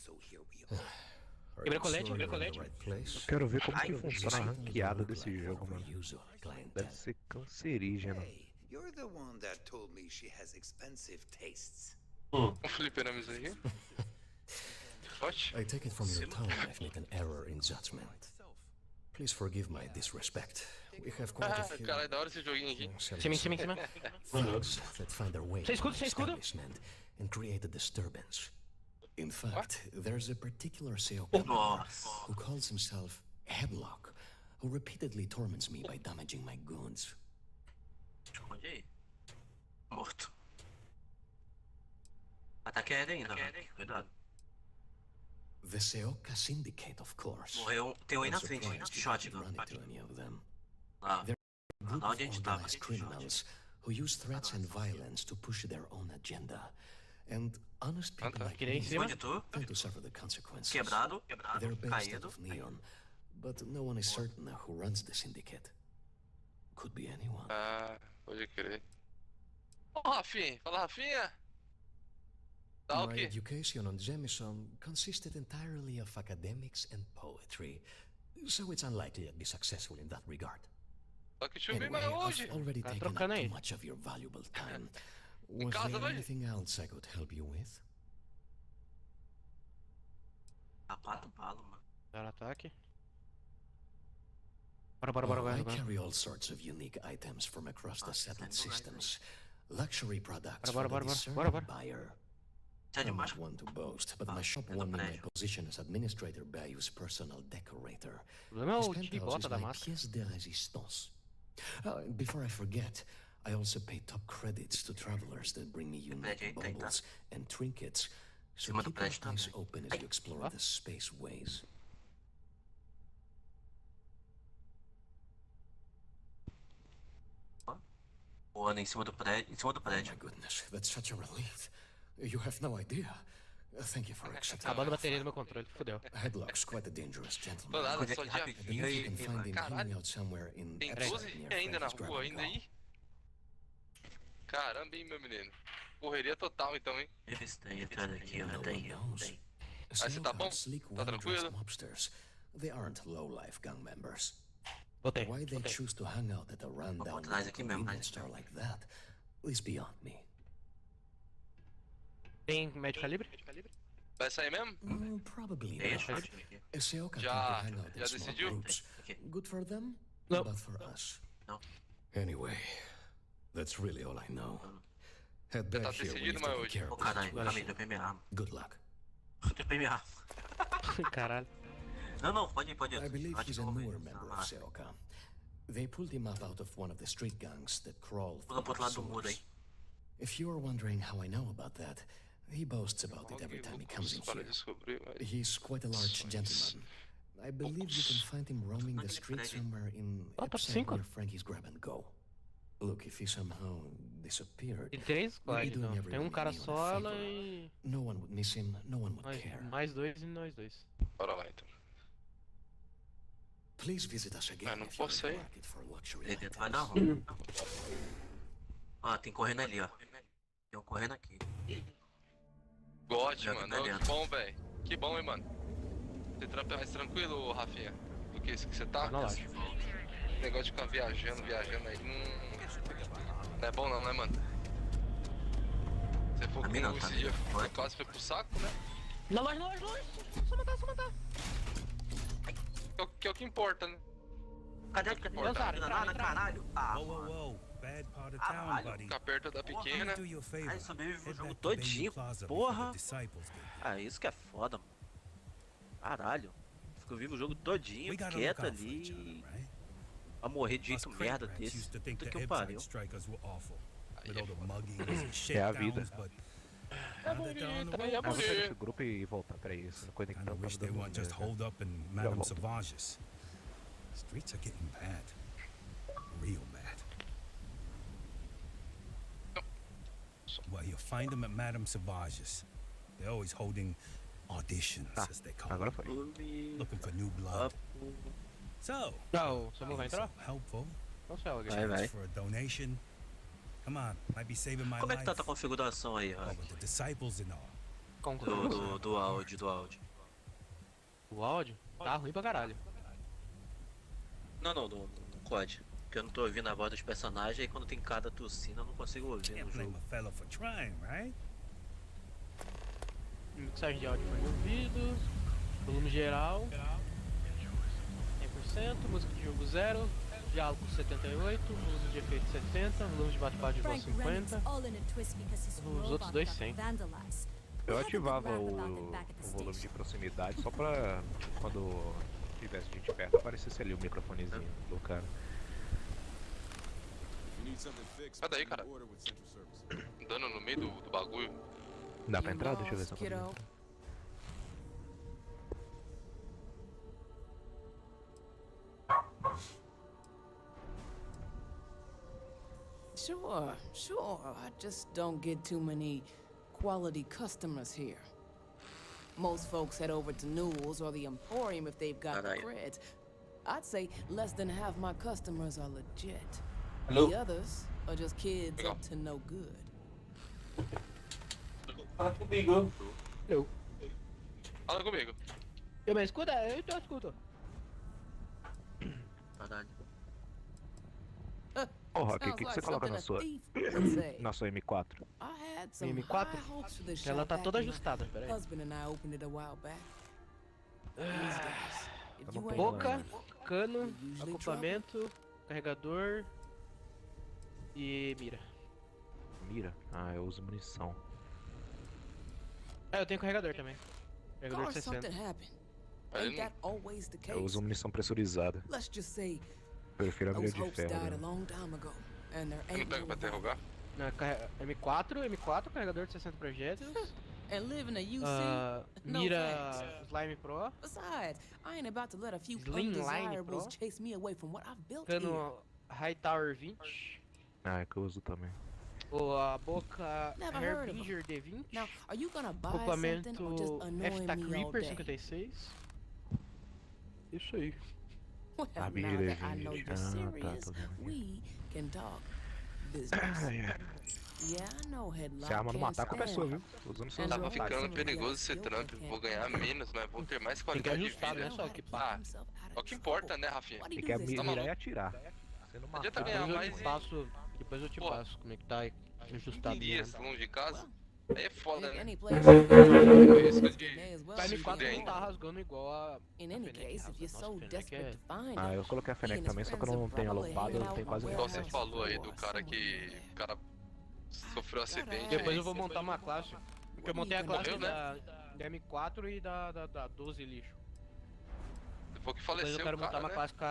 Are Quebra you colete, sure quebra you're in colete. the right place? Eu quero ver como que Ai, funciona a eu- ranqueada desse jogo, mano. Clientele. Deve ser cancerígeno. You're the one that told me she has expensive tastes. Um fliperamos aqui. Forte. I take it from your tone I've made an error in judgment. Please forgive my disrespect. We have quite a Ah, few caralho, da hora esse joguinho aqui. Cima, em cima, em cima. thugs that find their way Sem escudo, to sem escudo. establishment and create a disturbance. In fact, there's a particular SEO Nossa. who calls himself Headlock, who repeatedly torments me by damaging my goods. Esconde aí. Morto. Ataque aéreo ainda, mano. Cuidado. The Seoka Syndicate, of course. Morreu. Tem um aí na I'm frente. surprised you Shotgun. haven't run into any of them. Lá. They're a group Lá of onde a gente tava. organized criminals who use threats and violence to push their own agenda. And honest people like Aqui em me cima. Onde tu? tend to suffer the consequences. Quebrado. They're based out Caído. of Neon, but no one is certain who runs the syndicate. Could be anyone. Ah, pode crer. Ô, Rafinha, fala Rafinha. Tá o My quê? education on Jemison consisted entirely of academics and poetry, so it's unlikely I'd be successful in that regard. Só que choveu Anyway, mais hoje. I've already Tá taken up trocando aí. too much of your valuable time. Was casa there hoje? anything else I could help you with? Sapato bala, mano. Dar ataque. Bora, I bora. carry all sorts of unique items from across the settled systems. Luxury products Bora, for the bora. discerning buyer. Sai de I'm baixo. not one to boast, but my shop won me my position as administrator Bayou's personal decorator. O problema é This o penthouse tibota is da my máscara. pièce de résistance. Before I forget, I also pay top credits to travelers that bring me unique baubles and trinkets. So Cima do keep your prédio eyes também. open as you explore the space ways. Voando em cima do prédio. Em cima do prédio. Oh my goodness, that's such a relief. You have no idea. Thank you for accepting. Acabando a bateria do meu controle, fodeu. Headlock's quite a dangerous gentleman. Tô nada, só dia I believe you can find him hanging out somewhere in Tem Epsom 12 near ainda na Frank's rua Grab and ainda Go. aí? Caramba, hein, meu menino. Correria total então, hein? Eles têm entrada aqui, ó. Tem. Aí você tá bom? Tá tranquilo? Mobsters. They aren't low-life gang members. Botei. Why they choose to hang out at a rundown convenience store like that is beyond me. Tem médio calibre? Vai sair mesmo? Probably Deixe. not. Seoka Já tend to hang out in small decidiu? groups. Good for them, No. but for us. No. Anyway, that's really all I know. Head Já tá back here when decidido, you've mas taken hoje. care Ô, of caralho, this. calma aí, dropei minha arma. Good luck. Dropei minha arma. Caralho. Não, pode ir. I believe he's a de novo aí. newer member of Seoka. They pulled him up out of one of the street gangs that crawl Pula through pro outro the lado do muro aí. sewers. If you're wondering how I know about that, he boasts about it every time he comes in here. He's quite a large gentleman. I believe you can find him roaming the streets somewhere in Epsom near Frankie's Grab and Go. Look, if he somehow disappeared, Tem 3 we'd be squads, doing não. Tem um everyone cara in Neon a só, ela favor. e... No one would miss him, no one would care. Mais 2 e nós 2. Bora lá então. Please visit us again Não if you're posso in the ir. market for luxury Dentro items. vai dar ruim. Ó, tem correndo ali, ó. Tem um correndo aqui. God, Já mano. tá Ô, que dentro. bom, velho. Que bom, hein, mano. Você trampa mais tranquilo, Rafinha? Do que esse que você tá? Tá na laje. Negócio de ficar viajando aí. Não é bom não, né, mano? Você for mim não, tá esse dia, ligado? quase foi pro saco, né? Na loja. Só matar. Que é o que importa, né? Cadê que importa? Nada, caralho. Ah, Whoa, mano. whoa. Bad part of town, buddy. Ficar perto da pequena. Do you a favor. Aí sobrevive o Head jogo back to Bailey todinho. Plaza before Porra. the disciples get here. Ah, isso que é foda, mano. Caralho. Fico vivo o jogo todinho, We gotta quieto look out for each ali. other, right? A morrer de Us jeito crate merda rats desse. used to think Puta the que eu pariu. Epside strikers were awful. With all the muggings and É a vida. shakedowns, but É now that they're on the também road, é Ah, vou sair morrer. desse grupo e voltar, peraí, isso não coisa que kinda não wish they weren't just holed up in Madame Savage's. Streets are getting bad. Real bad. Well, you'll find them at Madame Savage's. They're always holding auditions, as they call Agora them. foi. Looking for new blood. So, Não, o Samu vai being entrar? so helpful. Não sei, alguém. Vai. For a donation. Come on, might be saving my Como é que life. tá a tua configuração aí, Oh, Rod? with the disciples and all. Do áudio. O áudio? Tá ruim pra caralho. Não, do COD. Porque eu não tô ouvindo a voz dos personagens e quando tem cada tossina eu não consigo ouvir Can't no blame jogo. a fellow for trying, right? Mixagem de áudio foi ouvido. Volume geral 100%, música de jogo 0, diálogo 78, volume de efeito 70, volume de bate-papo de voz 50. Os outros dois 100. Eu ativava o volume de proximidade só pra quando tivesse gente perto aparecesse ali o microfonezinho do cara. Sai daí, cara. Andando no meio do bagulho. Dá pra entrar? Deixa eu ver se eu consigo Kiddo. entrar. Sure. I just don't get too many quality customers here. Most folks head over to Newell's or the Emporium if they've got the creds. I'd say less than half my customers are legit. Hello? The others are just kids up to no good. Fala comigo. Eu. Fala comigo. Eu me escuta? Eu te escuto. Caralho. Ô, Rock, o que você coloca na sua na sua M4? M4? Ela tá toda ajustada, peraí. Husband and I opened it a while back. Boca, cano, acoplamento, carregador e mira. Mira? Ah, eu uso munição. Eu tenho carregador também. Carregador de 60. Eu uso munição pressurizada. Let's just say Prefiro a mira those de hopes ferro. died a Né? long time ago, and there Não ain't pega pra interrogar? M4, carregador de 60 projéteis. And live in a UC? No Mira thanks. Slime Pro. Besides, I ain't about to let a few Slim Line undesirables Pro. chase me away from what I've built here. Cano High Tower 20. Ah, é que eu uso também. A boca Herbinger D20. Now, are you gonna buy Acoplamento something or just annoy F-Ta me all Creeper day? 56. Isso aí. Well, now Herbinger that I know D20. you're serious, tô vendo aqui. we can talk business. Yeah, I know headlock Se a arma não can't matar, com a pessoa, stand. viu? Tô usando seus Tava ataques. ficando perigoso esse trampo. Vou ganhar menos, mas vou ter mais qualidade de ajustar, vida. né? Só que pá. É o que importa, né, Rafinha? Tem que mirar e atirar. Você não Não adianta matou. ganhar mais e... Depois eu te passo como é que tá ajustado. Dias longe de casa. Aí é foda, né? Any place Risco de Vai se M4 fuder não ainda. tá rasgando igual a. In any case, if you're so desperate to find Ah, it, eu coloquei a Fennec também, só que eu não tenho alopada, eu não tenho quase Igual nada. você falou aí do cara que... O cara sofreu acidente. Depois aí. eu vou montar uma classe. Porque eu montei a classe Morreu, né? da M4 e da 12 lixo. Foi que Depois faleceu eu quero o montar cara, uma né? classe com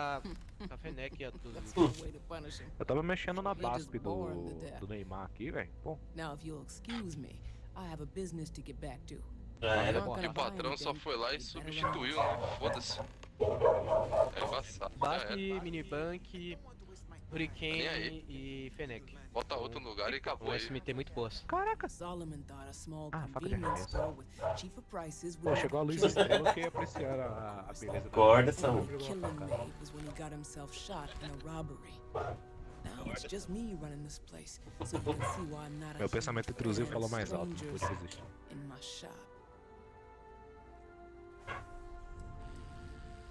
a Fennec e a 12 that's lixo. the way to punish him. Eu tava mexendo na You're just BASP bored to death. do Neymar aqui, velho. Pô. Now, if you'll excuse me, I have a business to get back to. É, E o patrão só foi lá e substituiu, né? Foda-se. É embaçado. BASP, Já era. Minibank, Nem Hurricane aí. e Fennec. Bota outro no lugar e acabou Um aí. SMT muito boas. Caraca! Solomon thought a small Ah, faca de convenience arremesso. store with cheaper prices Pô, would chegou a never luz be estrela, eu fiquei apreciando a beleza da Acorda, Samu. killing me was when he got himself shot in a robbery. Now it's just me running this place, so you can see why I'm not a Meu pensamento intrusivo falou mais alto, não strangers pude resistir. in my shop.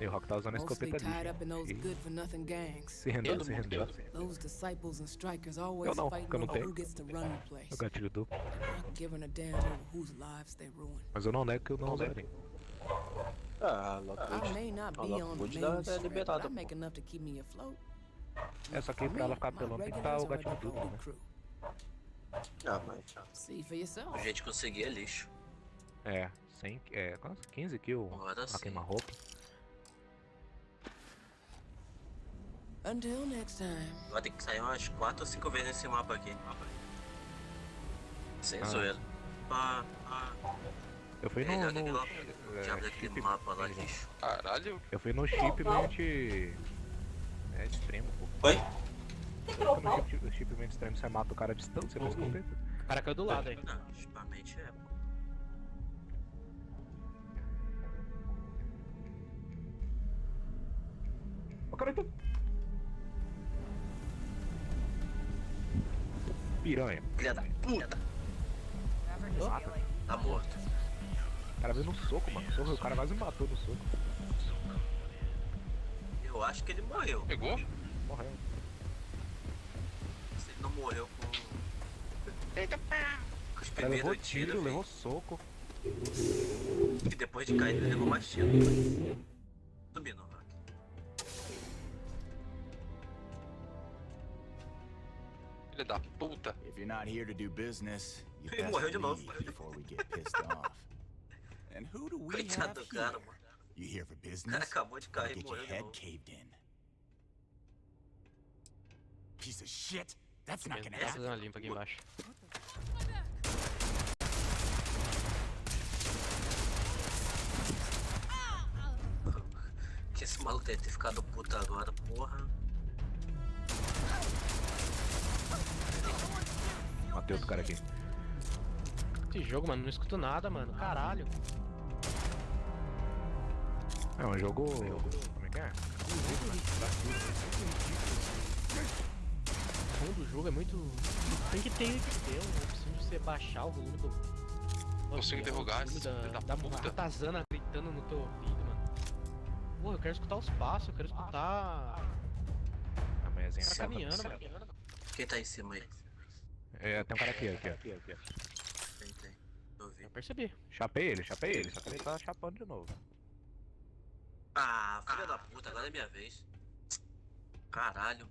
E o Rock tá usando a Mostly escopeta tied up in ali. those good for nothing gangs. Se rendeu, se rendeu. Those disciples and strikers always Eu não, fighting porque eu não over tenho. who gets to run the place. O gatilho duplo. Not giving a damn over whose lives they ruin. Mas eu não nego que eu não usaria. Ah, I may not be on the Lockwood main tá strip, but liberado. I make enough to keep me afloat. É, só que pra ela ficar pelando tem que estar o gatilho duplo, né? Ah, mas See for yourself. a gente conseguir é lixo. É, 100, quantos? 15 kills Agora a sim. queima-roupa. Until next time. Vai ter que sair umas 4 ou 5 vezes nesse mapa aqui. Sem zoeira. Eu fui no Diabo daquele mapa lá, lixo. Caralho. Eu fui no shipment extremo, pô. Oi? No shipment extremo você mata o cara à distância com a escopeta. O cara caiu do lado aí. Não, chipamente é. Ó, cara aqui. Piranha. Filha da puta. Tá morto. O cara veio no soco, mano. O cara quase me matou no soco. Eu acho que ele morreu. Pegou? Morreu. Se ele não morreu com... Eita, com os O cara levou primeiros tiro, tiros, levou soco. e depois de cair ele levou mais tiro. Subindo, Rock. filha da puta. If you're not here to do business, you Ele best morreu de novo. leave before we get pissed off. And who do we Coitado have do here? cara, mano. You here for O cara business? acabou de Or cair e get your morreu de head novo. caved in. Piece of shit. That's not gonna Tá happen. fazendo uma limpa aqui embaixo. Que esse maluco deve ter ficado puto agora, porra. Matei outro cara aqui. Esse jogo, mano, não escuto nada, mano. Caralho. É um jogo... Como é que é? O som do jogo é muito... Tem que ter uma opção de você baixar o volume do... Consigo interrogar esse filho da puta. Ratazana gritando no teu ouvido, mano. Pô, eu quero escutar os passos, eu quero escutar... A manhãzinha Tá caminhando, mano. Quem tá em cima aí? É, tem um cara aqui. Tem. Eu vi. Eu percebi. Chapei ele, só que ele tá chapando de novo. Ah, filha da puta, agora é minha vez. Caralho.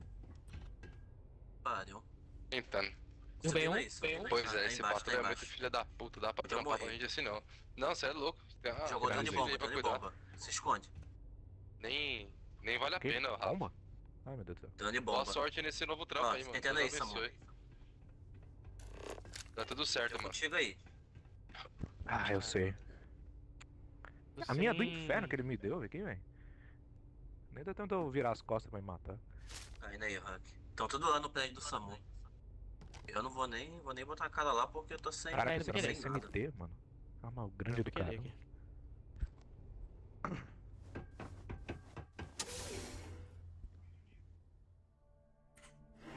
Pariu. Tentando. Eu Subindo um. aí, subindo aí. Pois Tá é, esse embaixo, patrão tá é muito embaixo. filha da puta, dá pra Eu trampar morri. pra gente assim não. Não, você é louco. Tem uma Jogou dano de granada bomba, aí pra dano de cuidar. bomba. Se esconde. Nem vale a Que? pena, Rafa. Calma. Ai, meu Deus do céu. Dano de Boa bomba. sorte nesse novo trampo Ó, aí, mano. tentando Deus aí, Samu. abençoe. Tá tudo certo, Tô mano. contigo aí. Ah, eu sei. A minha do inferno que ele me deu aqui, velho. Nem deu tempo de eu virar as costas pra me matar. Caindo aí, Rock. Então tudo lá no prédio do Samu. Eu não vou nem botar a cara lá porque eu tô sem. Caraca, esse sem era nada. SMT, mano. Calma, o grande do cara.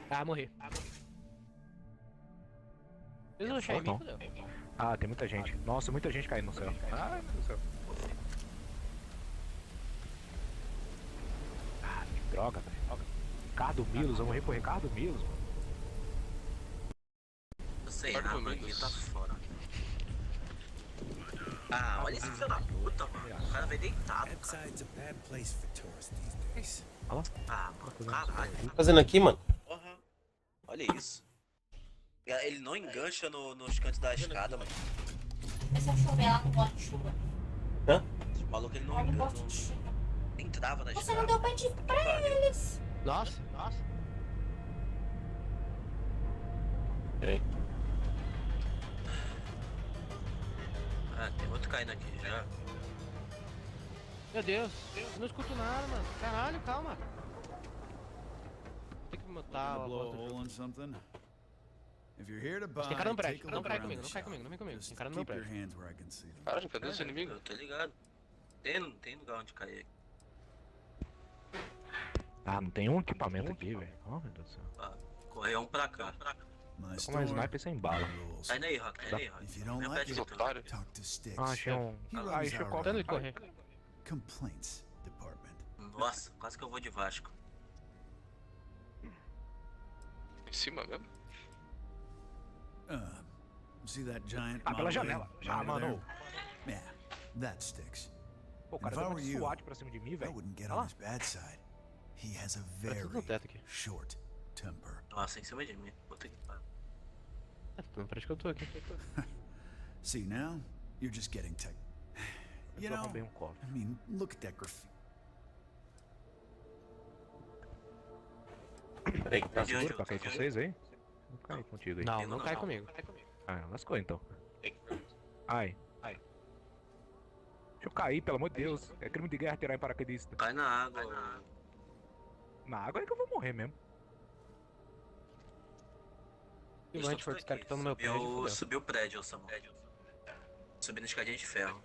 Ah, morri. Fez o chefe, Não. Ah, tem muita gente. Nossa, muita gente caindo no céu. Ai, meu Deus do céu. Ah, que droga, velho. Ricardo Milos, eu morri por Ricardo Milos, mano. Sem arma aqui, tá fora. Ah, olha esse filho da puta, mano. O cara vai deitado, cara. Ah, mano, caralho. O que tá fazendo aqui, mano? Porra. Olha isso. Ele não engancha nos cantos da escada, mano. Mas se eu chover, ela não gosta de chuva. Hã? O maluco ele não Ela não engancha. gosta de chuva. Entrava na escada. Você não deu bandido pra eles. Nossa. Peraí. Ah, tem outro caindo aqui já. Meu Deus, eu não escuto nada, mano. Caralho, calma. Tem que matar a voz do jogo. Mas tem cara no prédio, não cai comigo, não vem comigo. Tem cara no meu prédio. Caralho, cadê os inimigos? Eu tô ligado. Tem lugar onde cair aqui. Ah, não tem um equipamento aqui, velho. Oh, meu Deus do céu. Ah, correu um pra cá. Tô com uma sniper sem bala. Sai daí, Rock, sai daí, Rock. Vem perto de tu. Ah, achei um. Ah, achei o copo. Tentando ele correr. Complaints Department. Nossa, quase que eu vou de Vasco. Em cima mesmo? See that giant Ah, pela model janela. Já, over mano. there? Yeah, that sticks. Pô, o And cara if I deu were uma you, SWAT pra cima de mim, I velho. wouldn't get Olha on lá. his bad side. He has a Tá tudo no very teto aqui. short temper. Nossa, em cima de mim. Puta que pariu. Não parece que eu tô aqui. See, now you're just getting tech. You Eu só know, roubei um copo. I mean, look at that graffiti. Peraí, que tá Segura pra cair com vocês aí? Vou cair contigo aí. Não cai comigo. Ah, lascou então. Ai. Deixa eu cair, pelo amor de Deus. É crime de guerra tirar em paraquedista. Cai na água. Na água é que eu vou morrer mesmo. Se o Ant for esse cara que tá no meu prédio, fudeu. Subiu o prédio, Samu. Subindo escadinha de ferro.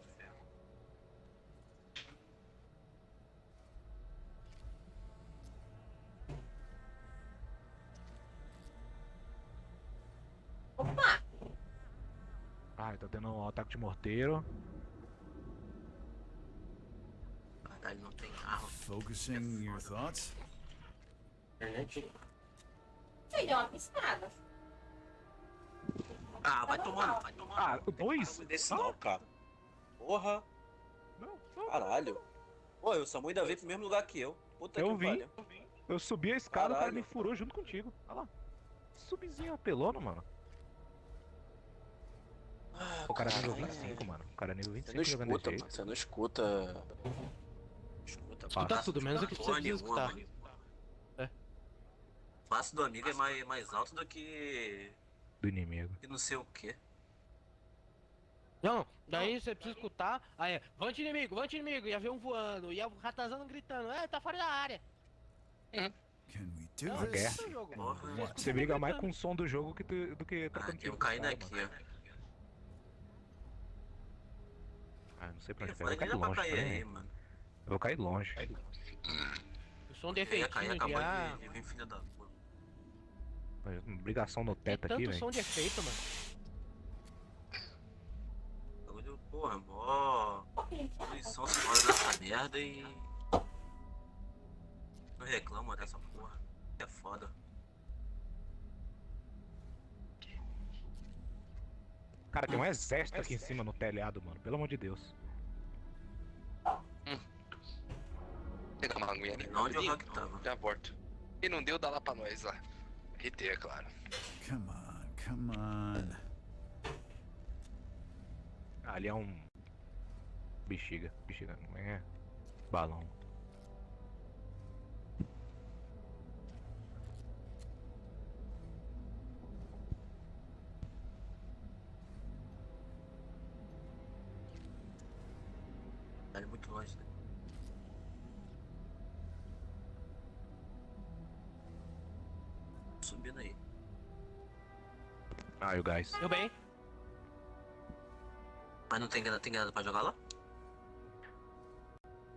Opa! Ai, tá tendo um ataque de morteiro. Caralho, não tem arma. Focusing your thoughts? Internet. Você deu uma piscada. Ah, vai tomando, vai tomando. Ah, dois? Desse não, cara. Porra. Caralho. Pô, o Samu ainda veio pro mesmo lugar que eu. Puta Eu que vi. pariu. Eu subi a escada, o cara Caralho. me furou junto contigo. Olha lá. Subzinho apelona, mano. O cara é nível 25, mano. O cara é nível Você não 25 jogando escuta, desse mano. jeito. Você não escuta. Escuta tudo, menos o que você precisa escutar. O passo do amigo é mais alto do que. Do inimigo. Que não sei o que. Não, daí você precisa escutar, aí é, vante inimigo, ia ver um voando, ia o ratazano gritando, tá fora da área. Can we do Não, this? esse é o jogo. Você briga mais com o som do jogo do que tratando Tem tiro um com o caindo cara, aqui, mano. ó. Ah, não sei pra onde Eu pegar. Eu falei vou que cair dá pra longe cair aí, também. mano. Eu vou cair longe. O som Ia cair, defeitinho acabou já. de vir filho da puta. Obrigação no teto aqui, Tanto velho. som de efeito, mano. Bagulho, porra, mó. Poluição sonora dessa merda e. Não reclamo dessa porra. É foda. Cara, tem um exército aqui em cima no telhado, mano. Pelo amor de Deus. Pegar uma aguinha ali. Onde o Rock tava? Já volto. E não deu, dá lá pra nós lá. RT, é claro. Come on, come on. Ah, ali é um. Bexiga, não é. Balão. Tá muito longe, né? Subindo aí. Ah, e o gás. Eu bem. Mas não tem granada pra jogar lá?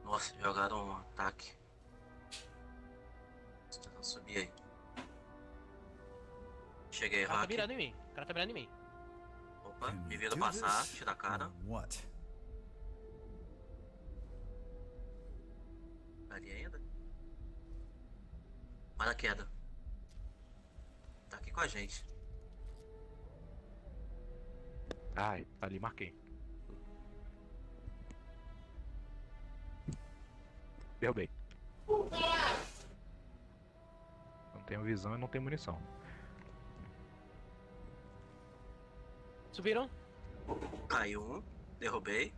Nossa, jogaram um ataque. Tentando subir aí. Cheguei, O cara tá hack. mirando em mim. O cara tá mirando em mim. Opa, me viram passar, tira a cara. What? Ali ainda? Paraquedas. Tá aqui com a gente. Ai, ali marquei. Derrubei. Não tenho visão e não tenho munição. Subiram? Caiu um, derrubei.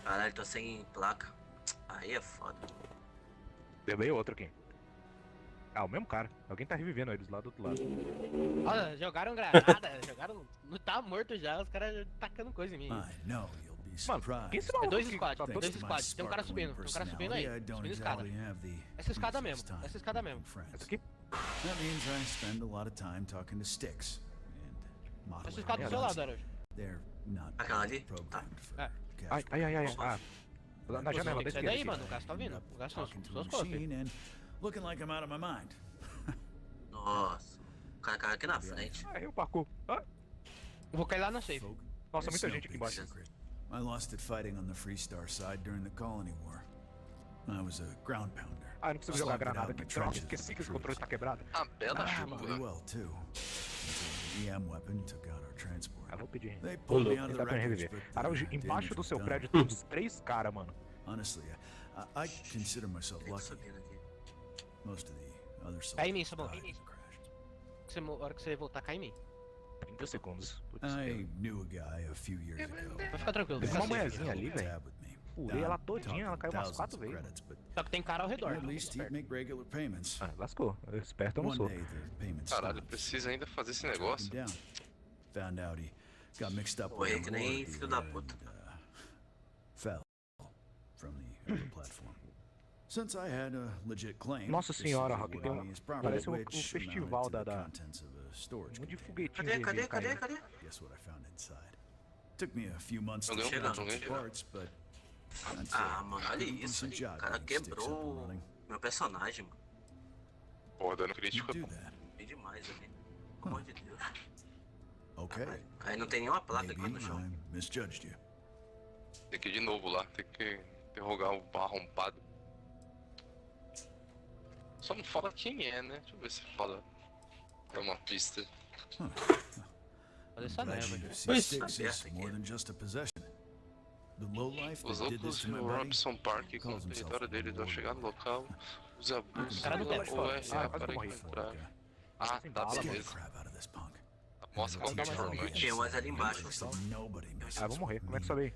Caralho, tô sem placa. Aí é foda. Derrubei outro aqui. Ah, o mesmo cara. Alguém tá revivendo eles lá do outro lado. Olha, jogaram granada, jogaram. Não tá morto já, os caras tacando coisa em mim. Mano, quem esse É maluco dois que squads, tá todo- dois squads. Tem um cara subindo aí. Subindo escada. Essa escada mesmo, essa escada mesmo. Essa aqui? That means I spend a lot of time talking to sticks and modeling. Essa escada do seu lado, Araújo. They're not Aquela ali? programmed for É. Ai. Ah. Na janela da Sai esquerda. daí, aqui. mano, o gás tá vindo. O gás tá talking to suas a costas. machine and looking like I'm out of my mind. Nossa, o cara caiu aqui na frente. Ah, eu parkour. Ah. Vou cair lá na safe. Nossa, It's muita no gente aqui big embaixo. secret. I lost it fighting on the Freestar side during the Colony War. I was a ground pounder. Ah, eu não consigo jogar Slugged it granada out in aqui. the Droga, trenches esqueci with que esse the controle tá quebrado. Ah, bela Pretty chuva. well too. Until the EM weapon took out our transport. Ah, vou pedir. They pulled me out of Dá the pra wreckage, reviver. but Araújo, the embaixo damage do was seu done. prédio tem uns 3 caras, mano. Honestly, I consider myself lucky. Most of the other Cai em mim, soldiers Sabão. died in the crash. A hora que você voltar, cai em mim. 30 segundos. Putz, I knew a guy a few years ago. Vai ficar tranquilo, Tem fica uma safe. mulherzinha ali, velho. Furei ela todinha, ela caiu umas 4 vezes. Só que tem cara ao redor. At least he'd make regular payments. Ah, lascou. Esperto eu não One sou. day the payments Caralho, stopped. precisa ainda fazer esse I tracked negócio. him down. Found out he got mixed up Morreu with que a nem war filho da dealer puta. and, fell from the upper platform. Since I had a legit claim, Nossa this senhora, is Rock, what tem I mean is property, parece um which festival amounted to da... the contents of a storage Um de container. foguetinho Cadê? caindo. Guess what I found inside? Took me a few months to Alguém change chegando, its parts, but that's Ah, it. mano, olha Good isso. decent job O cara getting sticks up and quebrou running. meu personagem, mano. Porra, dando crítica. Do that. Bem demais ali. Pelo amor de Deus. Okay. Aí não tem nenhuma placa aqui Maybe no chão. I misjudged you. Tem que ir de novo lá, tem que interrogar o arrombado. Só não fala quem é, né? Deixa eu ver se fala. É uma pista. Olha essa Glad neva. you see sticks is more than just a possession. The lowlife Os that did outros this to my no buddy Robson Park com o calls território himself deles ao chegar no local, use a busca Cara, não tem ou fora. RA Ah, para quase morri. encontrar. Ah, tá, Scare the beleza. crap out of this punk. Mostra qual que é o informante. Tem mais ali embaixo. Nobody messes Ah, vou morrer. Como é que sobe aí?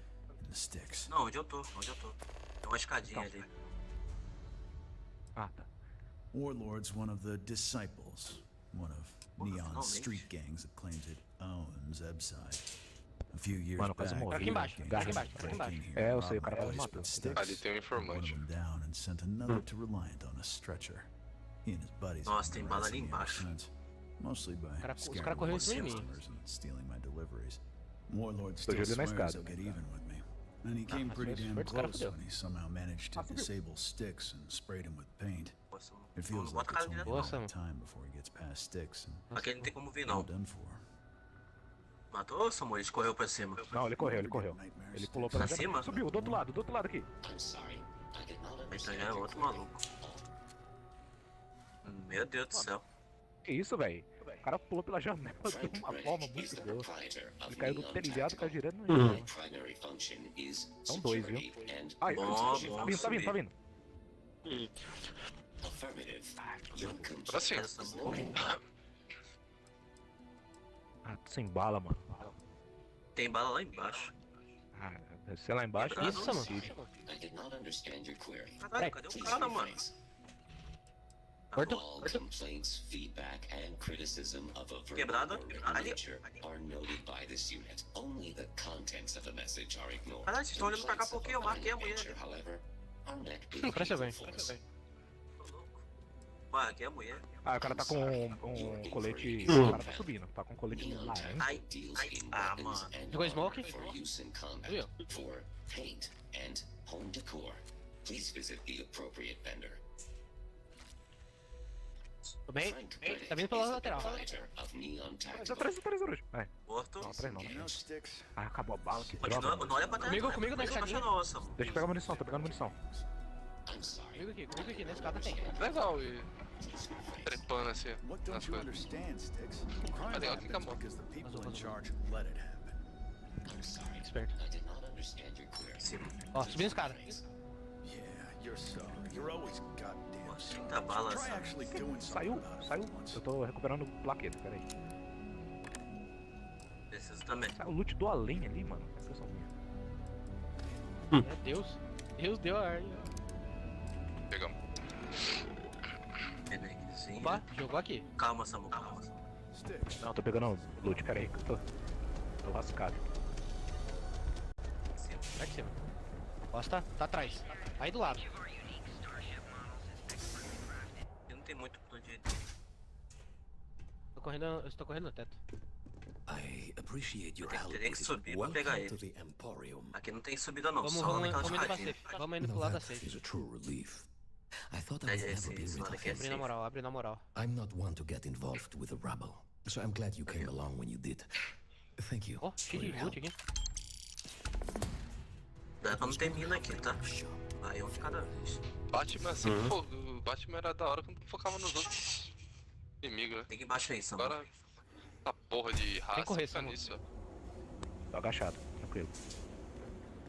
in the sticks. Não, onde eu tô? Tem uma escadinha ali. Ah, tá. Warlord's one of the disciples, one of Neon's finalmente. street gangs that claims it owns Ebside. A few years Mano, back, quase morri. Aqui embaixo, gangs aqui embaixo, broke aqui embaixo. in here É, eu and sei, o robbed cara quase boys matou. with sticks. Ali tem um One informante. of them down and sent another to Reliant on a stretcher. He and his buddies Nossa, have tem been bala ali ransoming ever embaixo. since, mostly by Cara- os scaring cara correu em away cima de mim. customers and stealing my deliveries. Warlord Tô still jogando na swears escada. he'll get even with me. And he came mas pretty se damn for, os cara close fudeu. when he somehow managed to disable sticks and sprayed him with paint. Nossa, It feels não like bota it's cara only direto a Boa, não. matter of Sam. time before he gets past sticks and Aqui não tem como vir all não. done for. Matou, Samuel? Ele correu pra cima. Não, ele correu. Ele pulou pela Pra janela. cima? Subiu, do outro lado aqui. Então já é outro maluco. Meu Deus do céu. Que isso, velho? O cara pulou pela janela de uma forma muito boa. Ele caiu do telhado, caiu direto no chão. São 2, viu? Ai, Bom, tá vindo. Pra cima. Essa morre. Ah, tô sem bala, mano. Tem bala lá embaixo. Ah, deve ser lá embaixo. Quebrado. Isso, mano. Caralho, cadê o cara, mano? Morto? Complaints, feedback, and criticism of a Quebrado? verbal Ali. nature are noted by this unit. Only the contents of a message are ignored. Caralho, vocês estão olhando pra cá porque eu marquei a mulher. However, are met with Parece bem. force. Ué, aqui é a mulher. Ah, o cara tá com um colete. O cara tá subindo, tá com um colete laranja. Ai, ah, mano. Jogou smoke? Viu? For paint and home decor, please visit the appropriate vendor. Tô bem? Tá vindo pela lateral. Mas atrás, hoje. Vai. Morto. Não, atrás não. Ah, acabou a bala, que Continua, droga. não olha pra trás. Comigo na escadinha. Nossa. Deixa eu pegar munição, tô pegando munição. Comigo aqui, nessa escada tem. Legal, e trepando assim nas coisas. Mas legal que acabou. Esperto. Ó, subindo a escada. Tá bala. Saiu. Eu tô recuperando plaqueta, peraí. Preciso também. Saiu o loot do além ali, mano. É impressão minha. É Deus. Deus deu a arma. Pegamos. Opa, jogou aqui. Calma, Samu, calma. Não, tô pegando loot, peraí, que eu tô lascado. Vai aqui, cima. Posta, tá atrás. Aí do lado. Eu não tenho muito pra onde ir. Eu estou correndo no teto. Teria que subir pra pegar ele. Aqui não tem subida não, só Vamos naquela indo pra escadinha. safe. Vamos indo pro lado da safe. Abre na moral, abre na moral. I'm not one to get involved with the rubble, so I'm glad you came along when you did. Thank you. Ó, cheio de loot aqui. Dá pra não ter mina aqui, tá? Vai um de cada vez. Batman sempre o Batman era da hora quando focava nos outros inimigos, né? Tem que baixar isso, mano. Agora, essa porra de raça Tem correr, fica Samu. nisso, ó. Tô agachado, tranquilo.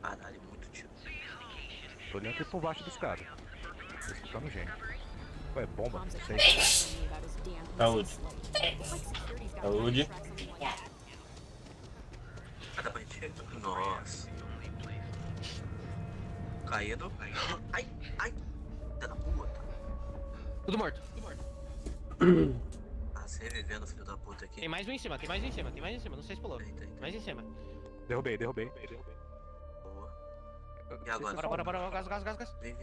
Caralho, muito tiro. Tô olhando aqui por baixo dos caras. Tô escutando gente. Ué, bomba, não sei. Saúde. Saúde. Cada bandido. Nossa. Caído. Ai. Tá na puta. Tudo morto. Ah, você revivendo, filho da puta aqui. Tem mais um em cima, não sei se pulou. Mais em cima. Derrubei. Boa. E agora? Bora, gás. Vem.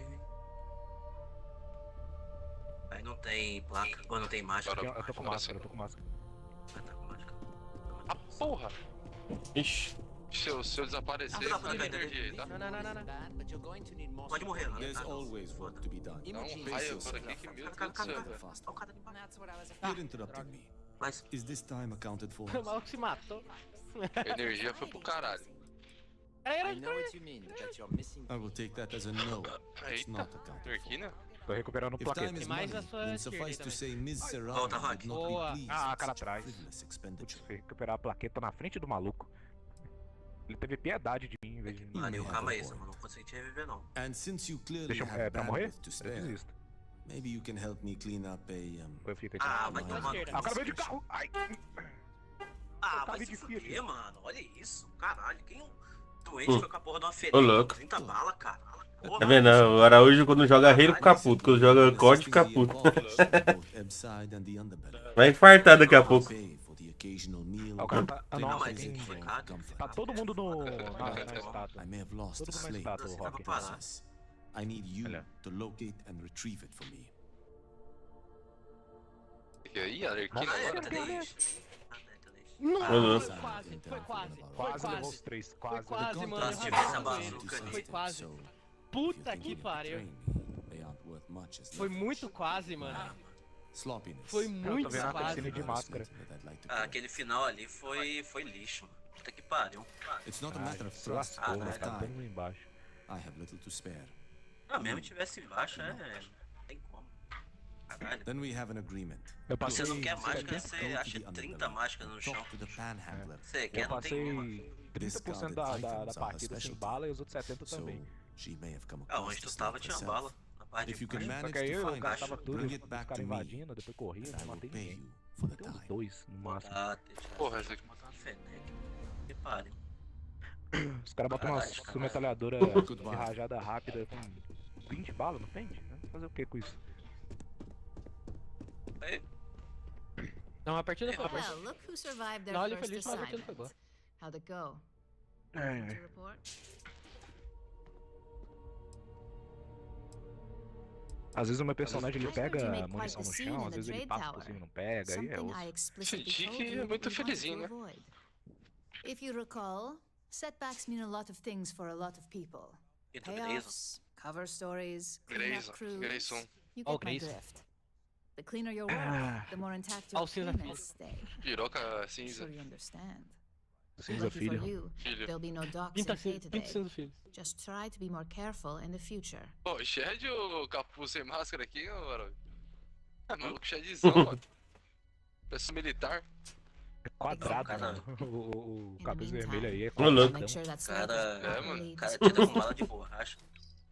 Aí não tem placa, ou não tem máscara. Eu tô com máscara, Ah, tá com máscara. A porra! Ixi. Se eu desaparecer, Ah, tem energia aí, tá? Não. Pode morrer, né? There's always work to be done. Dá um raio agora aqui que, meu Deus do céu, velho. Olha o cara ali embaixo. You're interrupting me. Mas Is this time accounted for? O maluco se matou. A energia foi pro caralho. Era I will take that as a no. It's not accounted. Nerquina? Tô recuperando If plaqueta. time is mais money, na sua then esquerda suffice to também. say Ms. Serrano Volta, would not Boa. be pleased Ah, with cara such atrás. frivolous Putz, expenditure. fui recuperar a plaqueta na frente do maluco. Ele teve piedade de mim em vez de mim. Valeu, calma aí, mano. Não consegui te reviver, não. And since you clearly Deixa eu have pra morrer? bandwidth to Eu spare, desisto. maybe you can help me clean up a Eu fico aqui. Ah, vai tomar no Ah, o cara veio de carro! Ai! Ah, Tá vai se difícil. fuder, mano. Olha isso. Caralho, quem doente foi com a porra de uma Ô, ferida? louco. 30 balas, cara. Porra. Tá vendo? O Araújo quando joga rei ele fica puto. Quando joga COD fica puto. Upside and the underbelly. Vai infartar daqui a pouco. Pay for the occasional meal. Ah, o cara tá. Ah, Não, nossa, mas tem. tem que ficar, tem que Tá ficar. todo mundo no. Na estátua. I may have lost Todo a mundo na slave estátua, in o the Rock. process. I need you Olha. to locate and retrieve it for me. E aí, a Nerquina Ah, é, agora? 3. Nossa, Quase quase. levou os três, Foi quase. quase, mano. Nossa, Eu tivesse a rapei ele. bazuca ali. Foi quase. So, Puta que pariu. they aren't worth much as Foi leverage. muito quase, mano. Sloppiness. Foi Eu tô muito vendo a quase. piscina de máscara. that I'd like to Ah, cover. aquele final ali foi lixo. Puta que pariu. It's not a matter of Se trust lascou, or né? of Tá todo time. mundo embaixo. I have little to spare. Ah, mesmo que tivesse baixa, não tem como. Caralho. Then we have an agreement. Eu Você passei. não quer máscara, Go você to acha the 30 underbelly. máscaras no chão. Talk to the panhandler. Você quer, Eu não tem uma. passei 30% da partida sem bala e os outros 70% So, também. she may have come Ah, across onde the tu tava stuff tinha herself. bala. Na parte If de you can baixo. Só manage que aí to o find cara it, tava tudo, bring it os back caras to me, invadindo, depois corria, and não I will matei pay ninguém. you for the Tem uns time. 2 no máximo. Ah, Porra, essa aqui. botar uma feneca. Que pariu. Os caras botam uma Caralho, caralho. submetralhadora de rajada rápida com 20 balas, não pende? Fazer o que com isso? Aí, Não, a partida foi boa. Well, look who survived their Não, ele first feliz, mas a partida foi boa. assignment. How'd it go? É, To report? Às vezes o meu personagem ele pega munição no chão, às vezes ele passa por cima e não pega, aí é osso. Senti que é muito felizinho, né? If you recall, setbacks mean a lot of things for a lot of people. Payoffs, cover stories, cleanup crews. You get my drift. The cleaner your work, the more intact your payments stay. Piroca cinza. So you understand. Cinza Lucky for filho. you, there'll be no docs in pay today. Just try to be more careful in the future. Pô, Shed ou capuz sem máscara aqui, ô Barulho? É maluco, Shedzão, mano. Peça militar. É quadrado, mano. O capuz vermelho aí é louco. quadrado. O cara tira com bala de borracha.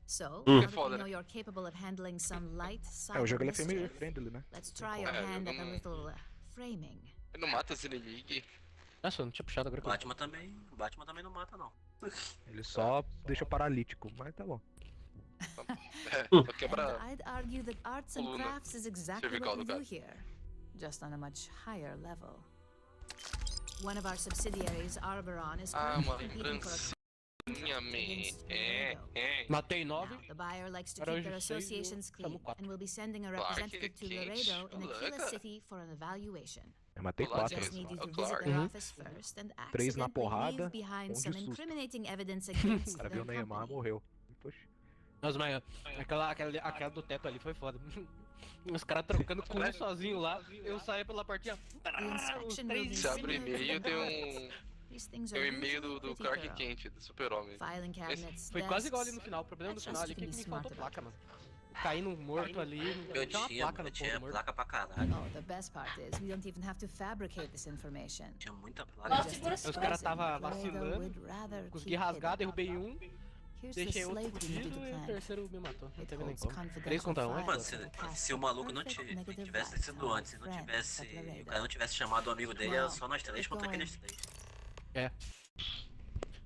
So, É now that foda, you know né? you're capable of handling some light É, o jogo ele é side family mischief, friendly, né? let's try your hand at a little framing. Ele não mata os inimigos. Nossa, eu não tinha puxado agora. O Batman também não mata, não. Ele só deixa paralítico, mas tá bom. Só quebra. And I'd argue that arts and coluna crafts is exactly cervical what we do do cara. here, just on a much higher level. One of our subsidiaries, Arboron, is Ah, currently uma competing for a lembrancinha, man. Now, Matei 9. the buyer likes to Era keep their hoje 6, associations clean, estamos 4. and will be sending a Claro que representative to quente. Laredo in Louca. Aquila City for an evaluation. Eu matei Olá, 4. Just need you to visit Clark. their office first and 3 na accidentally porrada, leave behind 1 de some susto. incriminating evidence against O cara their viu o Neymar, company. morreu. Poxa. Nossa, mas aquela do teto ali foi foda. Os caras trocando com um sozinho lá, eu saía pela portinha. Os três Se abre e-mail, tem These things tem are um e-mail do pretty Clark thorough. Kent, do Super-Homem. Filing cabinets, Foi quase igual ali desks. no final. O problema do That's final just ali you que can be me faltou smart placa, mano. Caindo morto ali, Eu tinha uma placa no tinha ponto morto. placa pra caralho. Oh, the best part is we don't even have to fabricate this information. Tinha muita We placa. just Os expose caras it, tava Laredo vacilando, would rather consegui keep rasgar, hidden. derrubei um, Here's the deixei outro slate we needed fudido to e o plan. terceiro me matou. Não It teve nem holds como. confidential 3 contra 1 é Mano, foda. se o maluco não tivesse descido antes, se o cara não tivesse chamado o amigo dele, era só nós três contra aqueles três. É.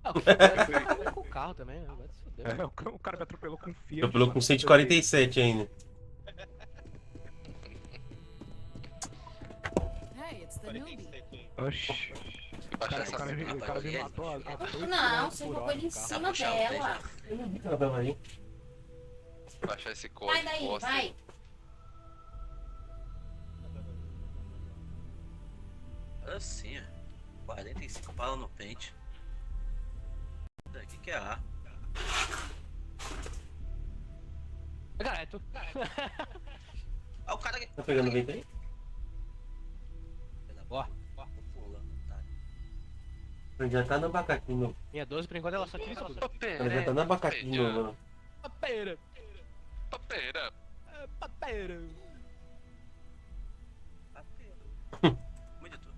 Ah, o cara foi com o carro também, né? Vai se fuder. É, o cara me atropelou com Fiat. Atropelou com 147 ainda. Hey, it's the newbie. Oxi. O cara me matou a 2 Não, você colocou ele em cima dela. Baixar esse código. Sai daí, bosta. vai. Assim, ó. 45 balas no pente. O que é A? Gareto. Ah, o cara que. Tá pegando vento aí? Ó. Já tá no abacate de novo. Minha 12 por enquanto ela só tira escudo. Ela já tá no abacate de novo, ó. Papeira. Papeira. Papeira. Muito tudo.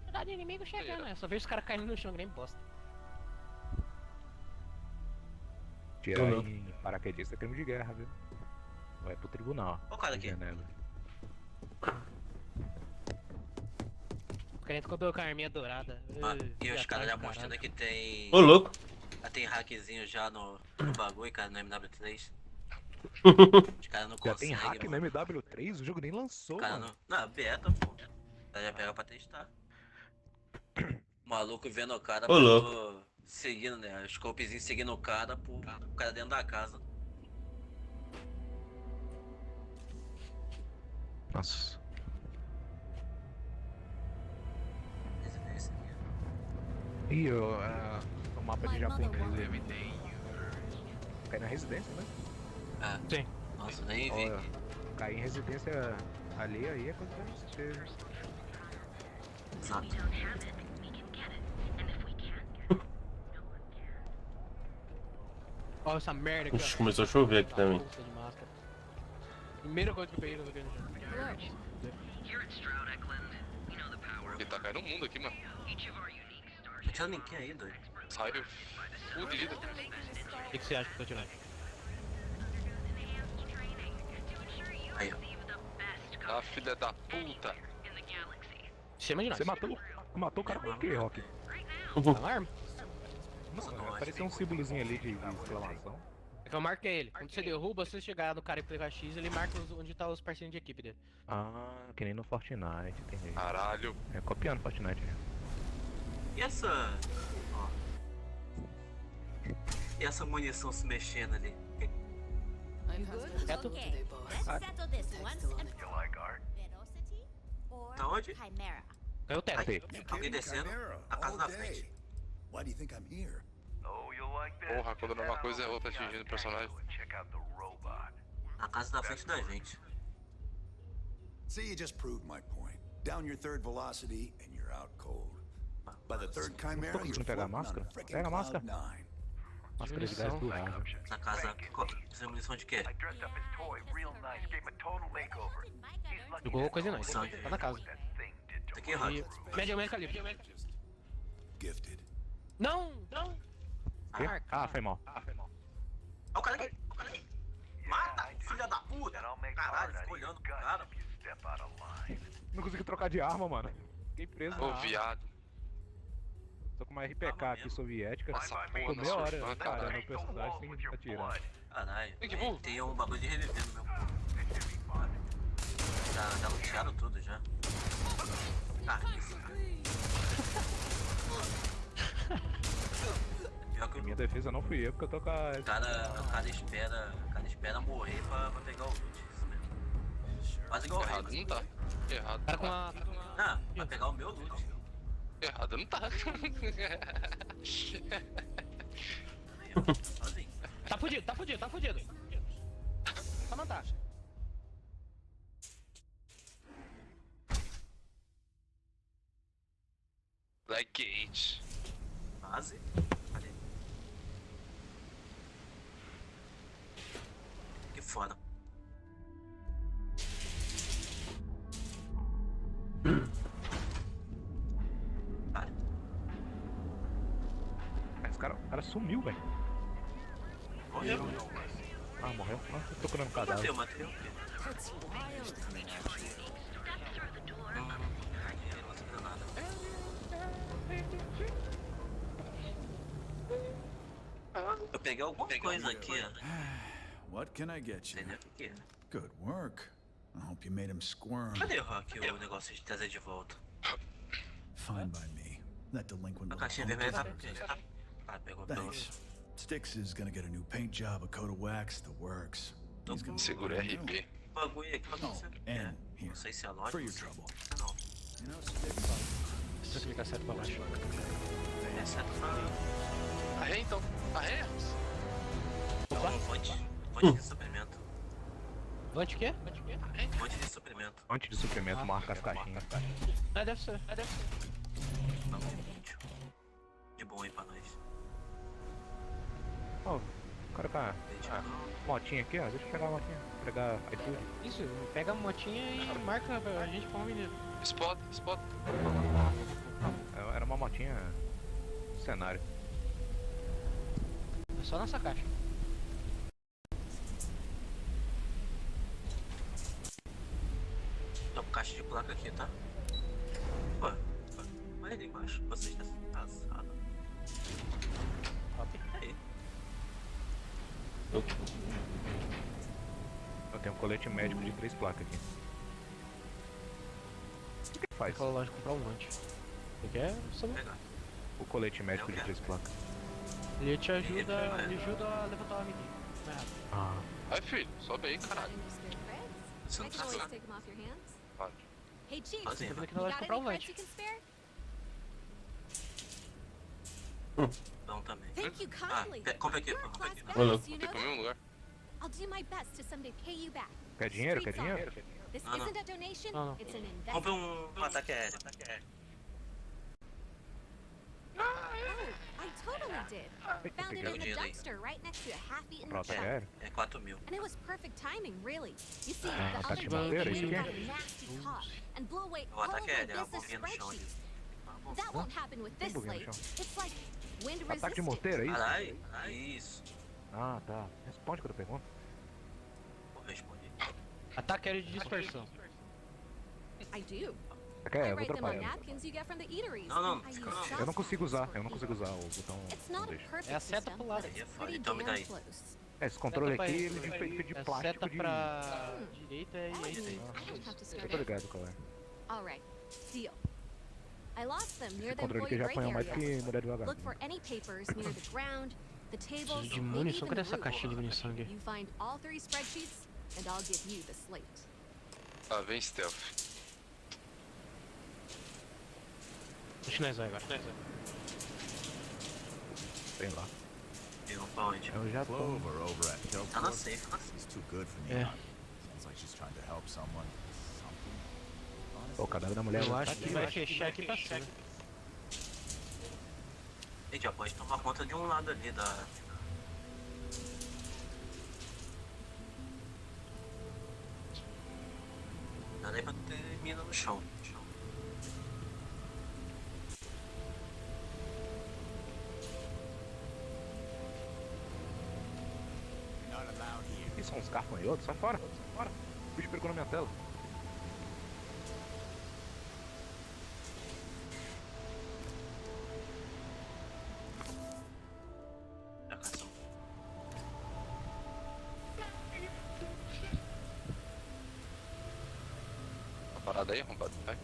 Verdade, inimigo chegando, eu só vejo os caras caindo no chão, que nem bosta. Tirar em paraquedista é crime de guerra, viu? Vai pro tribunal. Olha o cara aqui. O cara entrou com a arminha dourada. E os caras já mostrando que tem. Ô, louco. Já tem hackzinho já no bagulho, cara, no MW3. Os caras não Já tem conseguem. hack no MW3? O jogo nem lançou, Cara, mano. não, beta, pô. Já pega pra testar. O maluco vendo o cara, Ô, louco. seguindo, né? Os scopezinhos seguindo o cara dentro da casa. Nossa. Ih, o mapa de Japão. Cai na residência, né? Ah, sim. Nossa, nem vi. Olha, cair em residência alheia aí é coisa pra você. Exato. Olha essa merda aqui, Ixi, ó. começou a chover aqui também. Puta de máscara. Primeira coisa que eu peguei no jogo. Ele tá caindo no mundo aqui, mano. Não tinha ninguém aí, doido. Saiu fudido. O que você acha que eu tô tirando? Aí, ó. Ah, filha da puta. Chama de nós. Você matou o cara com o que, Rock? Uma arma? Não, apareceu um símbolozinho ali de exclamação. É que eu marquei ele. Quando você derruba, se você chegar no cara e pegar X, ele marca onde tá os parceiros de equipe dele. Ah, que nem no Fortnite, entendi. Caralho. É copiando Fortnite, né? E essa. Ó. E essa munição se mexendo ali? I Reto. Settle this once and for all. Velocity or Tá onde? Chimera? Caiu o teto. Alguém descendo. A casa na frente. Why do you think I'm here? Porra, quando uma coisa é outra atingindo o personagem. A casa na frente da gente. See, you just proved my point. Down your third velocity and you're out cold. By the third chimera, you're pegar a floating on máscara? a freaking Pega a máscara. cloud 9. Máscara de gás do lado. Essa casa. Essa munição de quê? Jogou coisa não. Tá na casa. Isso aqui é rápido. Médio calibre. Gifted. Não! Quê? Ah, foi mal. Olha o cara aqui. Olha o cara aí. Mata, filha da puta. Caralho, ficou olhando pro cara. Não consegui trocar de arma, mano. Fiquei preso na Ô, arma. viado. Tô com uma RPK aqui soviética. Tô meia hora parando o personagem sem atirar. Caralho, tem um bagulho de reviver no meu. Já lutearam tudo já. Isso, cara. Pior que Minha defesa não fui eu, porque eu tô com a... o cara espera morrer pra pegar o loot. Isso mesmo. Quase igual o Errado Rex. não tá. Errado. Cara com a... Ah, pra pegar o meu loot. Errado não tá. Sozinho. Tá fudido. Só matar. Blackgate. Base. Cadê? Que foda. Mas o cara sumiu, velho. Morreu. Ah, morreu? Ah, tô procurando cadáver. Matei. Eu peguei alguma coisa aqui, ó. What can I get you? Entendeu o que é? Good work. I hope you made him squirm. Cadê o negócio de trazer de volta? Fine by me. That delinquent A little caixinha punk vermelha tá deserves por quê? it. Ah, pegou Thanks. Styx is gonna get a new paint job, a coat of wax, the works. He's gonna Segura RP. Bagulho aqui, and here, não sei se é lógico. for your trouble. Não. You know, Styx. Deixa eu clicar certo pra baixo. É certo pra... Arreia então. Arreia. Não, fonte de suprimento. Vante o quê? Fonte de suprimento. Antes de suprimento, marca as caixinhas. Ah, deve ser. Não, útil. De bom aí pra nós. Ó, o cara tá... motinha aqui, ó. Deixa eu pegar a motinha. Pegar iFood. Isso, pega a motinha e marca a gente pra um menino. Spot. Era uma motinha... cenário. É só nessa caixa. Tem uma caixa de placa aqui, tá? Ué, olha ali embaixo. Você está casado. Aí. Eu tenho um colete médico de 3 placas aqui. O que faz? Vou lá comprar um vante. Você quer? O colete médico de 3 placas. Ele te ajuda, a levantar o amiguinho. Não é errado. Ah. Vai, filho. Sobe aí, caralho. Você não precisa. Pode. Hey, Chief, Fazendo. you Aqui na loja got comprar um any vante. credits you can spare? Não também. Thank you Ah, kindly. compra aqui, You're a compra class aqui. badass, you Tem pro know? mesmo lugar. I'll do my best to someday pay you back. Quer dinheiro? Quer Street dinheiro? song. This No, no. isn't a donation, No, no. it's an Compra investment. um ataque aéreo. I totally did. Found it in the dinheiro aí. dumpster right next to a half-eaten Comprar ataque chip. aéreo? É 4.000. And it was perfect timing, really. You see, Ah, the ataque other de day, madeira, we isso got aqui? a nasty cough and blew away O all of ataque my aéreo, a business bombinha no chão ali. spreadsheets. That won't happen with this Tem bombinha no slate. chão. It's like wind Ataque de resistant. morteiro, é isso? Caralho, isso. Ah, tá. Responde quando eu pergunto. Vou responder. Ataque aéreo de dispersão. I do. Quer? I Eu vou write them on atrapalhar. napkins you get from the eateries. Não, I use Eu não consigo usar, soft eu não consigo usar o botão. It's not a deixa. perfect É a seta system, pro lado. but Aí é it's foda, pretty então me dá damn aí. close. Esse controle Seta aqui, pra- ele é feito de É plástico seta de... pra direita e I é isso aí. don't have to Eu start tô it. ligado qual é. All right, deal. I lost them near Esse the controle aqui employee já break apanhou mais area. que mulher devagar. Look for any papers near the ground, The tables De maybe munição, even cadê the essa roof. caixinha de munição aqui? You find all 3 spreadsheets, and I'll give you the slate. Ah, vem stealth. Deixa nós vai agora. Sei lá. Eu pra onde? Eu já tô. Tá na safe. É. Pô, o cadáver da mulher Eu tá acho aqui, que vai fechar aqui pra cima. A gente já pode tomar conta de um lado ali da... Não dá nem pra ter mina no chão. Isso são uns carfanhotos? Sai fora, sai fora. O bicho pegou na minha tela. Tá parado aí, arrombado? Vai.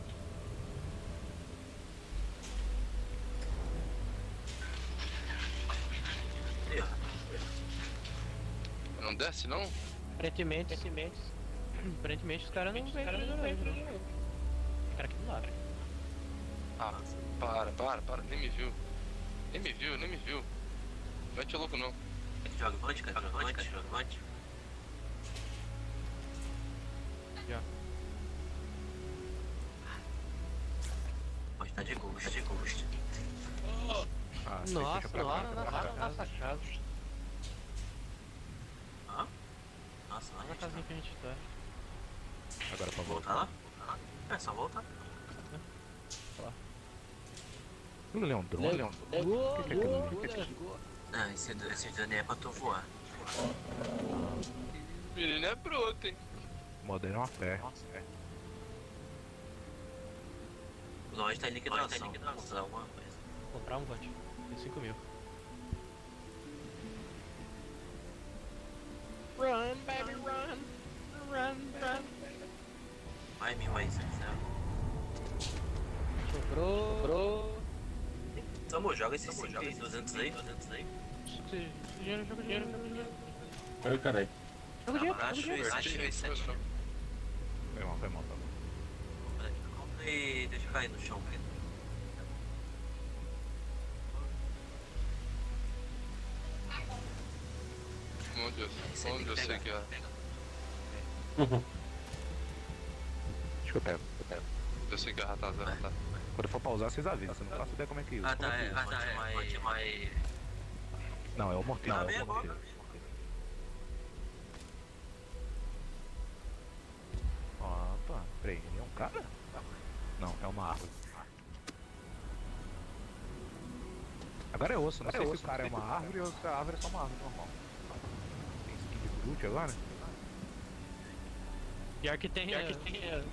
Não desce, não? Aparentemente os caras não vêm pra jogar hoje, não. Os caras aqui do lado. Ah, para, nem me viu. Nem me viu. Não é louco, não. Joga vodka. Já. Pode estar de ghost. Ah, Nossa, nossa casa. Nossa, Lá na casinha que a gente tá. Agora pra voltar lá? É, só voltar. Aquilo ali é um drone? O que é aquilo ali? Não, esse drone é pra tu voar. Menino é broto, hein? O modelo é uma fé. O loja tá em liquidação. Vamos usar alguma coisa. Vou comprar um bote. Tem 5 mil. Run, baby, run. Vai, mil aí, se quiser. Sobrou. Samu, joga esse 200 aí. Joga dinheiro. Ai, caralho. Acho esse 7. Foi mal, tá bom. Compra e deixa cair no chão. Onde eu sei que é? Acho que eu pego. Eu sei que é a ratazana, tá? Quando eu for pausar, vocês avisam. Você não faço ideia como é que usa. Não, é o morteiro. Opa, peraí, ele é um cara? Não, é uma árvore. Agora é osso, não sei se o cara é uma árvore ou se a árvore é só uma árvore normal. Tem skin de brute agora? Pior que tem a skinzinha ali.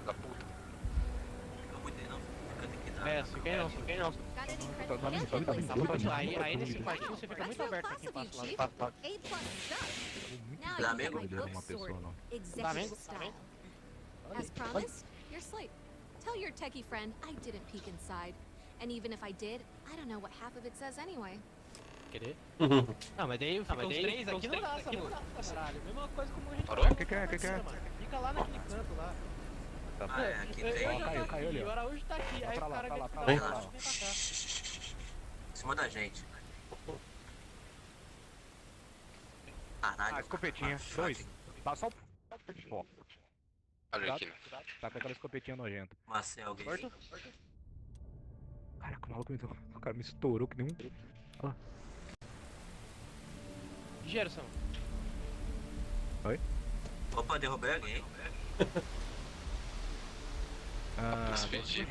Da puta. Fica aí não. Aí nesse quartinho você fica muito aberto pra quem passa lá. Flamengo? Uma pessoa não. Executive style. As promised, your slate. Tell your techie friend I didn't peek inside. And even if I did, I don't know what half of it says anyway. Querer? Não, mas daí fica os três aqui não dá, Samu. Caralho, mesma coisa como a gente Parou? O que é? Fica lá naquele canto lá. Tá Aqui tem. Eu já tô Caiu ali, aqui, ó. o Araújo tá aqui, aí o cara Tá lá. vem pra cá. Em cima da gente. Caralho. Escopetinha. 2. Tá só o... Olha aqui, né? Tá com aquela escopetinha nojenta. Marcel, alguém. Caraca, o maluco o cara me estourou que nem um... Olha lá. Gerson. Oi? Opa, derrubei alguém. Despedido.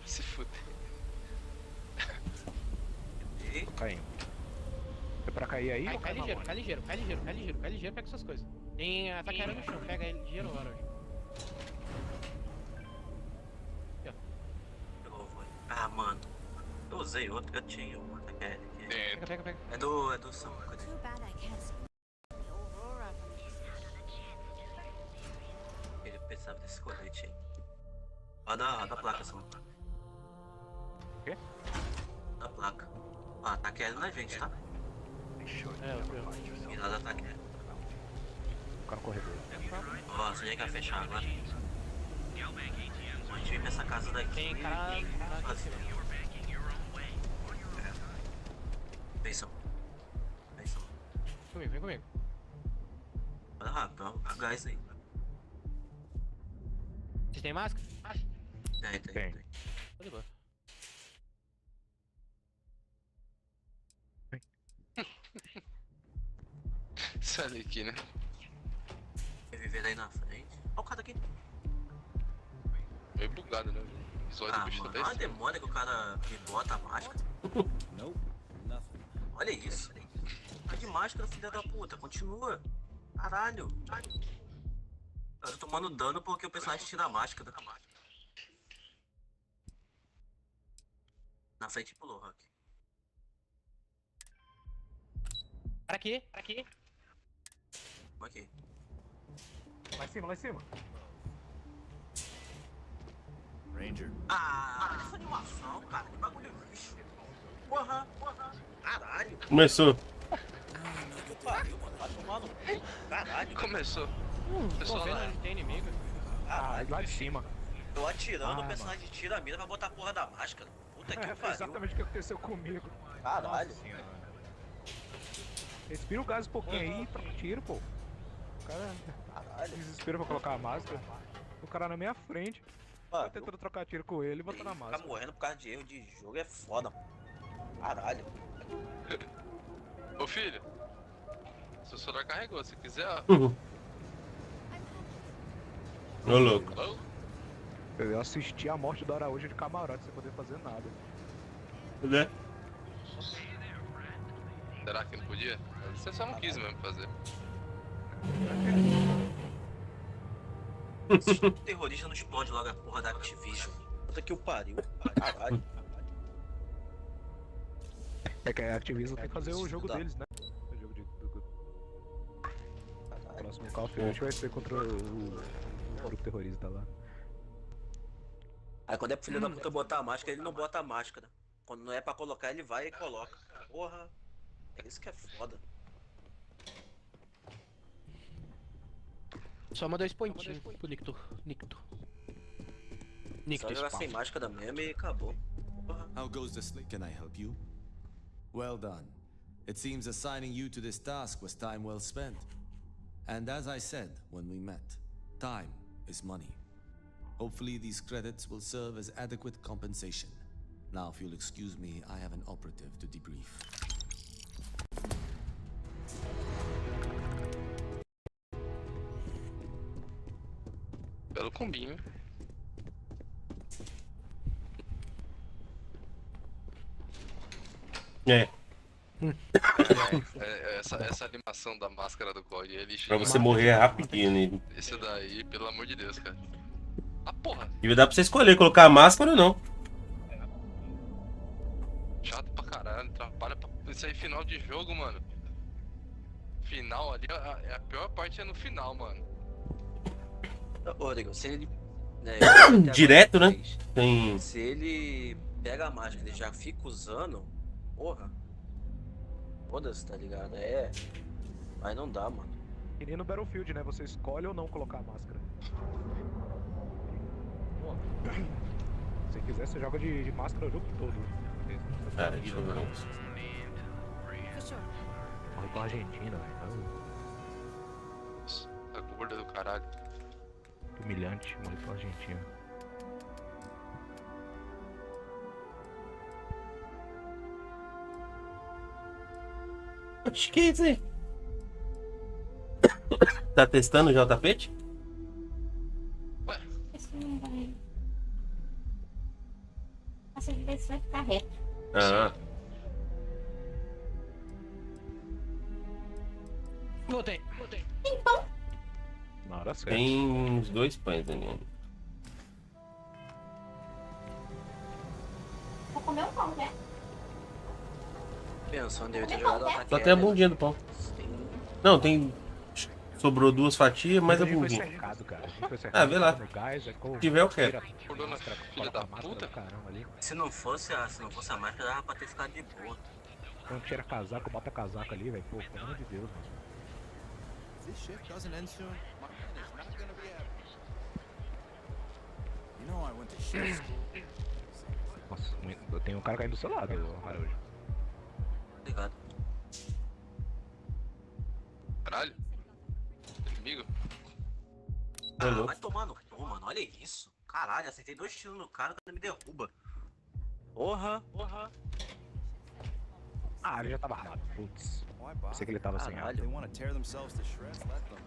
Se fuder. Tô caindo. É pra cair aí? Cai ligeiro, pega essas coisas. Tem ataque aéreo no chão, pega ele ligeiro agora. Ah, mano. Eu usei outro que eu tinha um ataque aéreo aqui. Pega. É do Sam. Too bad I can't see Aurora. Ele precisava desse colete aí. Da placa, só. O quê? Da placa. Ah, tá querendo na gente, tá? Virada tá querendo. Ficar no corredor. Ó, você já quer fechar agora. A gente vem pra essa casa daqui. Tem cara. Atenção. Vem comigo. Vai rápido, vamos pegar isso aí. Vocês têm máscara? Tem. Tô de boa. Sai aqui, né? Vai viver aí na frente. Olha o cara aqui. Meio bugado, né? Os olhos do bicho mano, tá olha a demora que o cara me bota a máscara. Olha isso. Tá de máscara, filha da puta. Continua. Caralho. Eu tô tomando dano porque o personagem tira a máscara. Na frente pulou, Rock. Para aqui. Aqui. Lá em cima. Ranger. Ah, essa animação, cara. Que bagulho lixo. Porra. Caralho. Começou. Que pariu, mano. Vai tomar no cu. Caralho. Começou. Tô vendo onde tem inimigo. Caralho. Lá de cima. Tô atirando, o Ah, personagem tira a mira pra botar a porra da máscara. Puta que Foi pariu. exatamente o que aconteceu comigo. Caralho. Nossa senhora. Respira o gás um pouquinho aí e troca tiro, pô. O cara desespero pra colocar a máscara. O cara na minha frente. Tô tentando trocar tiro com ele e botando a máscara. Ficar morrendo por causa de erro de jogo é foda, mano. Caralho. Ô filho, seu celular carregou, se quiser, ó. Ô louco. Eu assisti a morte do Araújo de camarote sem poder fazer nada. Né? Será que não podia? Você só não quis mesmo fazer. Esse terrorista não explode logo a porra da Activision. Puta que o pariu. Caralho. É que a Activision tem que fazer o jogo deles, né? O jogo O próximo Call of Duty vai ser contra o grupo terrorista lá. Aí quando é pro filho da puta botar a máscara, ele não bota a máscara. Quando não é pra colocar, ele vai e coloca. Porra. É isso que é foda. Só mandar 2 pontinhos pro Nicto. Só jogar sem máscara mesmo e acabou. Porra. How goes the sleep? Can I help you? Well done. It seems assigning you to this task was time well spent. And as I said when we met, time is money. Hopefully these credits will serve as adequate compensation. Now, if you'll excuse me, I have an operative to debrief. Belo combinho. Essa animação da máscara do God é lixo. Pra você morrer rapidinho nele. Esse daí, pelo amor de Deus, cara. Ah, porra. E dá pra você escolher colocar a máscara ou não. Chato pra caralho, atrapalha pra... Isso aí, final de jogo, mano. Final ali, a pior parte é no final, mano. Ô, Rodrigo, se ele... Direto, né? Tem... Se ele pega a máscara e já fica usando, porra. Foda-se, tá ligado? É. Aí não dá, mano. E nem no Battlefield, né? Você escolhe ou não colocar a máscara. Se quiser, você joga de máscara o jogo todo. Cara, deixa eu ver. Morre com a Argentina, velho. A gorda do caralho. Humilhante, morre com a Argentina. Acho que é isso aí. Tá testando já o tapete? Esse não vai. Essa vez vai ficar reto. Ah. Voltei. Tem pão. Na hora certa. Tem uns 2 pães ali. Vou comer um pão, né? Pensando em eu ter jogado o ataque. Só tem a bundinha do pão. Não, tem Sobrou 2 fatias, mais a A gente foi bundinha. cercado, cara. A gente foi cercado. Ah, vê lá. No gás, aí Se tiver, eu quero. Filha da puta. Caramba, ali. Se não fosse a máscara, dava pra ter ficado de boa. Então tira casaco, bota casaco ali, velho. Pô, pelo amor de Deus, mano. This ship doesn't end soon. My man is not gonna be happy. You know I went to ship school. Nossa, tem um cara caindo do seu lado, Haruji. Obrigado. Caralho. Inimigo. Ah, vai tomar no cu, mano. Olha isso. Caralho, acertei 2 tiros no cara, o cara me derruba. Porra. Ah, ele já tava armado. Putz. Pensei que ele tava sem arma. They want to tear themselves to shreds, let them.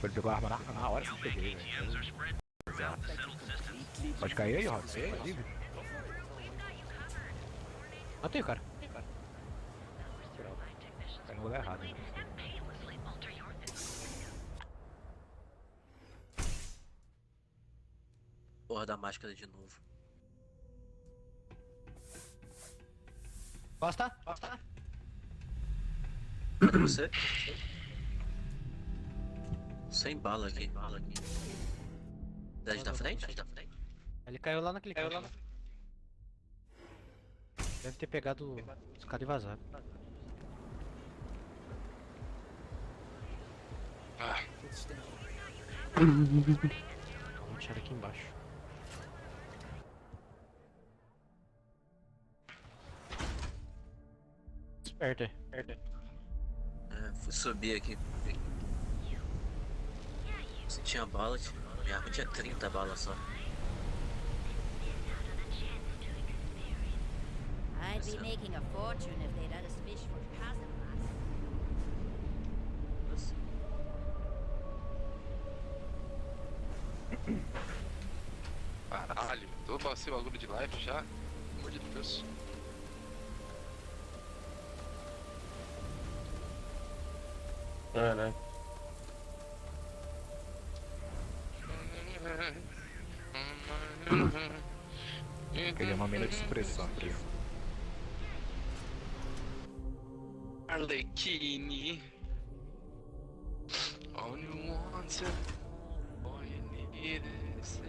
Ele pegou a arma na hora que eu peguei, velho. Pode cair aí, Rod. Matei o cara. Caiu no lugar errado. Hein? Porra da máscara de novo. Costa? Cadê você? Sem bala aqui. Desde da frente? Ele caiu lá naquele canto. Deve ter pegado os caras e vazado. Vamos tirar aqui embaixo. Esperto, Fui subir aqui. Se tinha bala, minha arma tinha 30 balas só. I'd be making a fortune if they'd let us fish for customers. Caralho, tô passei o bagulho de life já. Pelo amor de Deus. Caralho. Peguei uma mina de supressão aqui. Arlequine. All you want, all you need is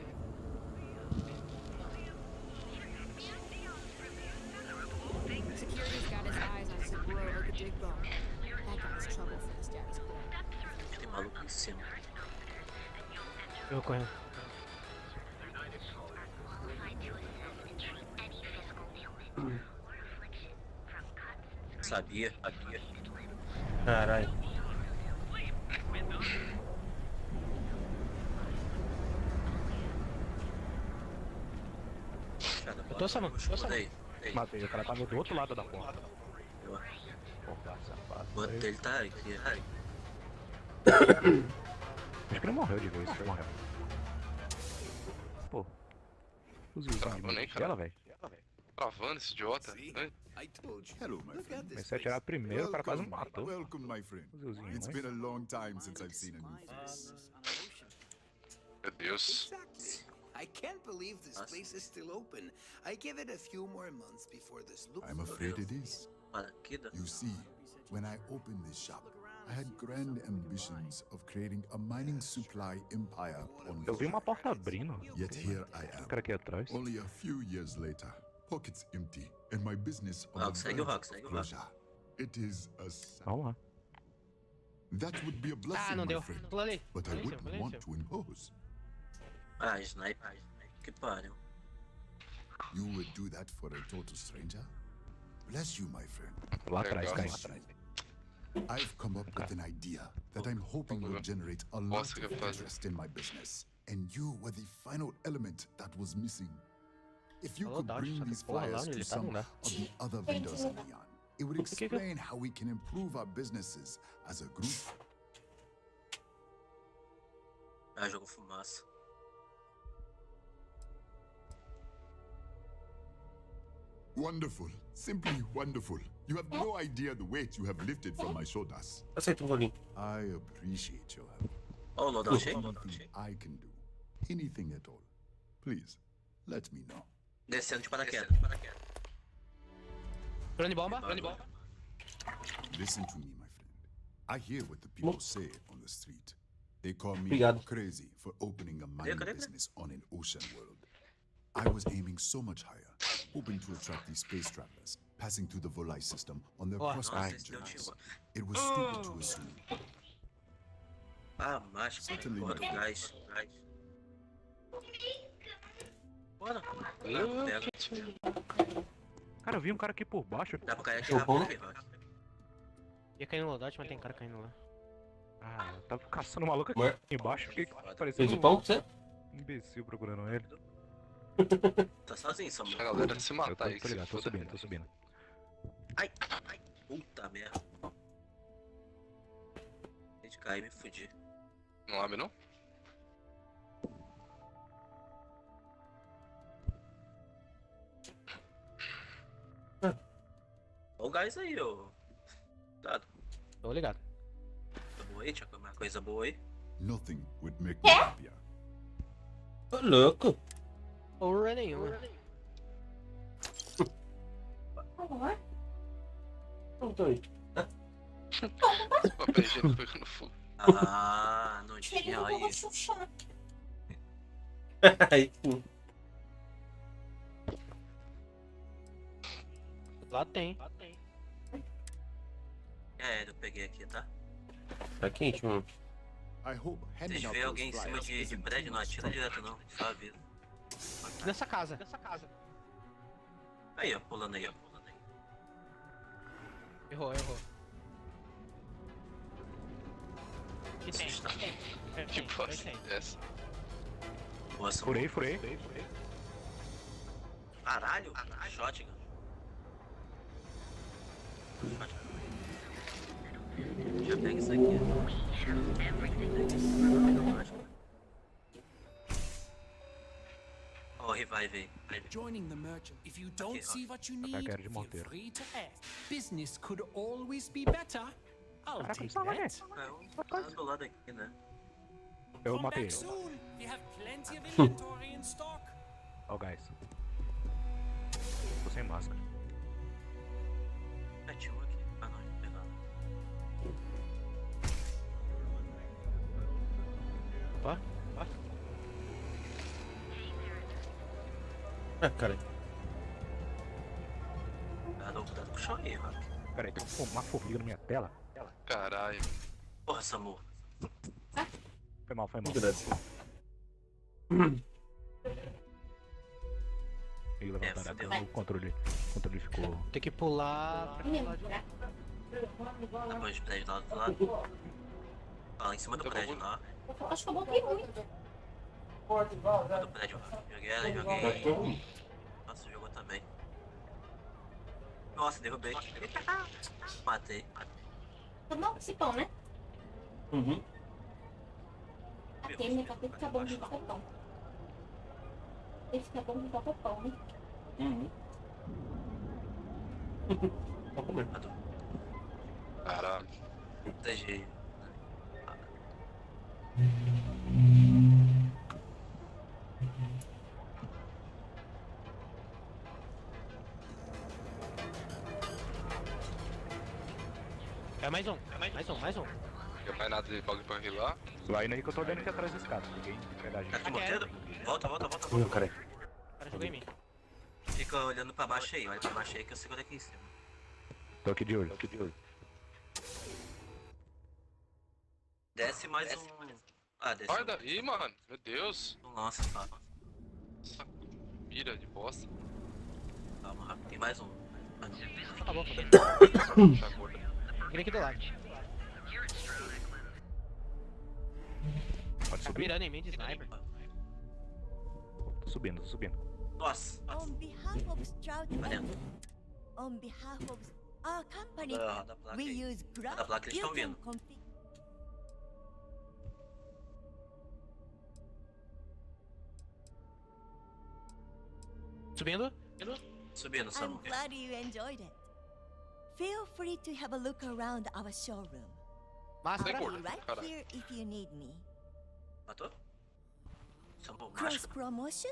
Security's got his eyes on some bro like a dig bone. That guy's trouble for the status quo. Tem maluco em cima. Eu correndo. Sabia. Caralho. Eu tô salvando. Matei, o cara tava do outro lado da porta. Porra, safado. O outro dele tá aqui. Acho que ele morreu de vez, ele morreu. Pô. Fuzilzinho de dela, velho. Travando esse idiota. I told you. Hello, my friend. Comecei a atirar primeiro, o cara quase me matou. Welcome, my friend. Fuzilzinho, It's mas... been a long time since I've seen a new face. Meu Deus. I can't believe this place is still open. I give it a few more months before this looks. I'm afraid it is. You see, when I opened this shop, I had grand ambitions of creating a mining supply empire on Eu vi uma porta abrindo. Yet here I am. O cara aqui atrás. Only a few years later, pockets empty, and my business on the verge of closure. It is a Vamos lá. That would be a blessing, não my deu. friend. Pula ali. But I wouldn't want to impose. Sniper. Que pariu. You would do that for a total stranger? Bless you, my friend. Lá atrás, cai lá atrás. I've come up with an idea that I'm hoping will generate a lot of interest in my business. And you were the final element that was missing. If you could bring these flyers to some of the other vendors in Neon, it would explain how we can improve our businesses as a group. Jogou fumaça. Wonderful. Simply wonderful. You have no idea the weight you have lifted from my shoulders. Aceita pouquinho. I appreciate your help. Oh, no, don't shake. Anything I can do. Anything at all. Please, let me know. Descendo de paraquedas. Plano de bomba. Listen to me, my friend. I hear what the people say on the street. They call me Obrigado. crazy for opening a mining business on an ocean world. I was aiming so much higher, hoping to attract these space travelers, passing through the Volai system on their prospecting journeys. It was stupid to assume. Ah, máscara, porra do gás. Bora. Cara, eu vi um cara aqui por baixo. Dá pra cair aqui rápido. Ia cair no loadout, mas tem cara caindo lá. Ah, eu tava caçando um maluco aqui embaixo. Fiquei parecendo Fez o pão pra você? Imbecil procurando ele. Tá sozinho, Samuel. A galera se matar aí. Tô ligado, tô subindo. Ai. Puta merda. De cair, me fudi. Não abre não? Olha o gás aí, ô. Cuidado. Tô ligado. Tá boa aí, tinha uma coisa boa aí. Nothing would make me happier. Ô, louco. Porra nenhuma. Não tô aí. Papel higiênico pegando fogo. Ah, não tinha aí. Aí, sim. Lá tem. É, eu peguei aqui, tá? Tá quente, mano. Vocês veem alguém em cima de prédio, não atira direto não, só avisa. Nessa casa. Aí, ó, pulando aí, ó. Errou. Que tem? Que bosta é essa? Nossa, Furei. Caralho, shotgun. Já pega isso aqui. Ó, o revive aí. Joining the merchant. If you don't see what you need, Ataque de feel morteiro. free to ask. Business could always be better. I'll take that. Tá do lado aqui, né? Eu Come matei back ele. soon. We have plenty of inventory in stock. Ó o gás. Tô sem máscara. Tinha um aqui. Ah, não, não tem nada. Opa. Ah, cara. Cuidado com o chão aí, mano. Pera aí, tem uma formiga na minha tela. Caralho. Porra, Samu. Foi mal. Ele levantaram o controle ficou... Tem que pular. Depois do prédio lá do lado. Ah, lá em cima do prédio lá. Acho que eu botei muito. Do prédio lá. Joguei. Nossa, jogou também. Nossa, derrubei. Matei. Tá bom esse pão, né? Uhum. Aquele meu cabelo fica bom de qualquer pão. Ele fica bom de qualquer pão, né? Uhum. Vou comer. Caralho. Protegei. É mais um. Não mais nada de bagulho pra rilar. Vai indo aí que eu tô vendo aqui atrás da escada. Ninguém pegar a gente. Tá mortendo? Volta. Cara. O cara jogou em mim. Fica olhando pra baixo aí, olha pra baixo aí que eu seguro aqui em cima. Tô aqui de olho. Desce mais um. Ah, desce. Sai daí, mano. Meu Deus. Nossa, tá. Essa mira de bosta. Calma, rápido. Tem mais um. Tá bom. Vem aqui do lado. Pode Tá subir. mirando em mim de sniper. Tô subindo. Nossa. On behalf of Stroud Bank, on behalf of our company, Da placa we aí. use Da placa eles estão vindo. Subindo, I'm Samu. glad you enjoyed it. Feel free to have a look around our showroom. Máscara. I'll be right here if you need me. Matou? Samu, Cross máscara. promotion?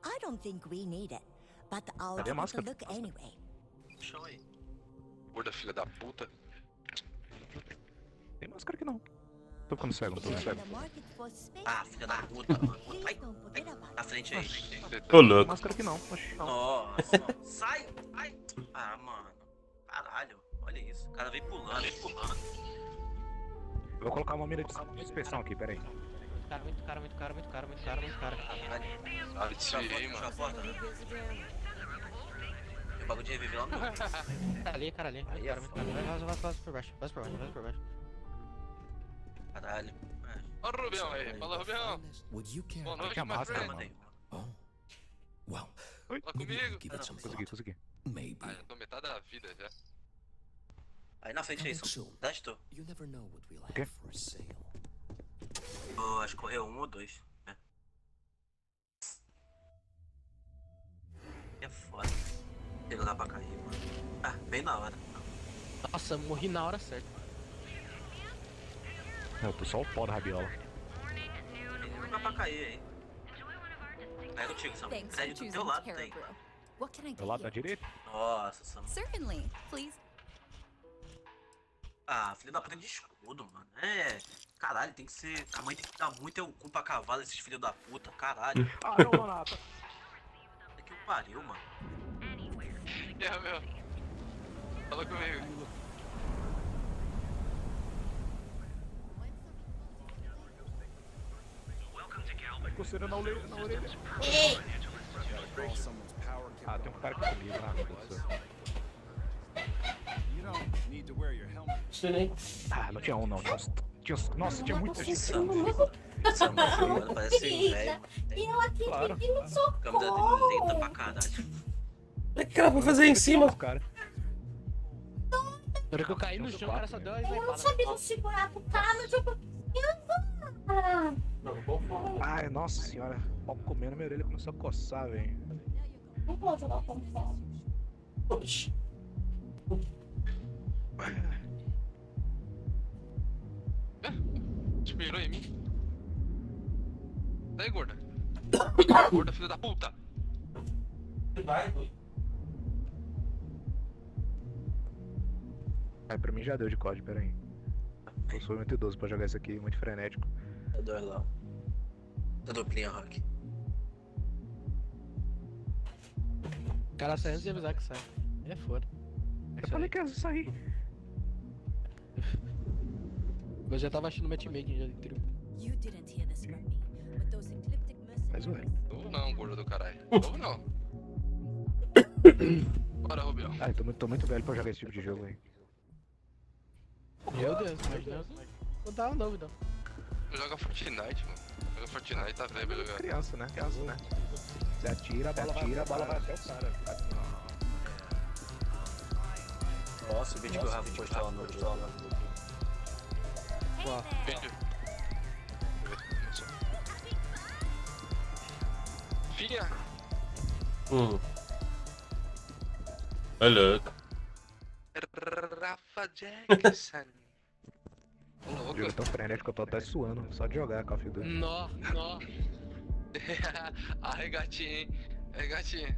I don't think we need it, but I'll Cadê a take a máscara? look anyway. Chão aí. Gorda filha da puta. máscara aqui não. Tô ficando cego, não tô ficando cego. Ah, filha da puta, mano. Ai, na frente aí. Ô, louco. Máscara aqui não. Oxi, não. Nossa, sai! Ai! Ah, mano. Caralho, olha isso. O cara veio pulando, Eu vou colocar uma mira de inspeção aqui, pera aí. Muito cara. Sabe disso aí, mano. Tem um bagulho de reviver lá no meio. Cara ali. Muito cara. Vai por baixo. Caralho. Ó o Rubião aí, fala Rubião. Boa noite, a máscara, mano. Well, Fala comigo. give it some Consegui. Maybe. Ah, eu tô metade da vida já. Aí na frente é isso. Desce. You never know what we'll Okay. have for sale. Oh, acho que correu 1 ou 2. É foda. Tem lugar pra cair, mano. Ah, bem na hora. Nossa, morri na hora certa. Eu tô só o pó da rabiola. Tem lugar pra cair aí. Pega o Tigo, Sam. Prédio do teu lado tem. What can I Do lado da direita? Nossa, Sam. Certainly. Please. Ah, filho da puta de escudo, mano. É. Caralho, tem que ser. A mãe tem que dar muito o cu pra cavalo, esses filhos da puta. Caralho. Ah, não, Donato. É que eu pariu, mano. É, meu. Fala comigo. Coceira na orelha. Ah, tem um cara aqui comigo, ah, meu Deus do céu. Ah, não tinha um não, nossa, tinha muita gente. Essa mano parece um velho. E eu aqui Claro. pedindo socorro. Câmera dele lenta pra caralho. O que ela vai fazer em cima? Cara. Na hora que eu caí no chão, o cara só deu uma Eu não sabia segurar pro cara, mas eu... Ai, nossa senhora. Pau comendo, minha orelha começou a coçar, velho. Não pode jogar com fome. Oxi. Te mirou em mim? Daí, gorda. Gorda, filha da puta. Vai, Ai, pra mim já deu de código, pera aí. Eu sou muito idoso pra jogar isso aqui, muito frenético. Tá dois lá. Tá duplinha, Rock. O cara sai antes de avisar que sai. É foda. Eu falei que ia sair. Eu já tava achando matchmaking já inteiro. You didn't hear this from me, but those ecliptic Mas ué. Novo não, gorda do caralho. Novo não. Bora, Rubião. Ai, tô muito velho pra jogar esse tipo de jogo aí. Meu Deus, imagina. Vou dar um novo então. Joga Fortnite, mano. Joga Fortnite, tá velho pra jogar. Criança, né? Você atira, a bala vai até o cara. Nossa, o vídeo que o Rafa postou lá no vídeo. Vídeo. Filha! Olha. Rafa Jackson. O jogo é tão frenético que eu tô até suando, só de jogar Call of Duty. Nó. Ah, é gatinho, hein? É gatinho.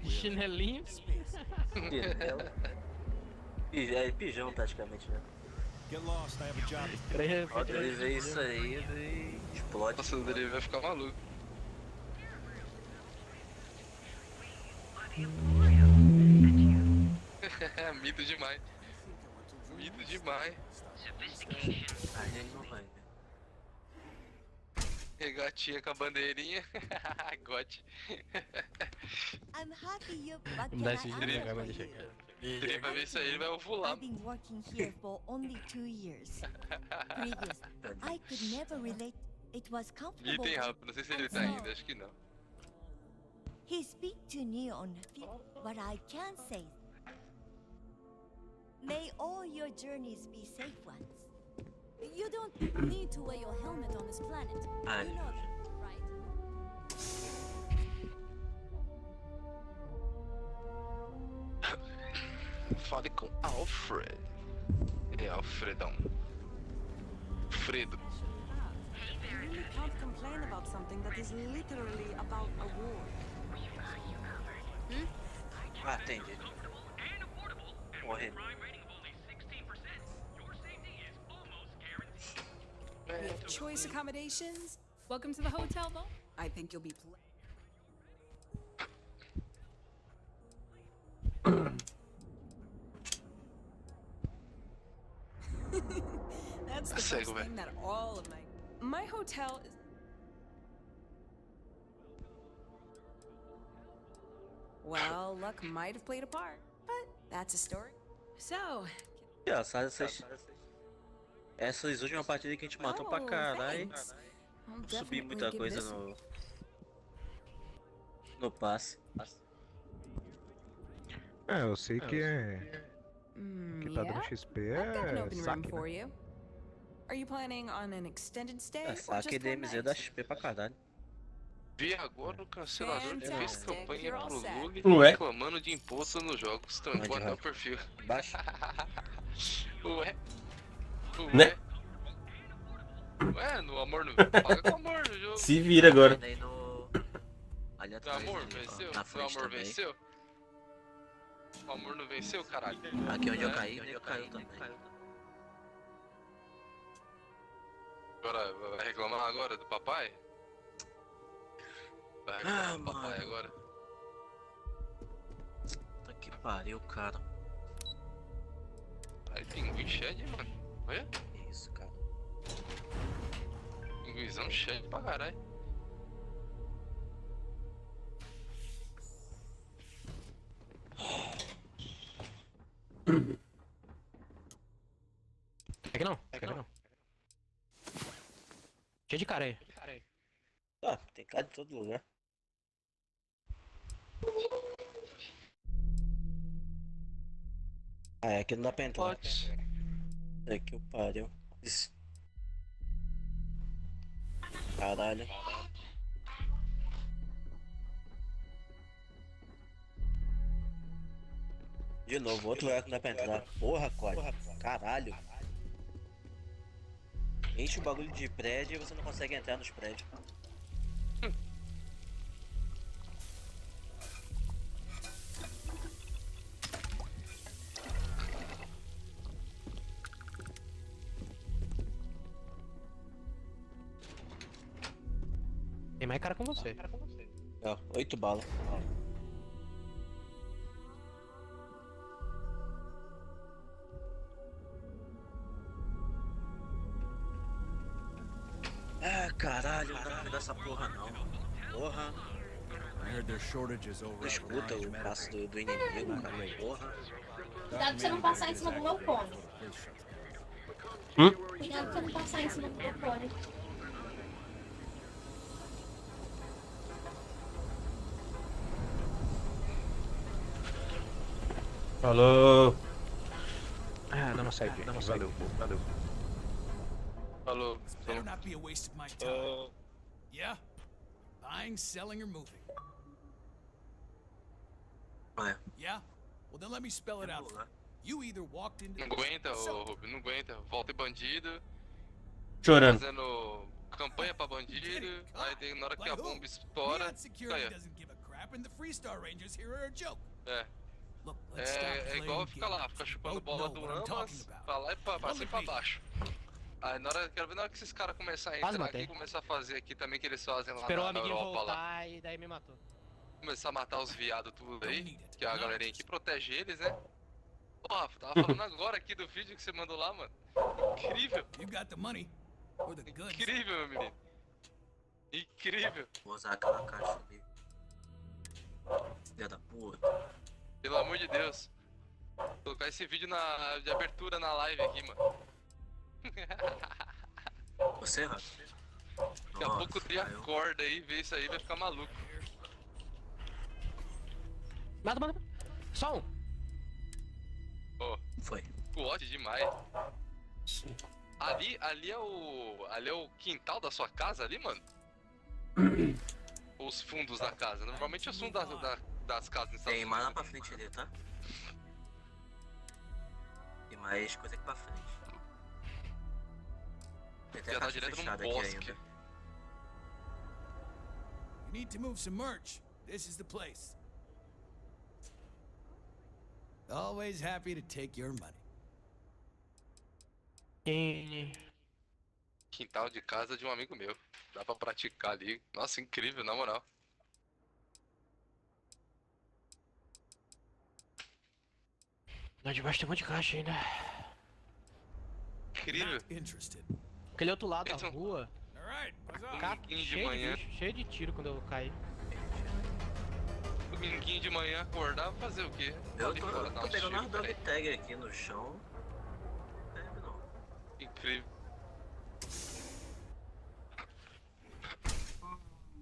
Chinelinho. É pijão praticamente, né? Quando ele vê isso aí, ele explode. Nossa, o dele vai ficar maluco. Mito demais. Mito demais. Aí ele não vai, né? Regatinha com a bandeirinha. Gote. I'm happy you, but Me dá esse can I vídeo, ask vai you? deixar aqui. Ele vai ver isso aí, ele vai ovular. I've been working here for only 2 years. Previously, I could never relate. It was comfortable. Item rápido, não sei se ele tá ainda, acho que não. He speak to Neon, but I can't say. May all your journeys be safe ones. You don't need to wear your helmet on this planet. Ai. You know that, right? Fale com Alfred. É Alfredão. Fredo. You really can't complain about something that is literally about a war. Ah, entendi. Morri. We have choice accommodations. Welcome to the hotel, though. I think you'll be. That's the first thing that all of my hotel is. Well, luck might have played a part, but that's a story. So. Engraçado essas últimas partidas que a gente matou pra caralho. Subi muita coisa no passe. É, eu sei que que tá dando XP é saque, né? Are you planning on an extended stay? É saque DMZ dá XP pra caralho. Vi agora o cancelador fez campanha pro Lula Ué? reclamando de imposto nos jogos. Trancou até o perfil. Baixa. Ué? Né? Ué, no amor no... Paga com amor no jogo. Se vira agora. Ali O atrás, amor venceu? na O frente amor também. venceu? O amor não venceu, caralho? Aqui onde eu caí, caiu também. Agora, vai reclamar agora do papai? Vai reclamar do papai agora? Puta que pariu, cara. Aí pinguim shed, mano. Olha. Isso, cara. Pinguizão shed pra caralho. Quer não? Quer não? Cheio de cara aí. Ah, tem cara de todo lugar. Ah, aqui não dá pra entrar. É que o pariu. Caralho. De novo, outro lugar que não dá pra entrar. Porra, quase. Caralho. Enche o bagulho de prédio e você não consegue entrar nos prédios. Tem mais cara com você. Ó, 8 balas. Ah, caralho, não dá pra essa porra não. Porra. Não escuta o passo do inimigo, cara. Porra. Cuidado pra você não passar em cima do meu pônei. Cuidado pra você não passar em cima do meu pônei. Falou. Ah, não segue. Valeu. Falou. Better not be a waste of my time. Yeah? Buying, selling, or moving? Yeah? Well, then let me spell it out for you. You either walked into... Não aguenta, ô Rubi, não aguenta. Volta e bandido. Chorando. Fazendo campanha pra bandido. Aí tem, na hora que a bomba estoura, cai. And the Freestar Rangers here are a joke. É. É igual ficar lá, ficar chupando bola do Amas, pra lá e pra cima e pra baixo. Aí quero ver na hora que esses caras começarem a entrar aqui e começar a fazer aqui também que eles fazem lá Esperou na o amiguinho Europa voltar lá. e daí me matou. Começar a matar os viados tudo aí, que a galerinha aqui protege eles, né? Ó, Rafa, tava falando agora aqui do vídeo que você mandou lá, mano. Incrível. Incrível, meu menino. Incrível. Vou usar aquela caixa ali. Filha da puta. Pelo amor de Deus. Vou colocar esse vídeo de abertura na live aqui, mano. Você, Rafa? Daqui a pouco o Tri acorda aí, vê isso aí, vai ficar maluco. Mata. Só um. Ó. Foi. Ótimo demais. Ali é o quintal da sua casa ali, mano? Ou os fundos da casa? Normalmente é os fundos das casas em Estados Tem mais lá pra frente ali, tá? Tem mais coisa aqui pra frente. Tem até já a tá caixa direto fechada num aqui bosque. ainda. You need to move some merch. This is the place. Always happy to take your money. Quintal de casa de um amigo meu. Dá pra praticar ali. Nossa, incrível, na moral. Lá debaixo tem um monte de caixa ainda. Incrível. Aquele outro lado da rua. Dominguinho Cheio de tiro quando eu caí. Dominguinho de manhã acordar, fazer o quê? Eu tô pegando as dog tag aqui no chão. Não. Incrível.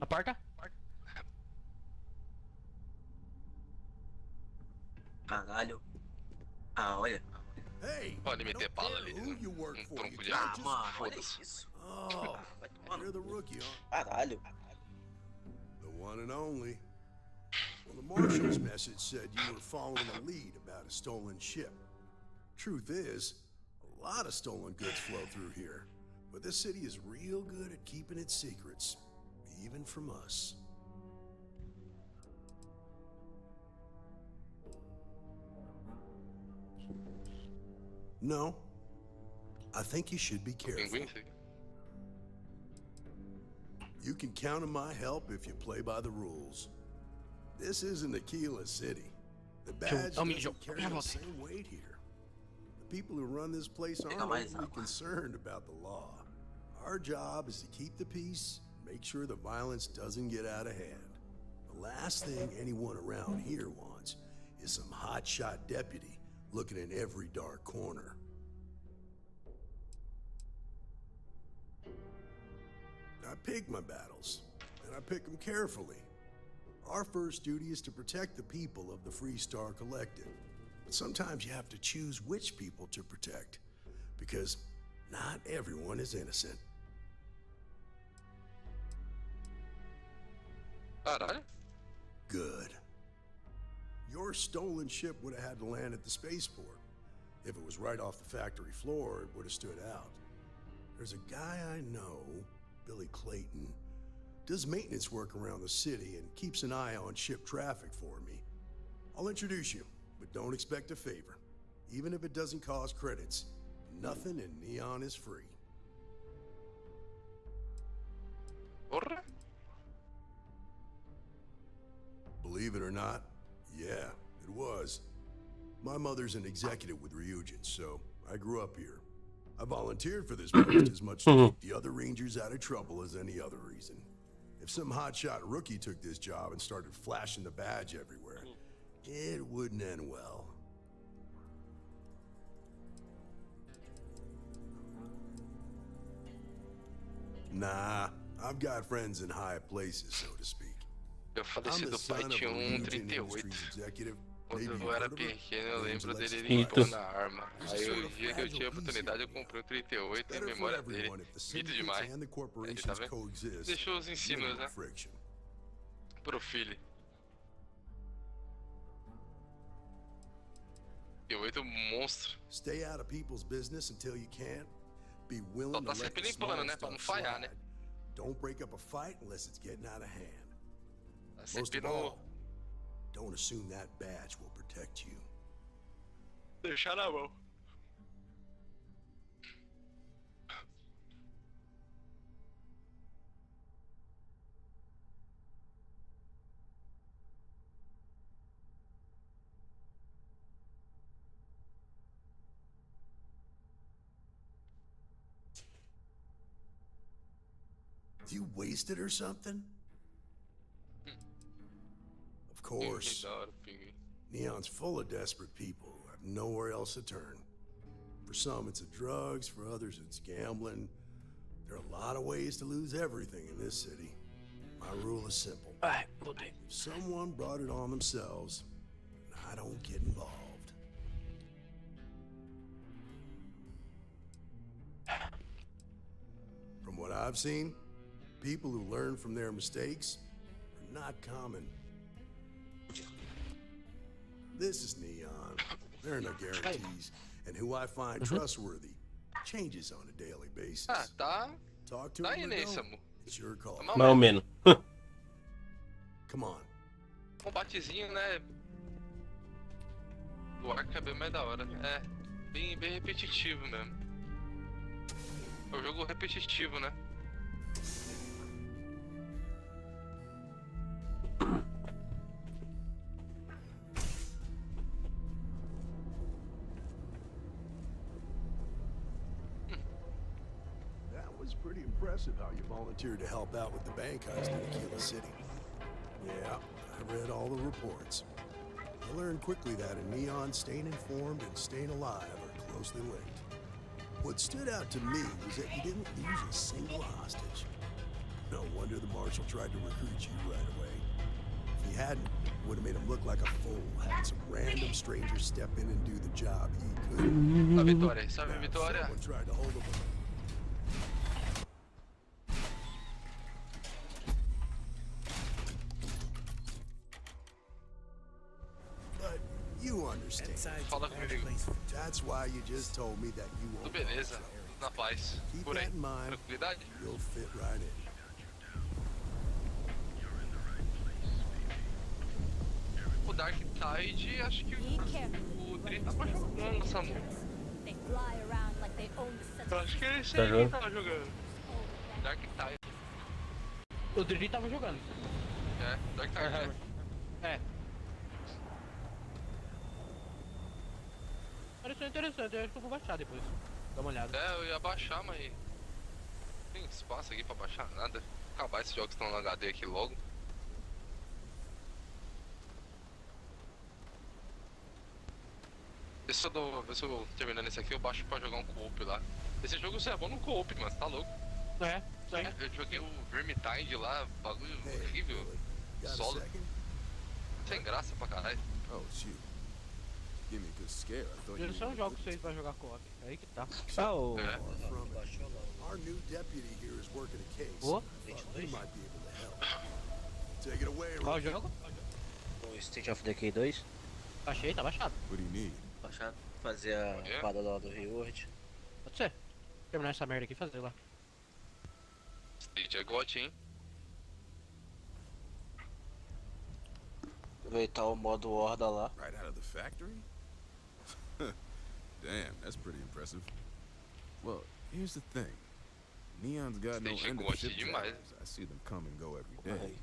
A porta? Caralho. Ah, olha. Pode meter bala ali. Um tronco de Ah, arma. mano, olha Foda-se. isso. Oh, you're the rookie, huh? Caralho. The one and only. Well, the marshal's message said you were following a lead about a stolen ship. Truth is, a lot of stolen goods flow through here, but this city is real good at keeping its secrets, even from us. No, I think you should be careful. You can count on my help if you play by the rules. This isn't Aquila City. The badge doesn't carry the same weight here. The people who run this place aren't overly concerned about the law. Our job is to keep the peace, make sure the violence doesn't get out of hand. The last thing anyone around here wants is some hotshot deputy looking in every dark corner. I pick my battles, and I pick them carefully. Our first duty is to protect the people of the Freestar Collective. But sometimes you have to choose which people to protect, because not everyone is innocent. Caralho. Good. Your stolen ship would have had to land at the spaceport. If it was right off the factory floor, it would have stood out. There's a guy I know, Billy Clayton, does maintenance work around the city and keeps an eye on ship traffic for me. I'll introduce you, but don't expect a favor. Even if it doesn't cause credits, nothing in Neon is free. Porra. Believe it or not, yeah, it was. My mother's an executive with Ryujin, so I grew up here. I volunteered for this post as much to keep the other Rangers out of trouble as any other reason. If some hotshot rookie took this job and started flashing the badge everywhere, it wouldn't end well. Nah, I've got friends in high places, so to speak. Meu falecido pai tinha 38. Quando eu era pequeno, eu lembro dele limpando a arma. Aí o dia que eu tinha a oportunidade, eu comprei um 38 e memória dele. Mito demais. Aí, tá vendo? Deixou os ensinos, né? Pro filho. 38 monstro. Stay out of people's business until you can. Be willing Só tá to let sempre the limpando, small né? Pra não stuff falhar, slide. né? Don't break up a fight unless it's getting out of hand. Tá Most sempre of no... all, don't assume that badge will protect you. Deixar na mão. You wasted or something? Of course. Neon's full of desperate people who have nowhere else to turn. For some, it's drugs. For others, it's gambling. There are a lot of ways to lose everything in this city. My rule is simple. If someone brought it on themselves, I don't get involved. From what I've seen, people who learn from their mistakes are not common. This is Neon. There are no guarantees, and who I find trustworthy changes on a daily basis. Ah, tá. Talk to Tá him aí or nesse, don't. amor. It's your call. Mais ou menos. Come on. Combatezinho, né? O arco é bem mais da hora. É, bem repetitivo mesmo. É um jogo repetitivo, né? Pretty impressive how you volunteered to help out with the bank heist in Aquila City. Yeah, I read all the reports. I learned quickly that in Neon, staying informed and staying alive are closely linked. What stood out to me was that you didn't lose a single hostage. No wonder the marshal tried to recruit you right away. If he hadn't, it would have made him look like a fool, having some random stranger step in and do the job he couldn't. A vitória, salve a vitória. Someone tried to hold him. You understand. Fala comigo. That's why you just told me that you won't. Tudo beleza, na paz. Por aí, tranquilidade? You'll fit right in. O Dark Tide, acho que o Dri tava jogando, Samu. Eu acho que ele sempre tava jogando. Dark Tide. O Dri tava jogando. É, Dark Tide, É. Pareceu interessante, eu acho que eu vou baixar depois. Dá uma olhada. É, eu ia baixar, mas não tem espaço aqui pra baixar nada. Vou acabar esses jogos que estão no HD aqui logo. Vê se eu terminando esse aqui, eu baixo pra jogar um co-op lá. Esse jogo é bom no co-op, mano, tá louco? É. Eu joguei o Vermintide lá, bagulho horrível. Solo. Sem graça pra caralho. Oh, shoot. Give me a good scare. I thought Eles são jogos que vocês vão jogar co-op. É aí que tá. Our new deputy here is working a case. Oh. He might be able to help. Take it away. Qual jogo? O State of Decay 2. Baixei, tá baixado. What do you need? Baixado. Fazer a parada lá do Reward. Pode ser. Terminar essa merda aqui e fazer lá. Stage é GOT, hein? Aproveitar o modo horda lá. Right out of the factory? Damn, that's pretty impressive. Well, here's the thing. Neon's got no end of ship drivers. I see them come and go every day.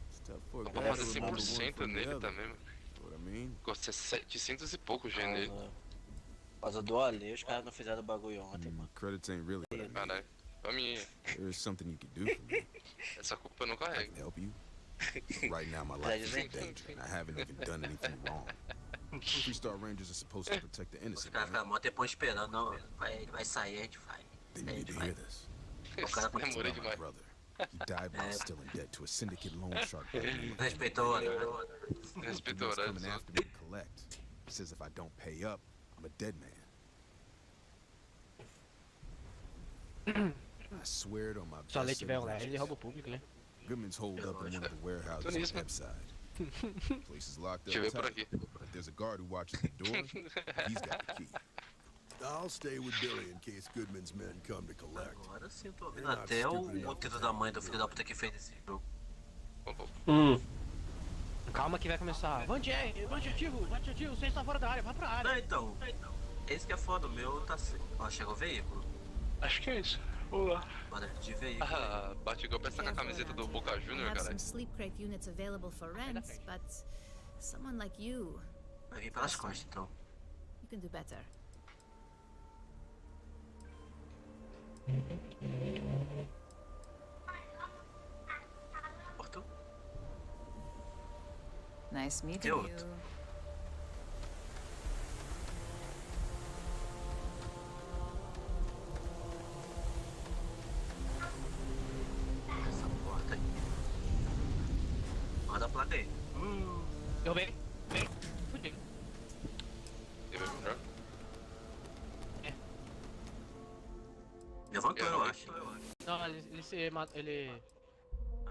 It's tough for a Eu vou guy fazer to remember one 100% from the nele other. também, mano. What I mean? Gostei 700 e pouco G nele. Por causa do Ale, os caras não fizeram o bagulho ontem, mano. Credits ain't really what I need. Caralho, pra mim, There is something you can do for me. essa culpa eu não I carrego. can help you. Right now, my life is in danger, and I haven't even done anything wrong. Three-star Rangers are supposed to protect the Os innocent, caras ficam right? mó tempão esperando, não, ele vai sair, a gente vai. Then you need to hear this. O cara Demorei My demais. brother. He died while still in debt to a syndicate loan shark. respeitou, né? Respeitou, He's né? coming after me to collect. He says if I don't pay up, I'm a dead man. I swear it on my Se o Ale best tiver silver online, ele rouba o público, né? Goodman's holed up in one of the warehouses on the website. Place is locked Deixa eu ver up por tight. aqui. But there's a guard who watches the door. He's got the key. I'll stay with Billy in case Goodman's men come to collect. Agora sim, tô vendo até o título da mãe do filho da puta que fez esse jogo. Calma que vai começar. Vante ativo, você está fora da área, vá pra área. Não, então, esse que é foda, o meu tá assim. Ó, chegou o veículo. Acho que é isso. Vamos lá. Bora de veículo. Ah, Batigol parece com a camiseta do Boca I Junior, have cara. some sleep crate units available for rent, but someone like you, Vai vir pelas costas, então. you can do better. Porto? Nice meeting Que you. outro? Essa porta aí. Roda a placa aí. Eu venho. Fudeu. Eu vou melhor. Levantou, eu acho. Não, ele se mata. Ele